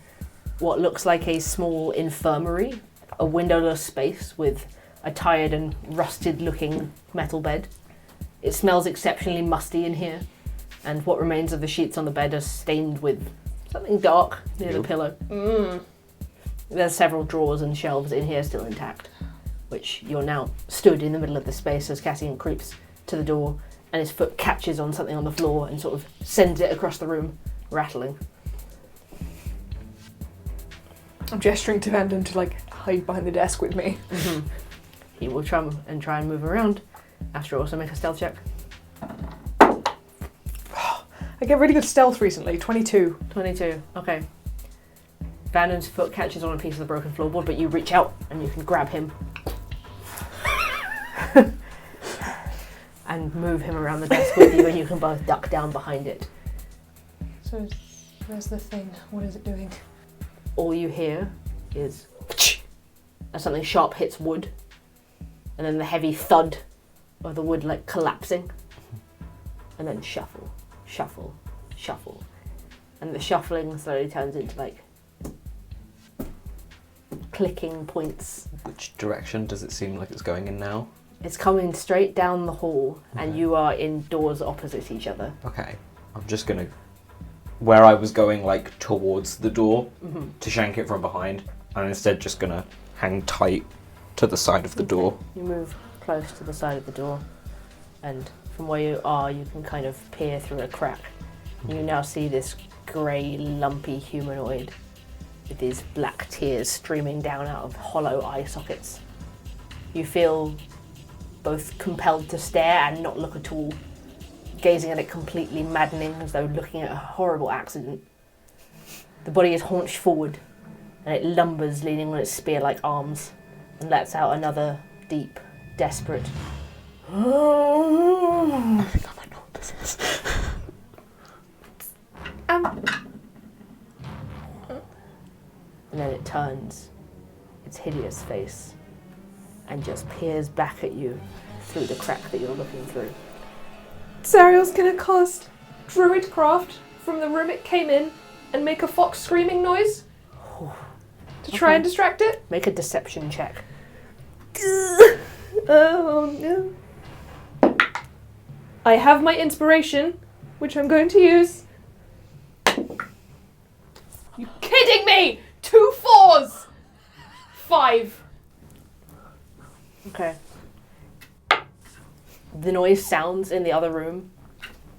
what looks like a small infirmary, a windowless space with a tired and rusted-looking metal bed. It smells exceptionally musty in here, and what remains of the sheets on the bed are stained with something dark near the pillow. There's several drawers and shelves in here still intact, which you're now stood in the middle of the space as Cassian creeps to the door and his foot catches on something on the floor and sort of sends it across the room, rattling. I'm gesturing to Vanden to like hide behind the desk with me. He will try and move around. Astra, also make a stealth check. I get really good stealth recently, 22. 22, okay. Vanden's foot catches on a piece of the broken floorboard, but you reach out and you can grab him. And move him around the desk with you, and you can both duck down behind it. So, where's the thing? What is it doing? All you hear is as something sharp hits wood, and then the heavy thud of the wood like collapsing, and then shuffle, shuffle, shuffle. And the shuffling slowly turns into like clicking points. Which direction does it seem like it's going in now? It's coming straight down the hall, and you are indoors opposite each other. Okay. I'm just gonna... Where I was going, like, towards the door to shank it from behind, I'm instead just gonna hang tight to the side of the door. You move close to the side of the door, and from where you are, you can kind of peer through a crack. You now see this grey, lumpy humanoid with these black tears streaming down out of hollow eye sockets. You feel both compelled to stare and not look at all, gazing at it completely maddening, as though looking at a horrible accident. The body is haunched forward, and it lumbers, leaning on its spear-like arms, and lets out another deep, desperate... I think I might know what this is. And then it turns its hideous face and just peers back at you through the crack that you're looking through. Sariel's gonna cast Druidcraft from the room it came in and make a fox screaming noise to try and distract it. Make a deception check. Oh no. I have my inspiration, which I'm going to use. You kidding me? 2 4s! 5. Okay. The noise sounds in the other room.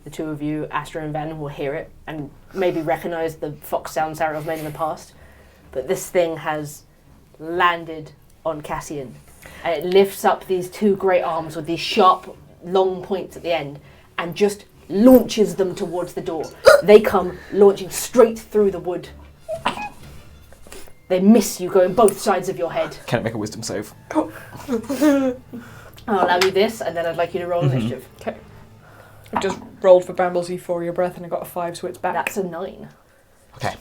The two of you, Astra and Vanden, will hear it and maybe recognise the fox sound Sariel's made in the past. But this thing has landed on Cassian. And it lifts up these 2 great arms with these sharp, long points at the end and just launches them towards the door. They come launching straight through the wood. They miss you going both sides of your head. Can I make a wisdom save? I'll allow you this, and then I'd like you to roll initiative. Okay. I just rolled for Bramblesy for your breath and I got a 5, so it's back. That's a 9. Okay.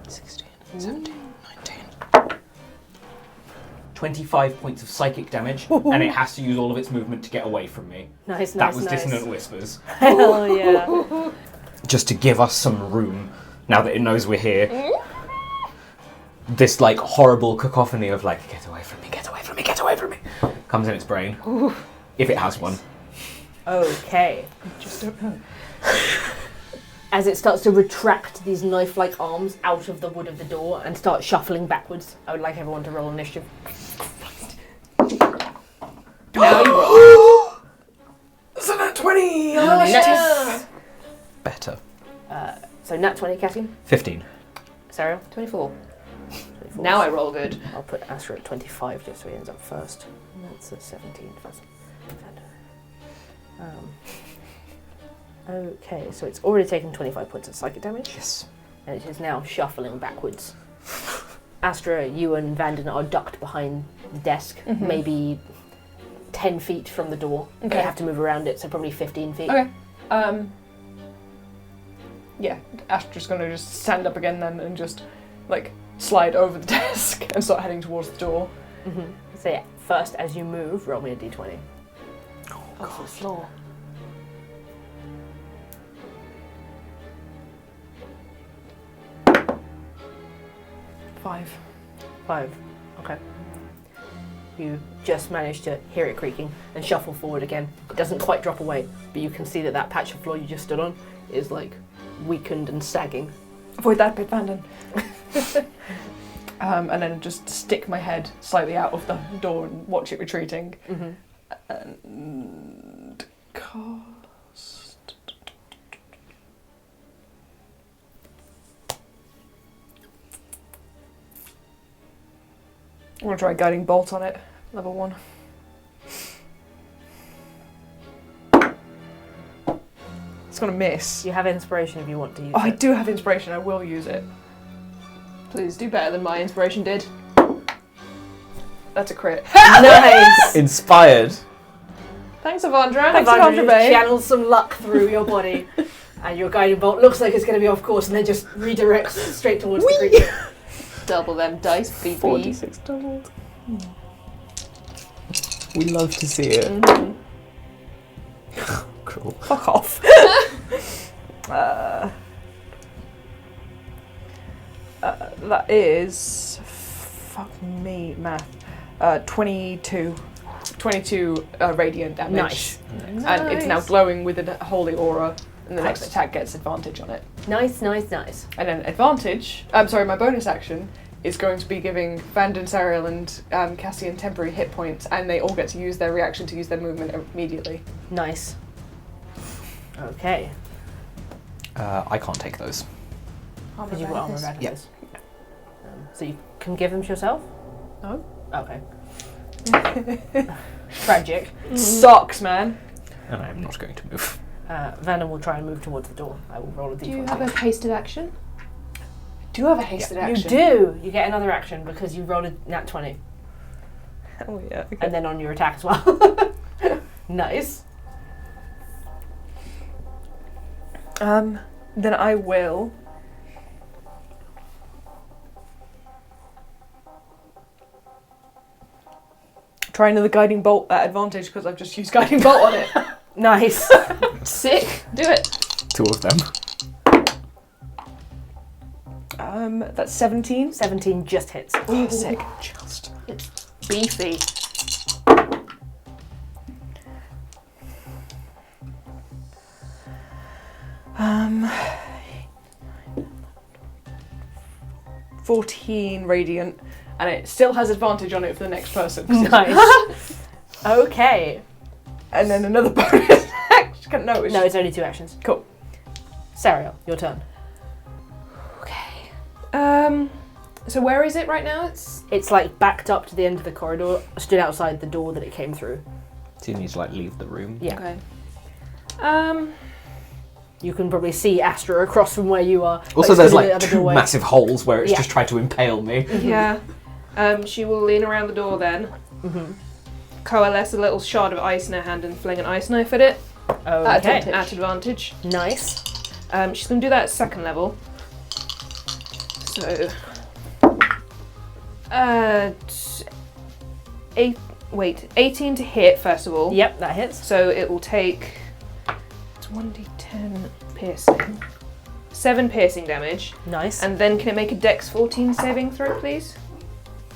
16, 17, 19. 25 points of psychic damage, and it has to use all of its movement to get away from me. Nice, That nice, was nice. Dissonant Whispers. Hell yeah. Just to give us some room, now that it knows we're here. This, like, horrible cacophony of, like, get away from me, get away from me, get away from me, comes in its brain. If it has one. Okay. Just don't know. As it starts to retract these knife-like arms out of the wood of the door and start shuffling backwards, I would like everyone to roll initiative. Now you roll. It's a nat 20! Nice. Better. So nat 20, Cassian. 15. Sariel. 24. 24. Now I roll good. I'll put Astra at 25 just so he ends up first. And that's a 17 first. Okay, so it's already taken 25 points of psychic damage. Yes. And it is now shuffling backwards. Astra, you and Vanden are ducked behind the desk, maybe 10 feet from the door. Okay. You have to move around it, so probably 15 feet. Okay. Yeah, Astra's gonna just stand up again then and just, like, slide over the desk and start heading towards the door. So yeah, first as you move, roll me a d20. Oh, For the floor. Five. 5. Okay. you just manage to hear it creaking and shuffle forward again. It doesn't quite drop away, but you can see that patch of floor you just stood on is like weakened and sagging. Avoid that bit, Vanden. And then just stick my head slightly out of the door and watch it retreating. And cast. I'm gonna try guiding bolt on it, level 1. It's gonna miss. You have inspiration if you want to use Oh, it. I do have inspiration. I will use it. Please do better than my inspiration did. That's a crit. Nice! Inspired. Thanks, Avandra. Thanks, Avandra, babe. Channel some luck through your body, and your guiding bolt looks like it's going to be off course, and then just redirects straight towards the creature. Double them dice, BB. 46 doubled. We love to see it. Mm-hmm. Cool. Fuck off. That is... Fuck me, math. 22 radiant damage. Nice. And it's now glowing with a holy aura, and the next attack gets advantage on it. Nice, nice, nice. And then advantage, my bonus action is going to be giving Vanden, Sariel and Cassian temporary hit points, and they all get to use their reaction to use their movement immediately. Nice. Okay. I can't take those. Because you've got armor Armor back. Yep. So you can give them to yourself? No. Okay. Tragic. Sucks, man. And I'm not going to move. Vanden will try and move towards the door. I will roll a d20. Do you have a hasted action? Do you have a hasted You action? do! You get another action because you rolled a nat 20. Oh yeah. Okay. And then on your attack as well. Nice. Then I will. Try another guiding bolt at advantage because I've just used guiding bolt on it. Nice. Sick. Do it. 2 of them. That's 17. 17 just hits. Ooh, sick. Just. Beefy. Um, 14 radiant, and it still has advantage on it for the next person. Nice. Okay. And then another bonus action. No, it's only 2 actions. Cool. Sariel, your turn. Okay. So where is it right now? It's like backed up to the end of the corridor, stood outside the door that it came through. So you need to like leave the room. Yeah. Okay. You can probably see Astra across from where you are. Also, stood there's in the like other 2 doorway. massive holes where it's Yeah. just tried to impale me. Yeah. She will lean around the door then. Mm-hmm. Coalesce a little shard of ice in her hand and fling an ice knife at it. Okay. At advantage. Nice. She's going to do that at 2nd level. So... 18 to hit, first of all. Yep, that hits. So it will take... It's 1d10 piercing. 7 piercing damage. Nice. And then can it make a Dex 14 saving throw, please?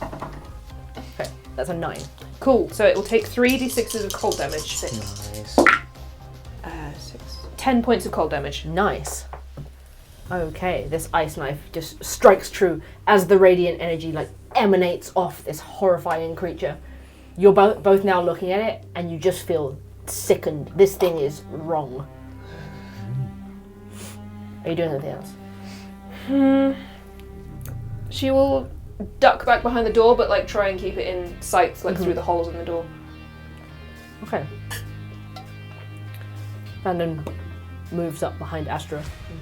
Okay, that's a 9. Cool. So it will take 3d6s of cold damage. Nice. 10 points of cold damage. Nice. Okay, this ice knife just strikes true as the radiant energy like emanates off this horrifying creature. You're both now looking at it and you just feel sickened. This thing is wrong. Are you doing anything else? She will duck back behind the door, but like try and keep it in sight, like through the holes in the door. Okay. Vanden moves up behind Astra and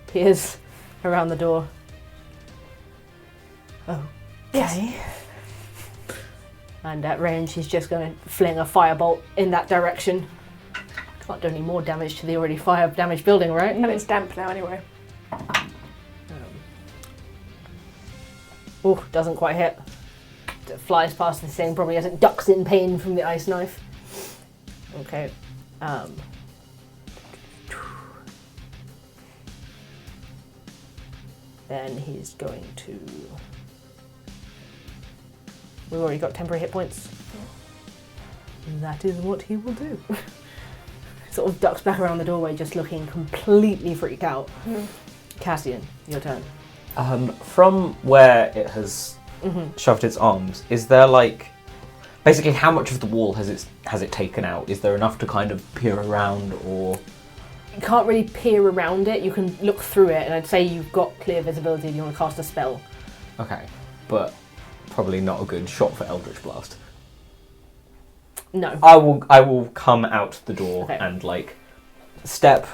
peers around the door. Oh. Okay. And at range, he's just going to fling a firebolt in that direction. Can't do any more damage to the already fire damaged building, right? And it's damp now anyway. Oh, doesn't quite hit. It flies past the thing, probably as it ducks in pain from the ice knife. Okay. Then he's going to We've already got temporary hit points. That is what he will do. Sort of ducks back around the doorway, just looking completely freaked out. Cassian, your turn. From where it has shoved its arms, is there like... Basically, how much of the wall has it taken out? Is there enough to kind of peer around, or...? You can't really peer around it. You can look through it, and I'd say you've got clear visibility if you want to cast a spell. Okay, but probably not a good shot for Eldritch Blast. No. I will come out the door and like step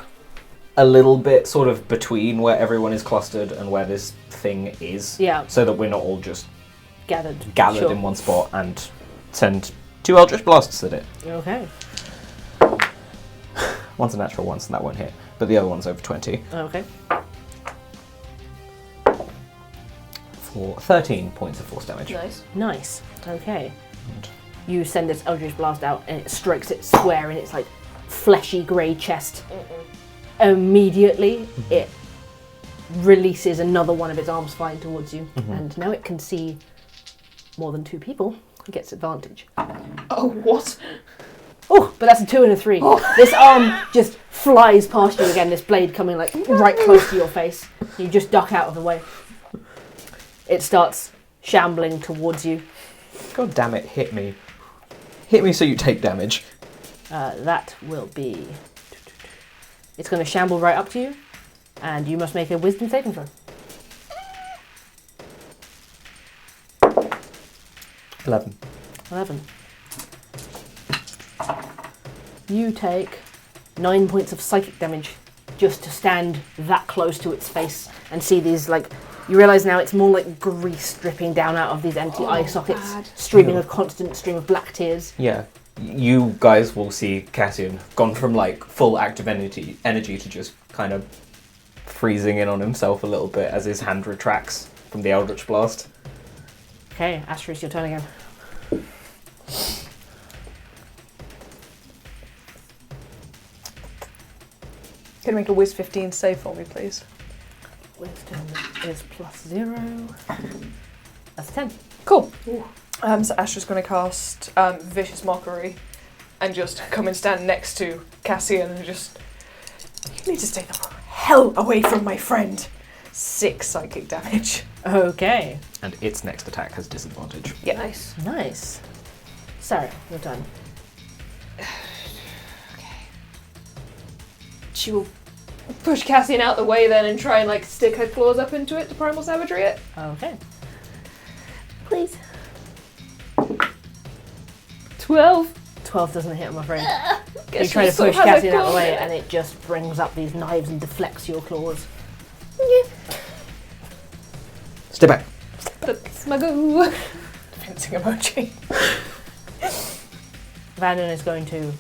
a little bit sort of between where everyone is clustered and where this thing is. Yeah. So that we're not all just gathered sure. in one spot, and send 2 Eldritch Blasts at it. Okay. One's a natural one, so that won't hit. But the other one's over 20. Okay. For 13 points of force damage. Nice. Okay. You send this Eldritch Blast out and it strikes it square in its like fleshy grey chest. Immediately it releases another one of its arms flying towards you, and now it can see more than 2 people. It gets advantage. Oh, what? Oh, but that's a 2 and a 3. This arm just flies past you again, this blade coming like right close to your face. You just duck out of the way. It starts shambling towards you. God damn it, hit me. Hit me so you take damage. That will be... It's going to shamble right up to you, and you must make a wisdom saving throw. 11. You take 9 points of psychic damage just to stand that close to its face and see these, like, you realise now it's more like grease dripping down out of these empty eye sockets, streaming a constant stream of black tears. Yeah. You guys will see Cassian gone from like full active energy to just kind of freezing in on himself a little bit as his hand retracts from the Eldritch Blast. Okay, Astra, it's your turn again. Can you make a Wiz 15 save for me, please? Wisdom is +0. That's 10. Cool. So Astra's going to cast Vicious Mockery and just come and stand next to Cassian and just... You need to stay the hell away from my friend. 6 psychic damage. Okay. And its next attack has disadvantage. Yeah. Nice. Sariel, your turn. She will push Cassian out the way then and try and like stick her claws up into it to primal savagery it. Okay. Please. 12. 12 doesn't hit, I'm afraid. You try to push Cassian out of the way and it just brings up these knives and deflects your claws. Stay back. That's my go. Fencing emoji. Vanden is going to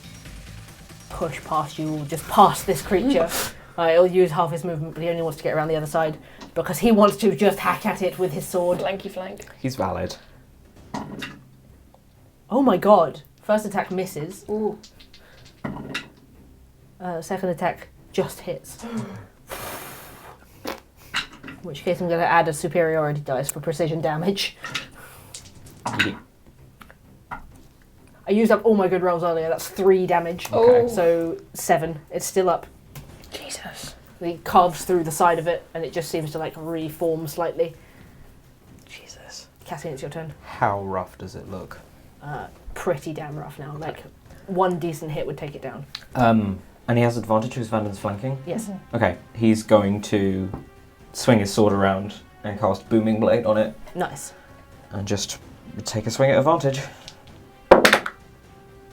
push past you, just past this creature. He'll use half his movement, but he only wants to get around the other side because he wants to just hack at it with his sword. Flanky flank. He's valid. Oh my god. First attack misses. Ooh. Second attack just hits. In which case I'm going to add a superiority dice for precision damage. I used up all my good rolls earlier. That's 3 damage. Okay. So 7. It's still up. Jesus. He carves through the side of it and it just seems to like reform slightly. Jesus. Cassian, it's your turn. How rough does it look? Pretty damn rough now. Like, one decent hit would take it down. And he has advantage because Vanden's flanking? Yes. Okay, he's going to swing his sword around and cast Booming Blade on it. Nice. And just take a swing at advantage.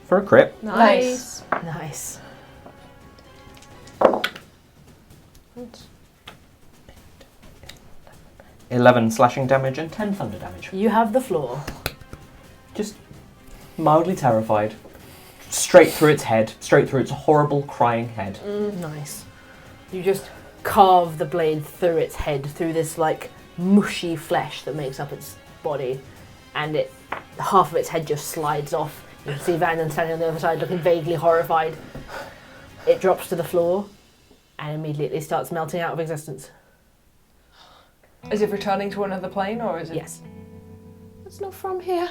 For a crit. Nice. Nice. 11 slashing damage and 10 thunder damage. You have the floor. Just mildly terrified. Straight through its head. Straight through its horrible crying head. Nice. You just carve the blade through its head, through this like mushy flesh that makes up its body, and it half of its head just slides off. You can see Vanden standing on the other side looking vaguely horrified. It drops to the floor and immediately starts melting out of existence. Is it returning to another plane or is it? Yes. It's not from here.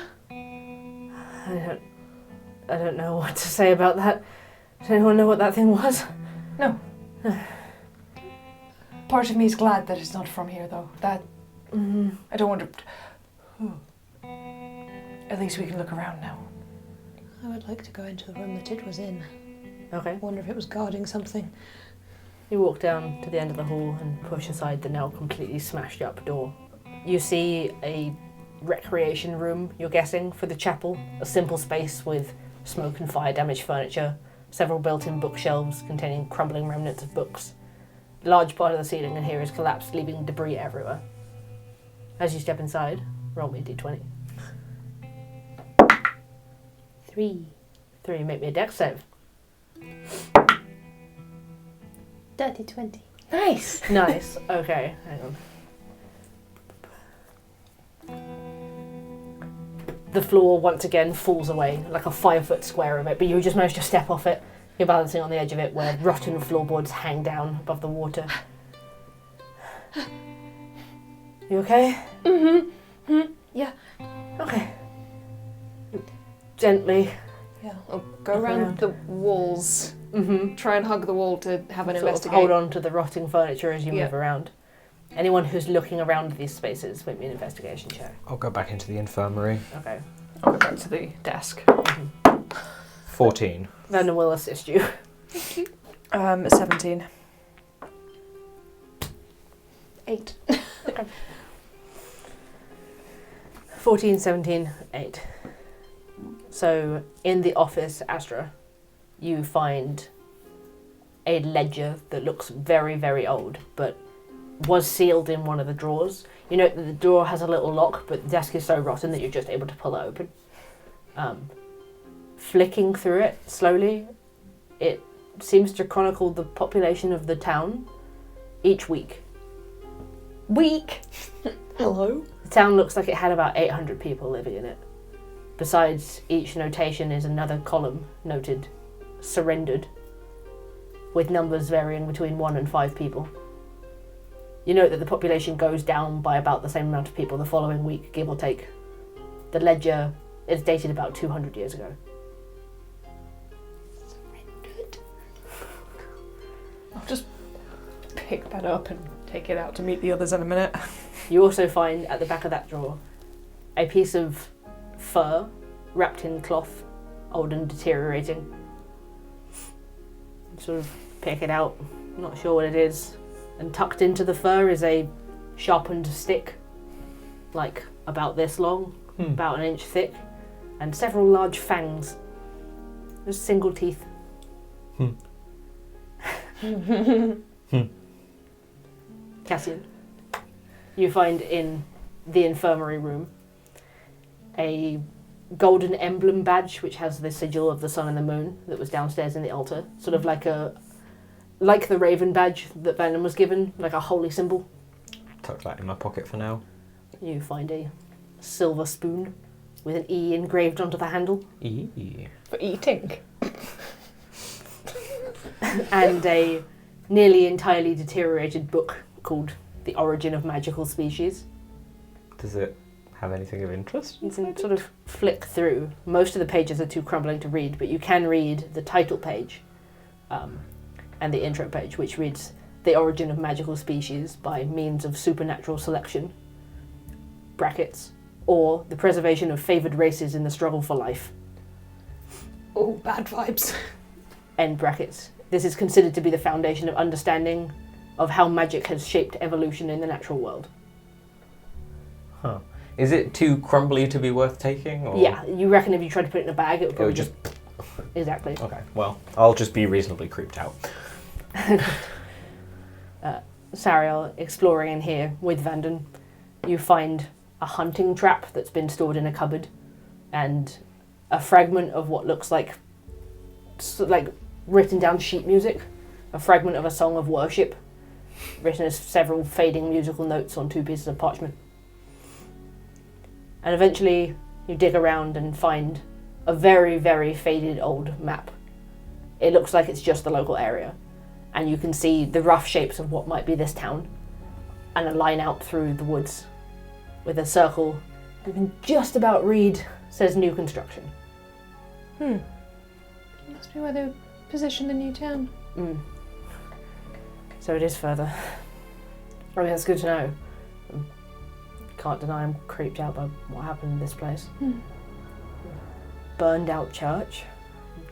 I don't know what to say about that. Does anyone know what that thing was? No. Part of me is glad that it's not from here, though. That... I don't want to... At least we can look around now. I would like to go into the room that it was in. Okay. I wonder if it was guarding something. You walk down to the end of the hall and push aside the now completely smashed up door. You see a recreation room, you're guessing, for the chapel. A simple space with smoke and fire damaged furniture, several built-in bookshelves containing crumbling remnants of books. A large part of the ceiling in here is collapsed, leaving debris everywhere. As you step inside, roll me a d20. 3. Make me a dex save. Dirty 20. Nice! Nice. Okay, hang on. The floor once again falls away, like a 5-foot square of it, but you just managed to step off it. You're balancing on the edge of it where rotten floorboards hang down above the water. You okay? Yeah. Okay. Gently. Yeah, I'll go around the walls. Try and hug the wall to have an Sort of investigate. hold on to the rotting furniture as you Yeah. move around. Anyone who's looking around these spaces, make me an investigation check. I'll go back into the infirmary. Okay. I'll go back to the desk. 14. Vanden will assist you. 17. 8. 14, 17, 8. So, in the office, Astra, you find a ledger that looks very, very old, but was sealed in one of the drawers. You note that the door has a little lock, but the desk is so rotten that you're just able to pull it open. Flicking through it slowly, it seems to chronicle the population of the town each week. Week! Hello? The town looks like it had about 800 people living in it. Besides each notation is another column noted surrendered, with numbers varying between 1 and 5 people. You note that the population goes down by about the same amount of people the following week, give or take. The ledger is dated about 200 years ago. Surrendered? I'll just pick that up and take it out to meet the others in a minute. You also find at the back of that drawer a piece of fur wrapped in cloth, old and deteriorating. Sort of pick it out, not sure what it is. And tucked into the fur is a sharpened stick, like about this long, about an inch thick, and several large fangs. Just single teeth. Cassian, you find in the infirmary room a golden emblem badge which has the sigil of the sun and the moon that was downstairs in the altar, sort of like the raven badge that Vanden was given, like a holy symbol. Tuck that in my pocket for now. You find a silver spoon with an E engraved onto the handle. For eating. And a nearly entirely deteriorated book called The Origin of Magical Species. Does it have anything of interest? You can sort of flick through. Most of the pages are too crumbling to read, but you can read the title page and the intro page, which reads The Origin of Magical Species by means of supernatural selection, brackets, or the preservation of favoured races in the struggle for life, Oh, bad vibes. end brackets. This is considered to be the foundation of understanding of how magic has shaped evolution in the natural world. Huh. Is it too crumbly to be worth taking? Or? Yeah, you reckon if you tried to put it in a bag, it would It probably would just... Exactly. Okay, well, I'll just be reasonably creeped out. Sariel, exploring in here with Vanden, you find a hunting trap that's been stored in a cupboard and a fragment of what looks like written down sheet music, a fragment of a song of worship, written as several fading musical notes on 2 pieces of parchment. And eventually you dig around and find a very, very faded old map. It looks like it's just the local area, and you can see the rough shapes of what might be this town, and a line out through the woods with a circle you can just about read says new construction. It must be where they positioned the new town. So it is further. I mean, that's good to know. Can't deny I'm creeped out by what happened in this place. Burned out church.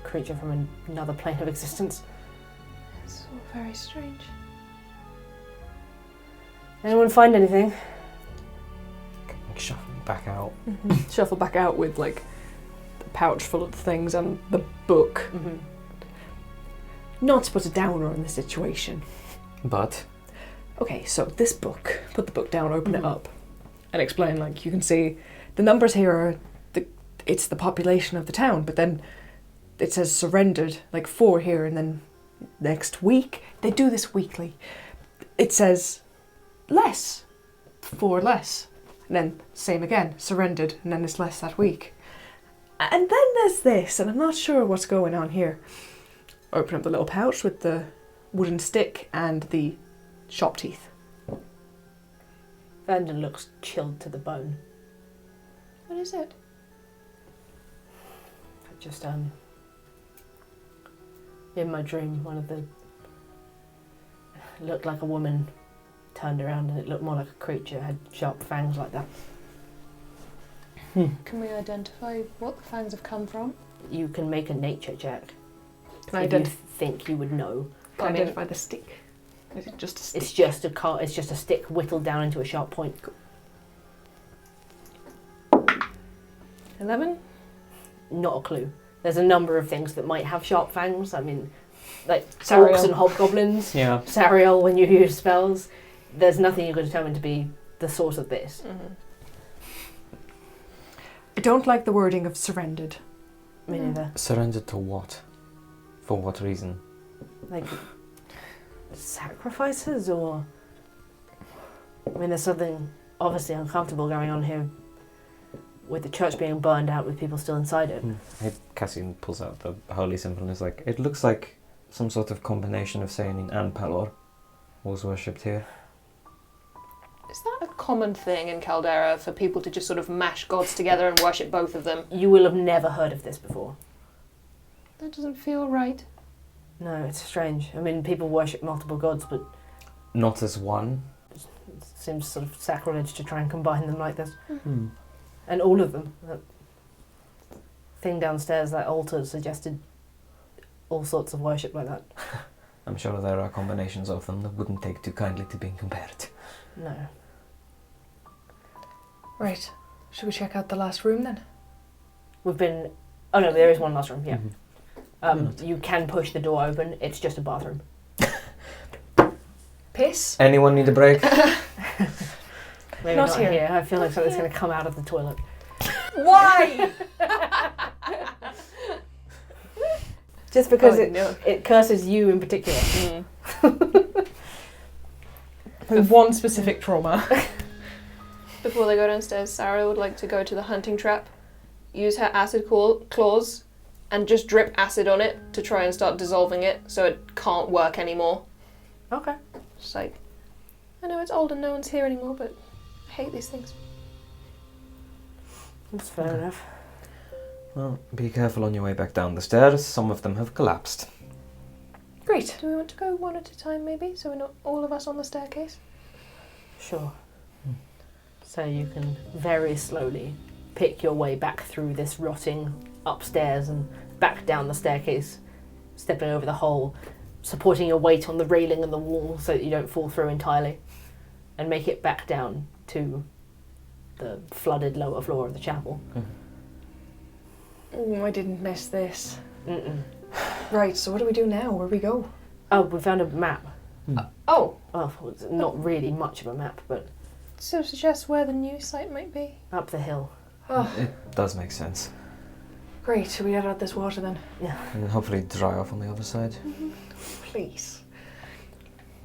Creature from another plane of existence. It's all very strange. Anyone find anything? Shuffling back out. Shuffle back out with like the pouch full of things and the book. Not to put a downer on the situation. But Okay, so this book, put the book down, open it up, and explain, like, you can see the numbers here are, it's the population of the town, but then it says surrendered, like 4 here, and then next week, they do this weekly, it says less, 4 less, and then same again, surrendered, and then it's less that week. And then there's this, and I'm not sure what's going on here. Open up the little pouch with the wooden stick and the shop teeth. Vanden looks chilled to the bone. What is it? Just in my dream, one of the looked like a woman turned around and it looked more like a creature, had sharp fangs like that. Can we identify what the fangs have come from? You can make a nature check. Can I if you think you would know. Can I identify the stick? Is it just a stick? It's just it's just a stick whittled down into a sharp point. 11? Not a clue. There's a number of things that might have sharp fangs. I mean, like Sariel. orcs and hobgoblins. yeah, Sariel when you use spells. There's nothing you can determine to be the source of this. I don't like the wording of surrendered. Me neither. surrendered to what? For what reason? Like sacrifices, or I mean, there's something obviously uncomfortable going on here with the church being burned out with people still inside it. Cassian pulls out the holy symbol and is like, it looks like some sort of combination of Seinin and Pelor was worshipped here. Is that a common thing in Caldera for people to just sort of mash gods together and worship both of them? You will have never heard of this before. That doesn't feel right. No, it's strange. I mean, people worship multiple gods, but Not as one. it seems sort of sacrilege to try and combine them like this. And all of them. That thing downstairs, that altar, suggested all sorts of worship like that. I'm sure there are combinations of them that wouldn't take too kindly to being compared. No. Right. Should we check out the last room then? We've been... Oh no, there is one last room, yeah. Mhm. You can push the door open. It's just a bathroom. Piss? Anyone need a break? Maybe Not not here. here. I feel like something's going to come out of the toilet. Why? Just because no. it curses you in particular. With one specific trauma. Before they go downstairs, Sarah would like to go to the hunting trap, use her acid claws, and just drip acid on it to try and start dissolving it so it can't work anymore. Okay. Just like, I know it's old and no one's here anymore, but I hate these things. That's fair enough. Well, be careful on your way back down the stairs. Some of them have collapsed. Great. Do we want to go one at a time, maybe, so we're not all of us on the staircase? Sure. So you can very slowly pick your way back through this rotting upstairs and back down the staircase, stepping over the hole, supporting your weight on the railing and the wall so that you don't fall through entirely, and make it back down to the flooded lower floor of the chapel. Oh, I didn't miss this. Mm-mm. Right, so what do we do now? Where we go? Oh, we found a map. Oh, Well, it's not really much of a map, but So suggest where the new site might be. up the hill. It does make sense. great. Should we get out this water then? And hopefully dry off on the other side. Please.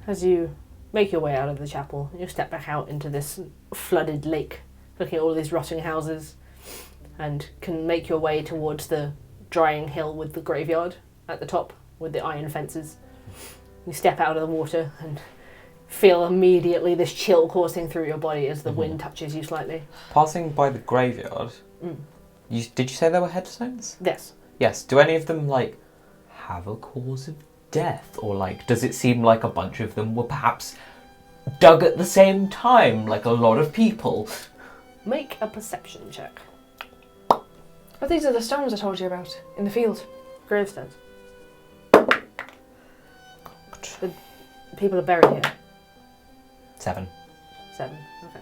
As you make your way out of the chapel, you step back out into this flooded lake, looking at all these rotting houses, and can make your way towards the drying hill with the graveyard at the top, with the iron fences. You step out of the water and feel immediately this chill coursing through your body as the wind touches you slightly. Passing by the graveyard, did you say there were headstones? Yes. Yes, do any of them, like, have a cause of death? Or, like, does it seem like a bunch of them were perhaps dug at the same time, like a lot of people? Make a perception check. But these are the stones I told you about in the field. Gravestones. The people are buried here. 7. 7. Okay.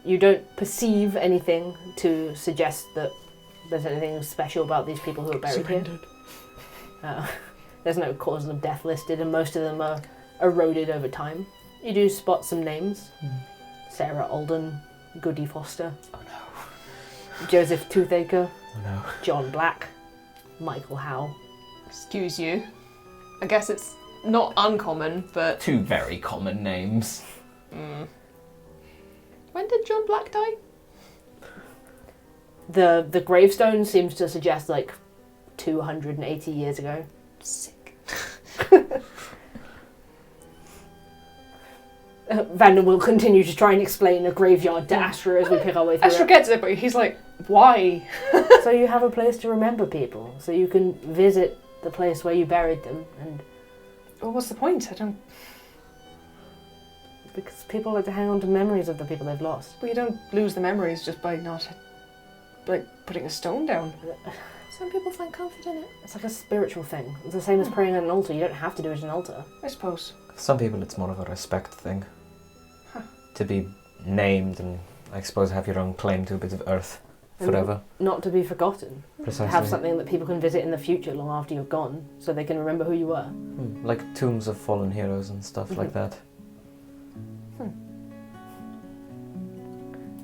You don't perceive anything to suggest that there's anything special about these people who are buried here. There's no cause of death listed, and most of them are eroded over time. You do spot some names. Sarah Alden, Goody Foster. Oh no. Joseph Toothaker. Oh no. John Black. Michael Howe. Excuse you. I guess it's not uncommon, but... 2 very common names. When did John Black die? The gravestone seems to suggest like 280 years ago. Sick. Vanden will continue to try and explain a graveyard to Astra as we pick our way through Astra it. gets it, but he's like, why? So you have a place to remember people, so you can visit the place where you buried them, and Well, what's the point? I don't... because people like to hang on to memories of the people they've lost. Well, you don't lose the memories just by not, like, putting a stone down. Some people find comfort in it. It's like a spiritual thing. It's the same as praying at an altar. You don't have to do it at an altar. I suppose. Some people it's more of a respect thing. To be named and I suppose have your own claim to a bit of earth And forever. Not to be forgotten. Precisely. Have something that people can visit in the future long after you're gone, so they can remember who you were. Like tombs of fallen heroes and stuff like that.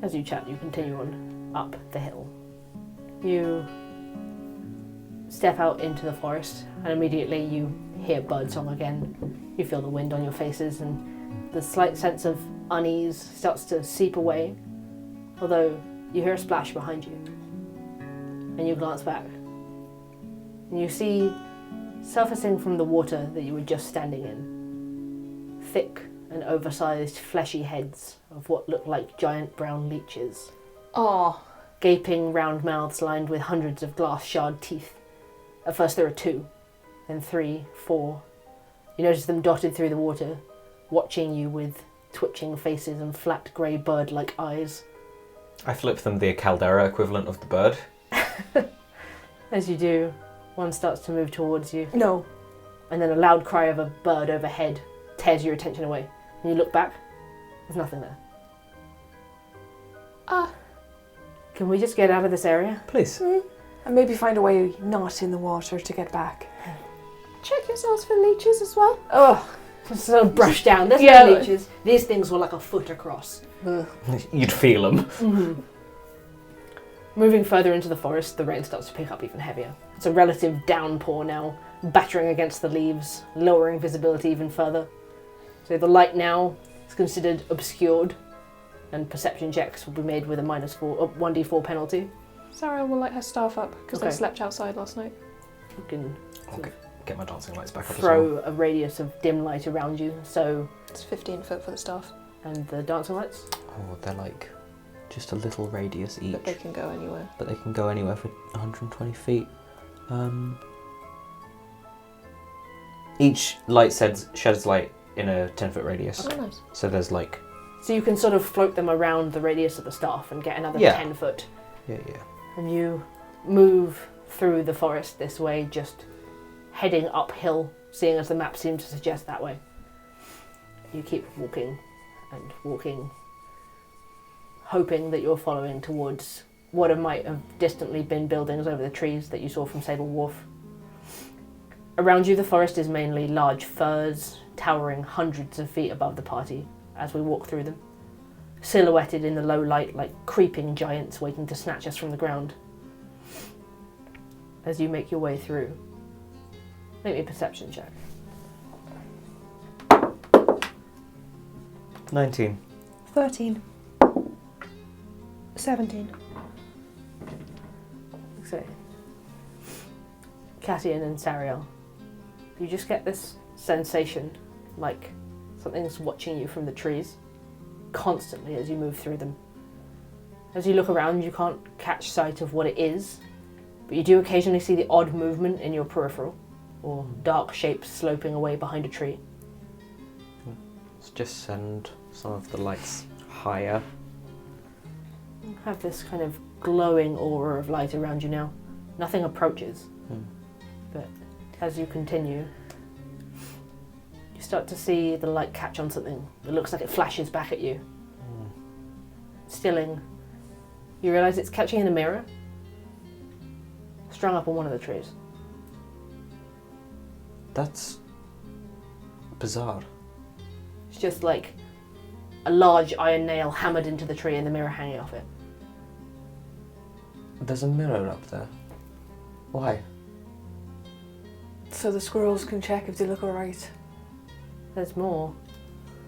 As you chat, you continue on up the hill. You step out into the forest, and immediately you hear birdsong again. You feel the wind on your faces, and the slight sense of unease starts to seep away, although you hear a splash behind you. And you glance back, and you see, surfacing from the water that you were just standing in, thick and oversized fleshy heads of what look like giant brown leeches. Oh. Gaping round mouths lined with hundreds of glass shard teeth. At first there are 2, then 3, 4. You notice them dotted through the water, watching you with twitching faces and flat grey bird-like eyes. I flip them the caldera equivalent of the bird. As you do, one starts to move towards you, No. and then a loud cry of a bird overhead tears your attention away. And you look back, there's nothing there. Can we just get out of this area? Please. And maybe find a way not in the water to get back. Check yourselves for leeches as well. Ugh. So brushed down. There's Yeah. no leeches. These things were like a foot across. You'd feel them. Mm-hmm. Moving further into the forest, the rain starts to pick up even heavier. It's a relative downpour now, battering against the leaves, lowering visibility even further. So the light now is considered obscured, and perception checks will be made with a -1d4 penalty. Sariel will light her staff up because Okay. they slept outside last night. You can Okay. Get my dancing lights back up throw a radius of dim light around you, so... It's 15 foot for the staff, And the dancing lights? Oh, they're like just a little radius each. but they can go anywhere. But they can go anywhere for 120 feet. Each light sheds light in a 10-foot radius. Oh, nice. So there's like... So you can sort of float them around the radius of the staff and get another Yeah. 10 foot. Yeah. And you move through the forest this way, just heading uphill, seeing as the map seems to suggest that way. You keep walking and walking, hoping that you're following towards what might have distantly been buildings over the trees that you saw from Sable Wharf. Around you, the forest is mainly large firs, towering hundreds of feet above the party as we walk through them, silhouetted in the low light like creeping giants waiting to snatch us from the ground. As you make your way through, make me a perception check. 19. 13. 17. So, Cassian and Sariel, you just get this sensation like something's watching you from the trees constantly as you move through them. As you look around, you can't catch sight of what it is, But you do occasionally see the odd movement in your peripheral, or dark shapes sloping away behind a tree. Let's just send some of the lights higher. You have this kind of glowing aura of light around you now. Nothing approaches, but as you continue, you start to see the light catch on something. It looks like it flashes back at you. Stilling, you realise it's catching in a mirror, strung up on one of the trees. That's bizarre. It's just like a large iron nail hammered into the tree and the mirror hanging off it. There's a mirror up there. Why? So the squirrels can check if they look alright. There's more.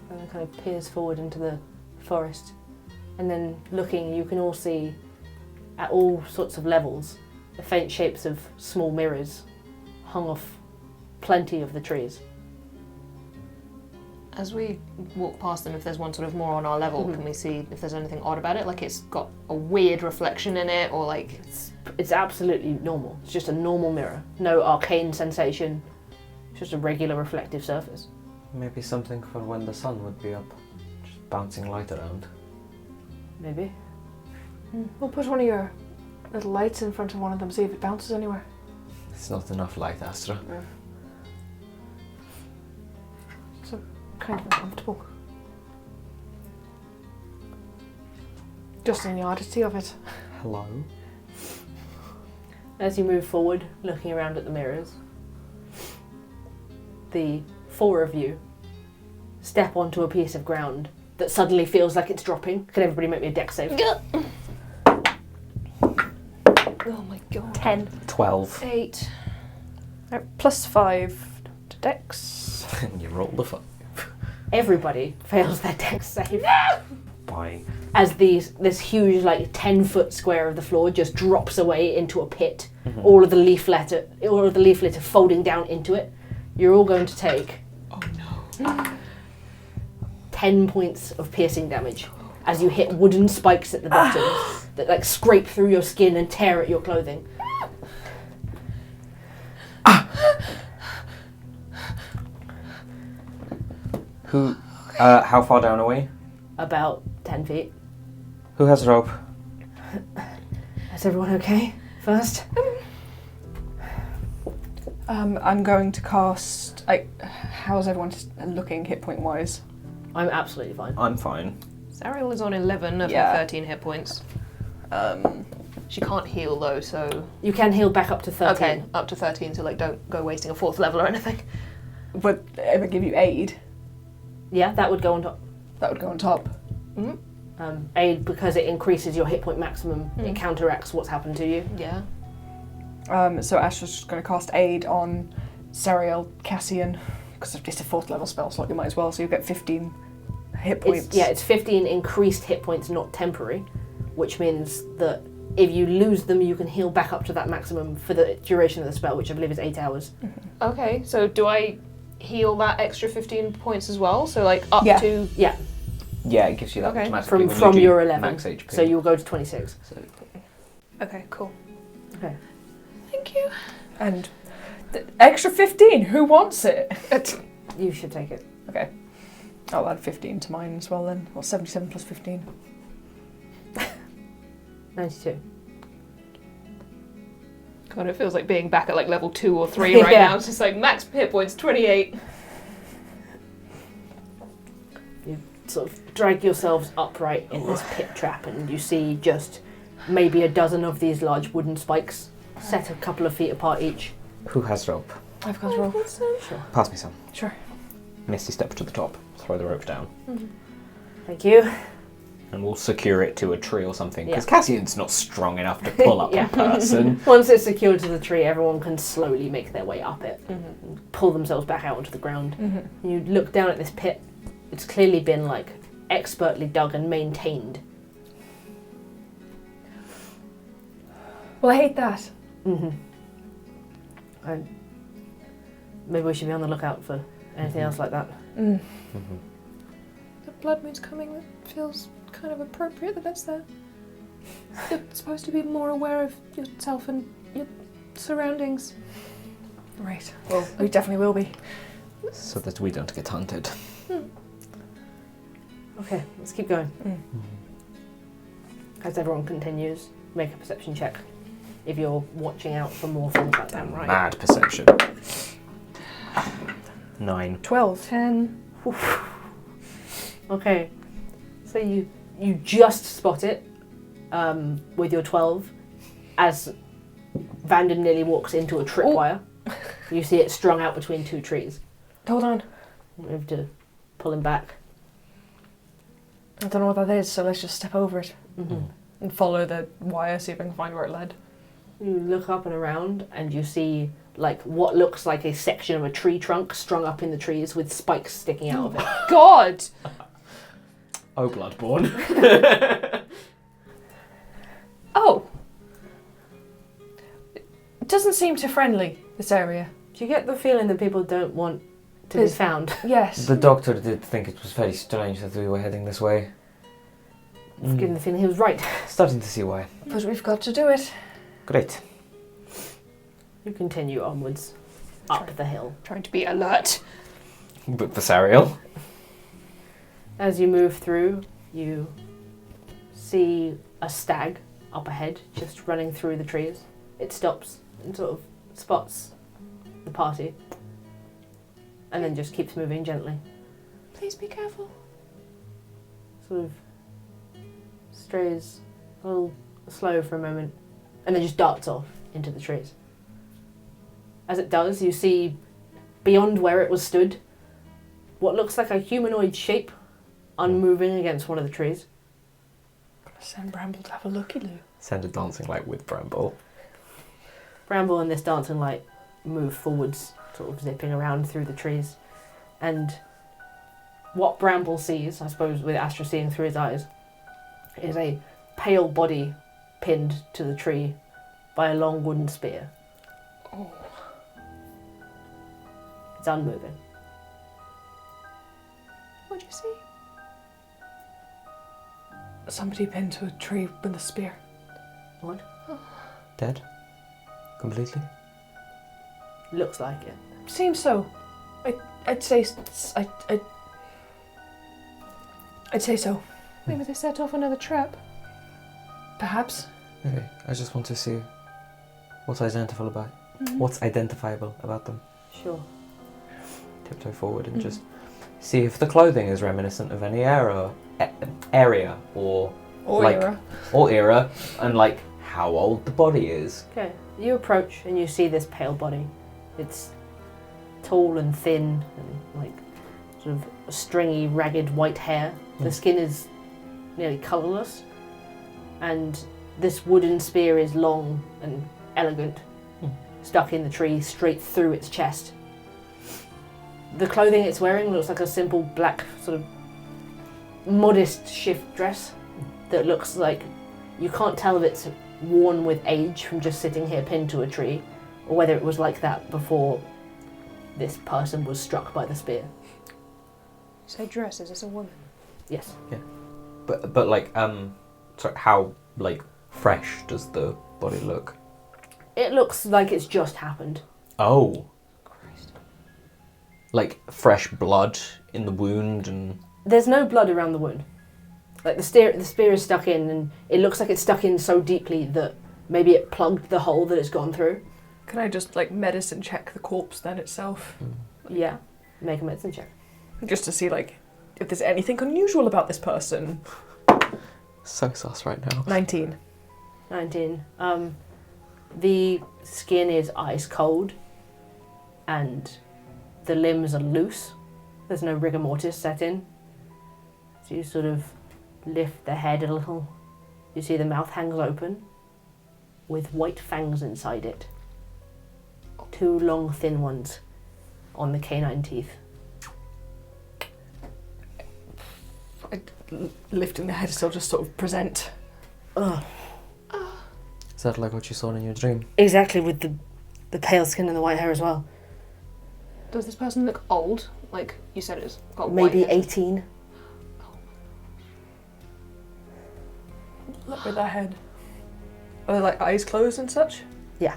And it kind of peers forward into the forest. And then looking, you can all see at all sorts of levels the faint shapes of small mirrors hung off plenty of the trees. As we walk past them, if there's one sort of more on our level, can we see if there's anything odd about it? Like it's got a weird reflection in it, or like... It's absolutely normal. It's just a normal mirror. No arcane sensation. It's just a regular reflective surface. Maybe something for when the sun would be up. Just bouncing light around. Maybe. We'll put one of your little lights in front of one of them, see if it bounces anywhere. It's not enough light, Astra. So kind of uncomfortable. Just in the oddity of it. Hello? As you move forward, looking around at the mirrors, the four of you step onto a piece of ground that suddenly feels like it's dropping. Can everybody make me a dex save? Oh my god. 10. 12. 8. Plus 5 to dex. And you roll the 5. Everybody fails their dex save. Bye. As this huge, like 10-foot square of the floor just drops away into a pit. All of the leaf litter folding down into it. You're all going to take 10 points of piercing damage as you hit wooden spikes at the bottom that like scrape through your skin and tear at your clothing. Who? How far down are we? About 10 feet. Who has rope? Is everyone okay? First? I'm going to cast... how's everyone looking hit point wise? I'm absolutely fine. I'm fine. Sariel is on 11 of her 13 hit points. She can't heal though, so... You can heal back up to 13. Okay, up to 13, so like don't go wasting a 4th level or anything. But if I give you aid, Yeah, that would go on top. that would go on top. Aid, because it increases your hit point maximum, it counteracts what's happened to you. Yeah. So Astra's just going to cast aid on Sariel, Cassian, because it's a 4th level spell slot, you might as well, so you get 15 hit points. It's 15 increased hit points, not temporary, which means that if you lose them, you can heal back up to that maximum for the duration of the spell, which I believe is 8 hours. Okay, so do I heal that extra 15 points as well? So like up Yeah. to... Yeah, Yeah, it gives you that Okay. automatically when from you do your 11. max HP. So you'll go to 26. Okay, cool. Okay. Thank you. And the extra 15, who wants it? You should take it. Okay. I'll add 15 to mine as well then. Well, 77 plus 15. 92. God, it feels like being back at like level 2 or 3 right Yeah. now. It's just like max hit points, 28. You sort of drag yourselves upright in this pit trap, and you see just maybe a dozen of these large wooden spikes set a couple of feet apart each. Who has rope? I've got rope. Pass me some. Sure. Misty steps to the top. Throw the rope down. Thank you. And we'll secure it to a tree or something. Because Yeah. Cassian's not strong enough to pull up Yeah. a person. Once it's secured to the tree, everyone can slowly make their way up it and pull themselves back out onto the ground. You look down at this pit. It's clearly been like expertly dug and maintained. Well, I hate that. Maybe we should be on the lookout for anything else like that. The blood moon's coming. That feels kind of appropriate that that's there. You're supposed to be more aware of yourself and your surroundings. Right. Well, we definitely will be. So that we don't get hunted. Okay, let's keep going. As everyone continues, make a perception check. If you're watching out for more things like that, right? Mad perception. 9. 12. 10. Okay, so you just spot it with your 12 as Vanden nearly walks into a tripwire. You see it strung out between two trees. Hold on. You have to pull him back. I don't know what that is, so let's just step over it Mm-hmm. and follow the wire, see if I can find where it led. You look up and around and you see like what looks like a section of a tree trunk strung up in the trees with spikes sticking out of it. God! Oh, Bloodborne. Oh! It doesn't seem too friendly, this area. Do you get the feeling that people don't want to be found? Yes. The doctor did think it was very strange that we were heading this way. I've given the feeling he was right. Starting to see why. But we've got to do it. Great. You continue onwards, up the hill. Trying to be alert. But the Sariel. As you move through, you see a stag up ahead, just running through the trees. It stops and sort of spots the party, and then just keeps moving gently. Please be careful. Sort of strays a little slow for a moment, and then just darts off into the trees. As it does, you see beyond where it was stood what looks like a humanoid shape unmoving against one of the trees. Send Bramble to have a looky-loo. Send a dancing light with Bramble. Bramble and this dancing light move forwards, sort of zipping around through the trees. And what Bramble sees, I suppose with Astra seeing through his eyes, is a pale body pinned to the tree by a long wooden spear. Oh. It's unmoving. What'd you see? Somebody pinned to a tree with a spear. What? Dead? Completely? Looks like it. Seems so. I'd say I'd say so. Maybe they set off another trap. Perhaps. Okay, I just want to see what's identifiable about them. Sure. Tiptoe forward and just see if the clothing is reminiscent of any area or like era. or era, and like how old the body is. Okay. You approach and you see this pale body. It's tall and thin and like sort of stringy, ragged white hair. The skin is nearly colourless, and this wooden spear is long and elegant, stuck in the tree straight through its chest. The clothing it's wearing looks like a simple black sort of modest shift dress that looks like you can't tell if it's worn with age from just sitting here pinned to a tree, or whether it was like that before this person was struck by the spear. So dresses as a woman. Yes. But like so how like fresh does the body look? It looks like it's just happened. Oh. Like fresh blood in the wound and... There's no blood around the wound. Like the spear is stuck in, and it looks like it's stuck in so deeply that maybe it plugged the hole that it's gone through. Can I just like medicine check the corpse then itself? Yeah. Make a medicine check. Just to see like if there's anything unusual about this person. So sus right now. 19. 19. The skin is ice cold, and the limbs are loose. There's no rigor mortis set in. So you sort of lift the head a little. You see the mouth hangs open with white fangs inside it. 2 long, thin ones on the canine teeth. Lifting the head still just sort of present. Ugh. Is that like what you saw in your dream? Exactly, with the pale skin and the white hair as well. Does this person look old? Like you said, it's got white Maybe hair. 18. Look at that head. Are they like eyes closed and such? Yeah.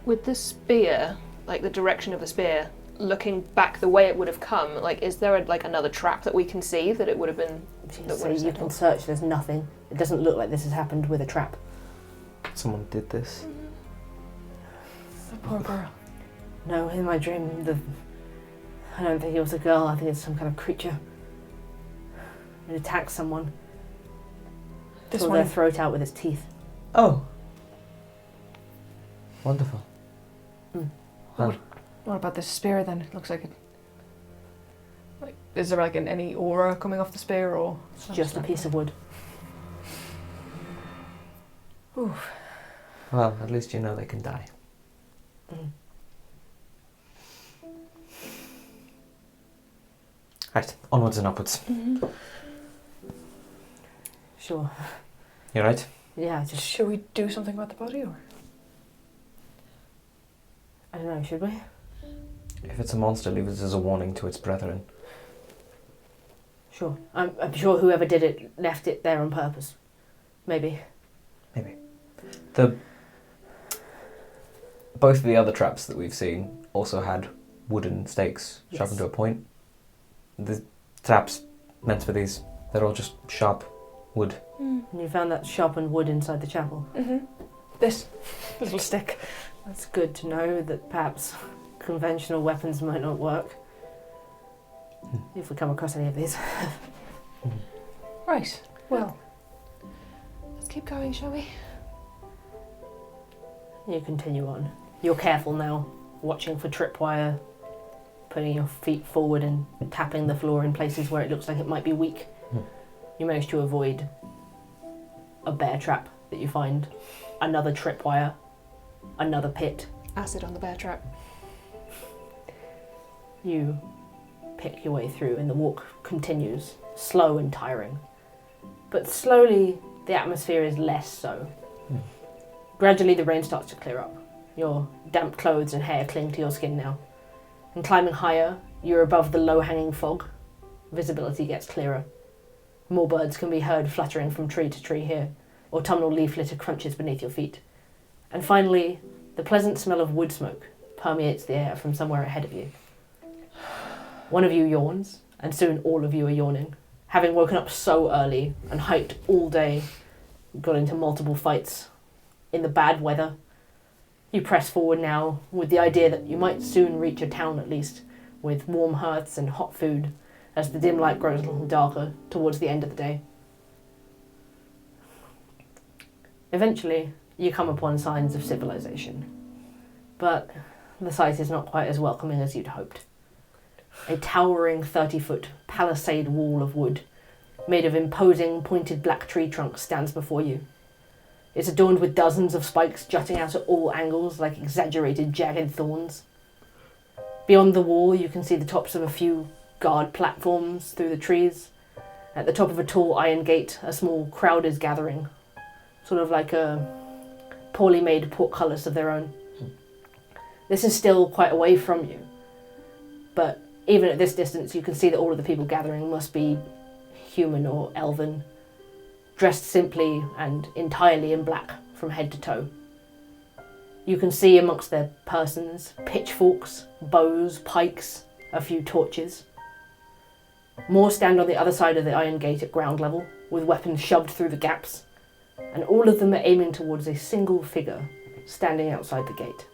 With the spear, like the direction of the spear, looking back the way it would have come, like, is there another trap that we can see that it would have been? So you can search. There's nothing. It doesn't look like this has happened with a trap. Someone did this. The poor girl. No, in my dream, I don't think it was a girl. I think it's some kind of creature. It attacks someone. This Tore one. their throat out with its teeth. Oh. Wonderful. What about this spear then? It looks like it. Like, is there any aura coming off the spear or? It's just a piece of wood. Oof. Well, at least you know they can die. Mm. Right, onwards and upwards. Mm-hmm. Sure. You right? Yeah, just Should we do something about the body or? I don't know. Should we? If it's a monster, leave it as a warning to its brethren. Sure. I'm sure whoever did it left it there on purpose. Maybe. Both the other traps that we've seen also had wooden stakes sharpened to a point. The traps meant for these, they're all just sharp wood. And you found that sharpened wood inside the chapel. Mm-hmm. This little stick. That's good to know that perhaps conventional weapons might not work. If we come across any of these. Right. Well, Let's keep going, shall we? You continue on. You're careful now, watching for tripwire, putting your feet forward and tapping the floor in places where it looks like it might be weak. You manage to avoid a bear trap that you find, another tripwire, another pit. Acid on the bear trap. You pick your way through and the walk continues, slow and tiring. But slowly the atmosphere is less so. Gradually the rain starts to clear up. Your damp clothes and hair cling to your skin now. And climbing higher, you're above the low-hanging fog. Visibility gets clearer. More birds can be heard fluttering from tree to tree here, autumnal leaf litter crunches beneath your feet. And finally, the pleasant smell of wood smoke permeates the air from somewhere ahead of you. One of you yawns, and soon all of you are yawning. Having woken up so early and hiked all day, got into multiple fights in the bad weather, you press forward now with the idea that you might soon reach a town at least, with warm hearths and hot food, as the dim light grows a little darker towards the end of the day. Eventually, you come upon signs of civilization, but the sight is not quite as welcoming as you'd hoped. A towering 30-foot palisade wall of wood, made of imposing pointed black tree trunks, stands before you. It's adorned with dozens of spikes jutting out at all angles like exaggerated jagged thorns. Beyond the wall, you can see the tops of a few guard platforms through the trees. At the top of a tall iron gate, a small crowd is gathering, sort of like a poorly made portcullis of their own. This is still quite away from you, but even at this distance, you can see that all of the people gathering must be human or elven, dressed simply and entirely in black from head to toe. You can see amongst their persons pitchforks, bows, pikes, a few torches. More stand on the other side of the iron gate at ground level, with weapons shoved through the gaps, and all of them are aiming towards a single figure standing outside the gate.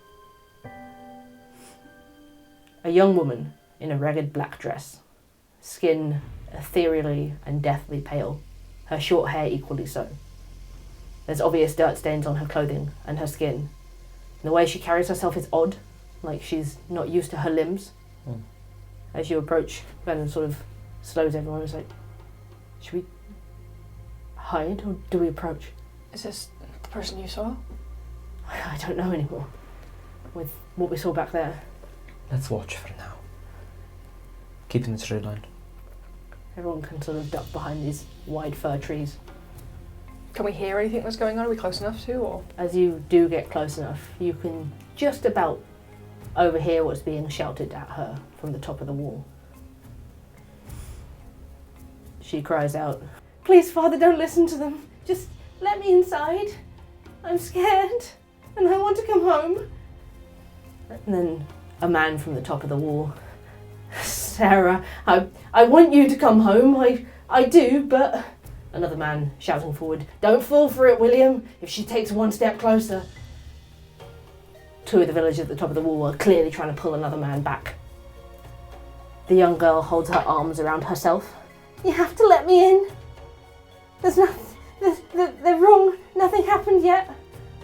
A young woman in a ragged black dress, skin ethereally and deathly pale, her short hair equally so. There's obvious dirt stains on her clothing and her skin. And the way she carries herself is odd, like she's not used to her limbs. As you approach, Vanden sort of slows everyone and is like, should we hide or do we approach? Is this the person you saw? I don't know anymore. With what we saw back there. Let's watch for now. Keep in the straight line. Everyone can sort of duck behind these wide fir trees. Can we hear anything that's going on? Are we close enough to, or? As you do get close enough, you can just about overhear what's being shouted at her from the top of the wall. She cries out, Please, Father, don't listen to them. Just let me inside. I'm scared, and I want to come home. And then a man from the top of the wall. Sarah, I want you to come home. I do, but... Another man shouting forward. Don't fall for it, William. If she takes one step closer. Two of the villagers at the top of the wall are clearly trying to pull another man back. The young girl holds her arms around herself. You have to let me in. There's nothing... They're wrong. Nothing happened yet.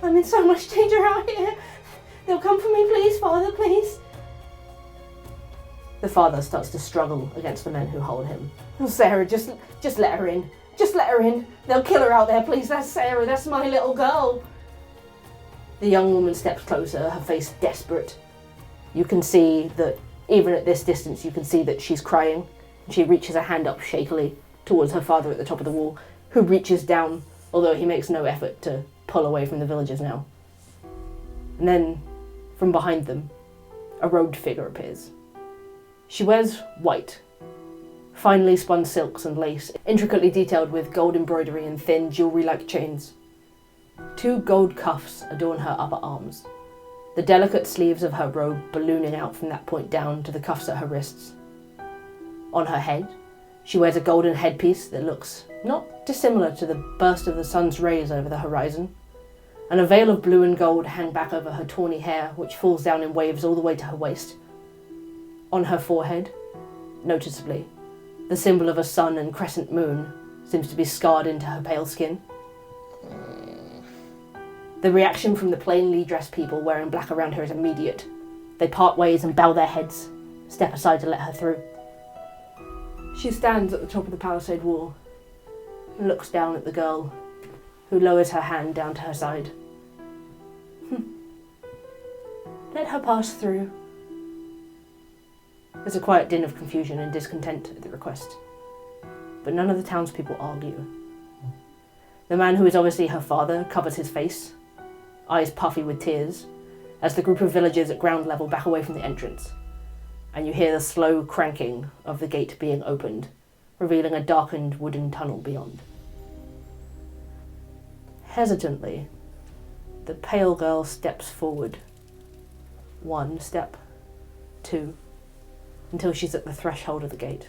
I'm in so much danger out here. They'll come for me, please, Father, please. The father starts to struggle against the men who hold him. Oh, Sarah, just let her in. Just let her in. They'll kill her out there, please. That's Sarah. That's my little girl. The young woman steps closer, her face desperate. You can see that, even at this distance, you can see that she's crying. She reaches a hand up shakily towards her father at the top of the wall, who reaches down, although he makes no effort to pull away from the villagers now. And then, from behind them, a robed figure appears. She wears white, finely spun silks and lace, intricately detailed with gold embroidery and thin jewellery-like chains. 2 gold cuffs adorn her upper arms, the delicate sleeves of her robe ballooning out from that point down to the cuffs at her wrists. On her head, she wears a golden headpiece that looks not dissimilar to the burst of the sun's rays over the horizon, and a veil of blue and gold hang back over her tawny hair, which falls down in waves all the way to her waist. On her forehead, noticeably, the symbol of a sun and crescent moon seems to be scarred into her pale skin. The reaction from the plainly dressed people wearing black around her is immediate. They part ways and bow their heads, step aside to let her through. She stands at the top of the palisade wall and looks down at the girl, who lowers her hand down to her side. Let her pass through. There's a quiet din of confusion and discontent at the request, but none of the townspeople argue. The man who is obviously her father covers his face, eyes puffy with tears, as the group of villagers at ground level back away from the entrance, and you hear the slow cranking of the gate being opened, revealing a darkened wooden tunnel beyond. Hesitantly, the pale girl steps forward. 1 step, 2, until she's at the threshold of the gate.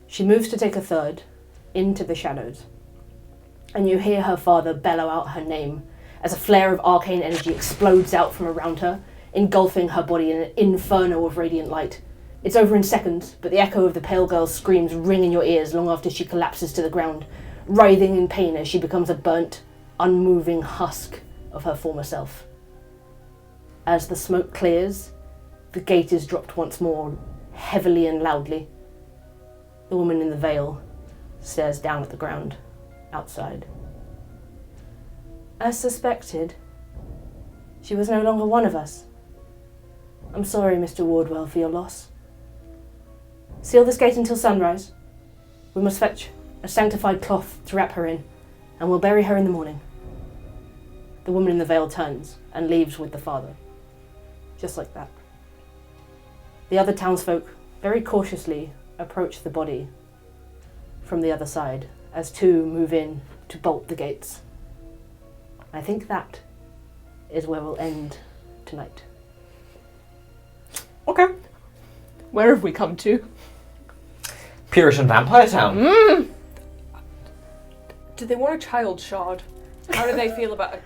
She moves to take a 3rd, into the shadows, and you hear her father bellow out her name as a flare of arcane energy explodes out from around her, engulfing her body in an inferno of radiant light. It's over in seconds, but the echo of the pale girl's screams ring in your ears long after she collapses to the ground, writhing in pain as she becomes a burnt, unmoving husk of her former self. As the smoke clears, the gate is dropped once more, heavily and loudly. The woman in the veil stares down at the ground, outside. As suspected, she was no longer one of us. I'm sorry, Mr. Wardwell, for your loss. Seal this gate until sunrise. We must fetch a sanctified cloth to wrap her in, and we'll bury her in the morning. The woman in the veil turns and leaves with the father. Just like that. The other townsfolk very cautiously approach the body from the other side as 2 move in to bolt the gates. I think that is where we'll end tonight. Okay. Where have we come to? Puritan Vampire Town. Do they want a child shard? How do they feel about a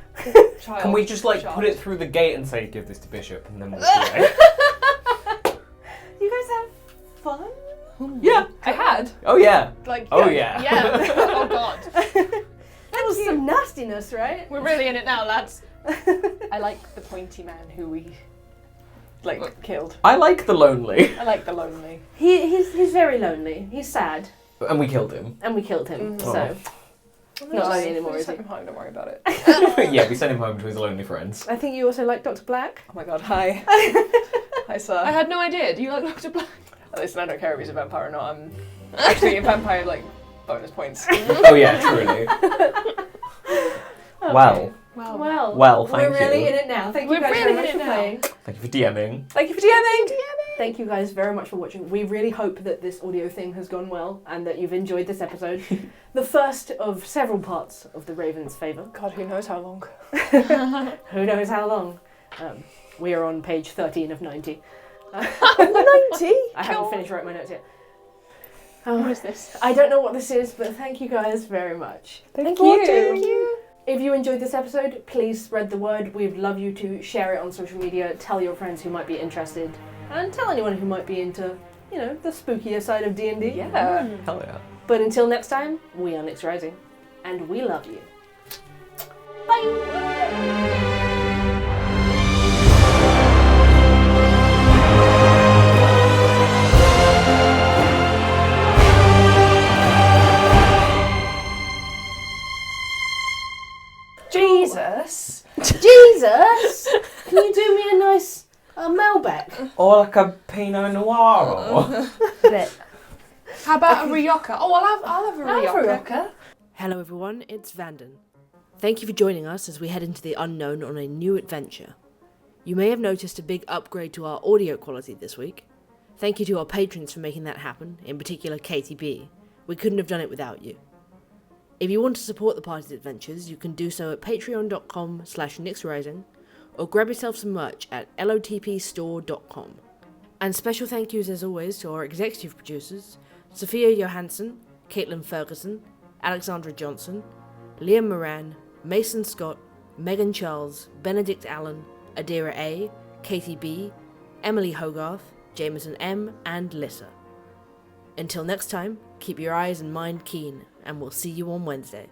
child Can we just shard? put it through the gate and say, give this to Bishop, and then we'll play? You guys have fun? Yeah, I had. Oh yeah. Oh yeah. Yeah. Oh god. That was some nastiness, right? We're really in it now, lads. I like the pointy man who we killed. I like the lonely. I like the lonely. He's very lonely. He's sad. And we killed him. And we killed him, so... Not Not lonely anymore, we is sent he? him home, don't worry about it. Yeah, we sent him home to his lonely friends. I think you also like Dr. Black. Oh my god, hi. Hi, sir. I had no idea. Do you like Dr. Black? Listen, I don't care if he's a vampire or not. I'm actually a vampire, bonus points. Oh yeah, truly. Okay. Well, thank We're really you. in it now. Thank you We're guys really very much in it for now. playing. Thank you for DMing. Thank you for DMing. Thank you guys very much for watching. We really hope that this audio thing has gone well and that you've enjoyed this episode. The first of several parts of the Raven's Favour. God, who knows how long? Who knows how long? We are on page 13 of 90. 90? I haven't finished writing my notes yet. What is this? I don't know what this is, but thank you guys very much. Thank you. If you enjoyed this episode, please spread the word. We'd love you to share it on social media, tell your friends who might be interested, and tell anyone who might be into, the spookier side of D&D. Yeah. Hell yeah. But until next time, we are nyxrising, and we love you. Jesus. Jesus! Can you do me a nice Malbec? Or like a Pinot Noir. How about a Rioja? Oh, I'll have a Rioja. Hello everyone, it's Vanden. Thank you for joining us as we head into the unknown on a new adventure. You may have noticed a big upgrade to our audio quality this week. Thank you to our patrons for making that happen, in particular Katie B. We couldn't have done it without you. If you want to support the party's adventures, you can do so at patreon.com/nyxrising or grab yourself some merch at lotpstore.com. And special thank yous as always to our executive producers, Sofia Johansson, Katelyn Ferguson, Alexandra Johnson, Liam Moran, Mason Scott, Meghan Charles, Benedict Allen, Adira A, Katie B, Emily Hogarth, Jameson M, and Lissa. Until next time, keep your eyes and mind keen, and we'll see you on Wednesday.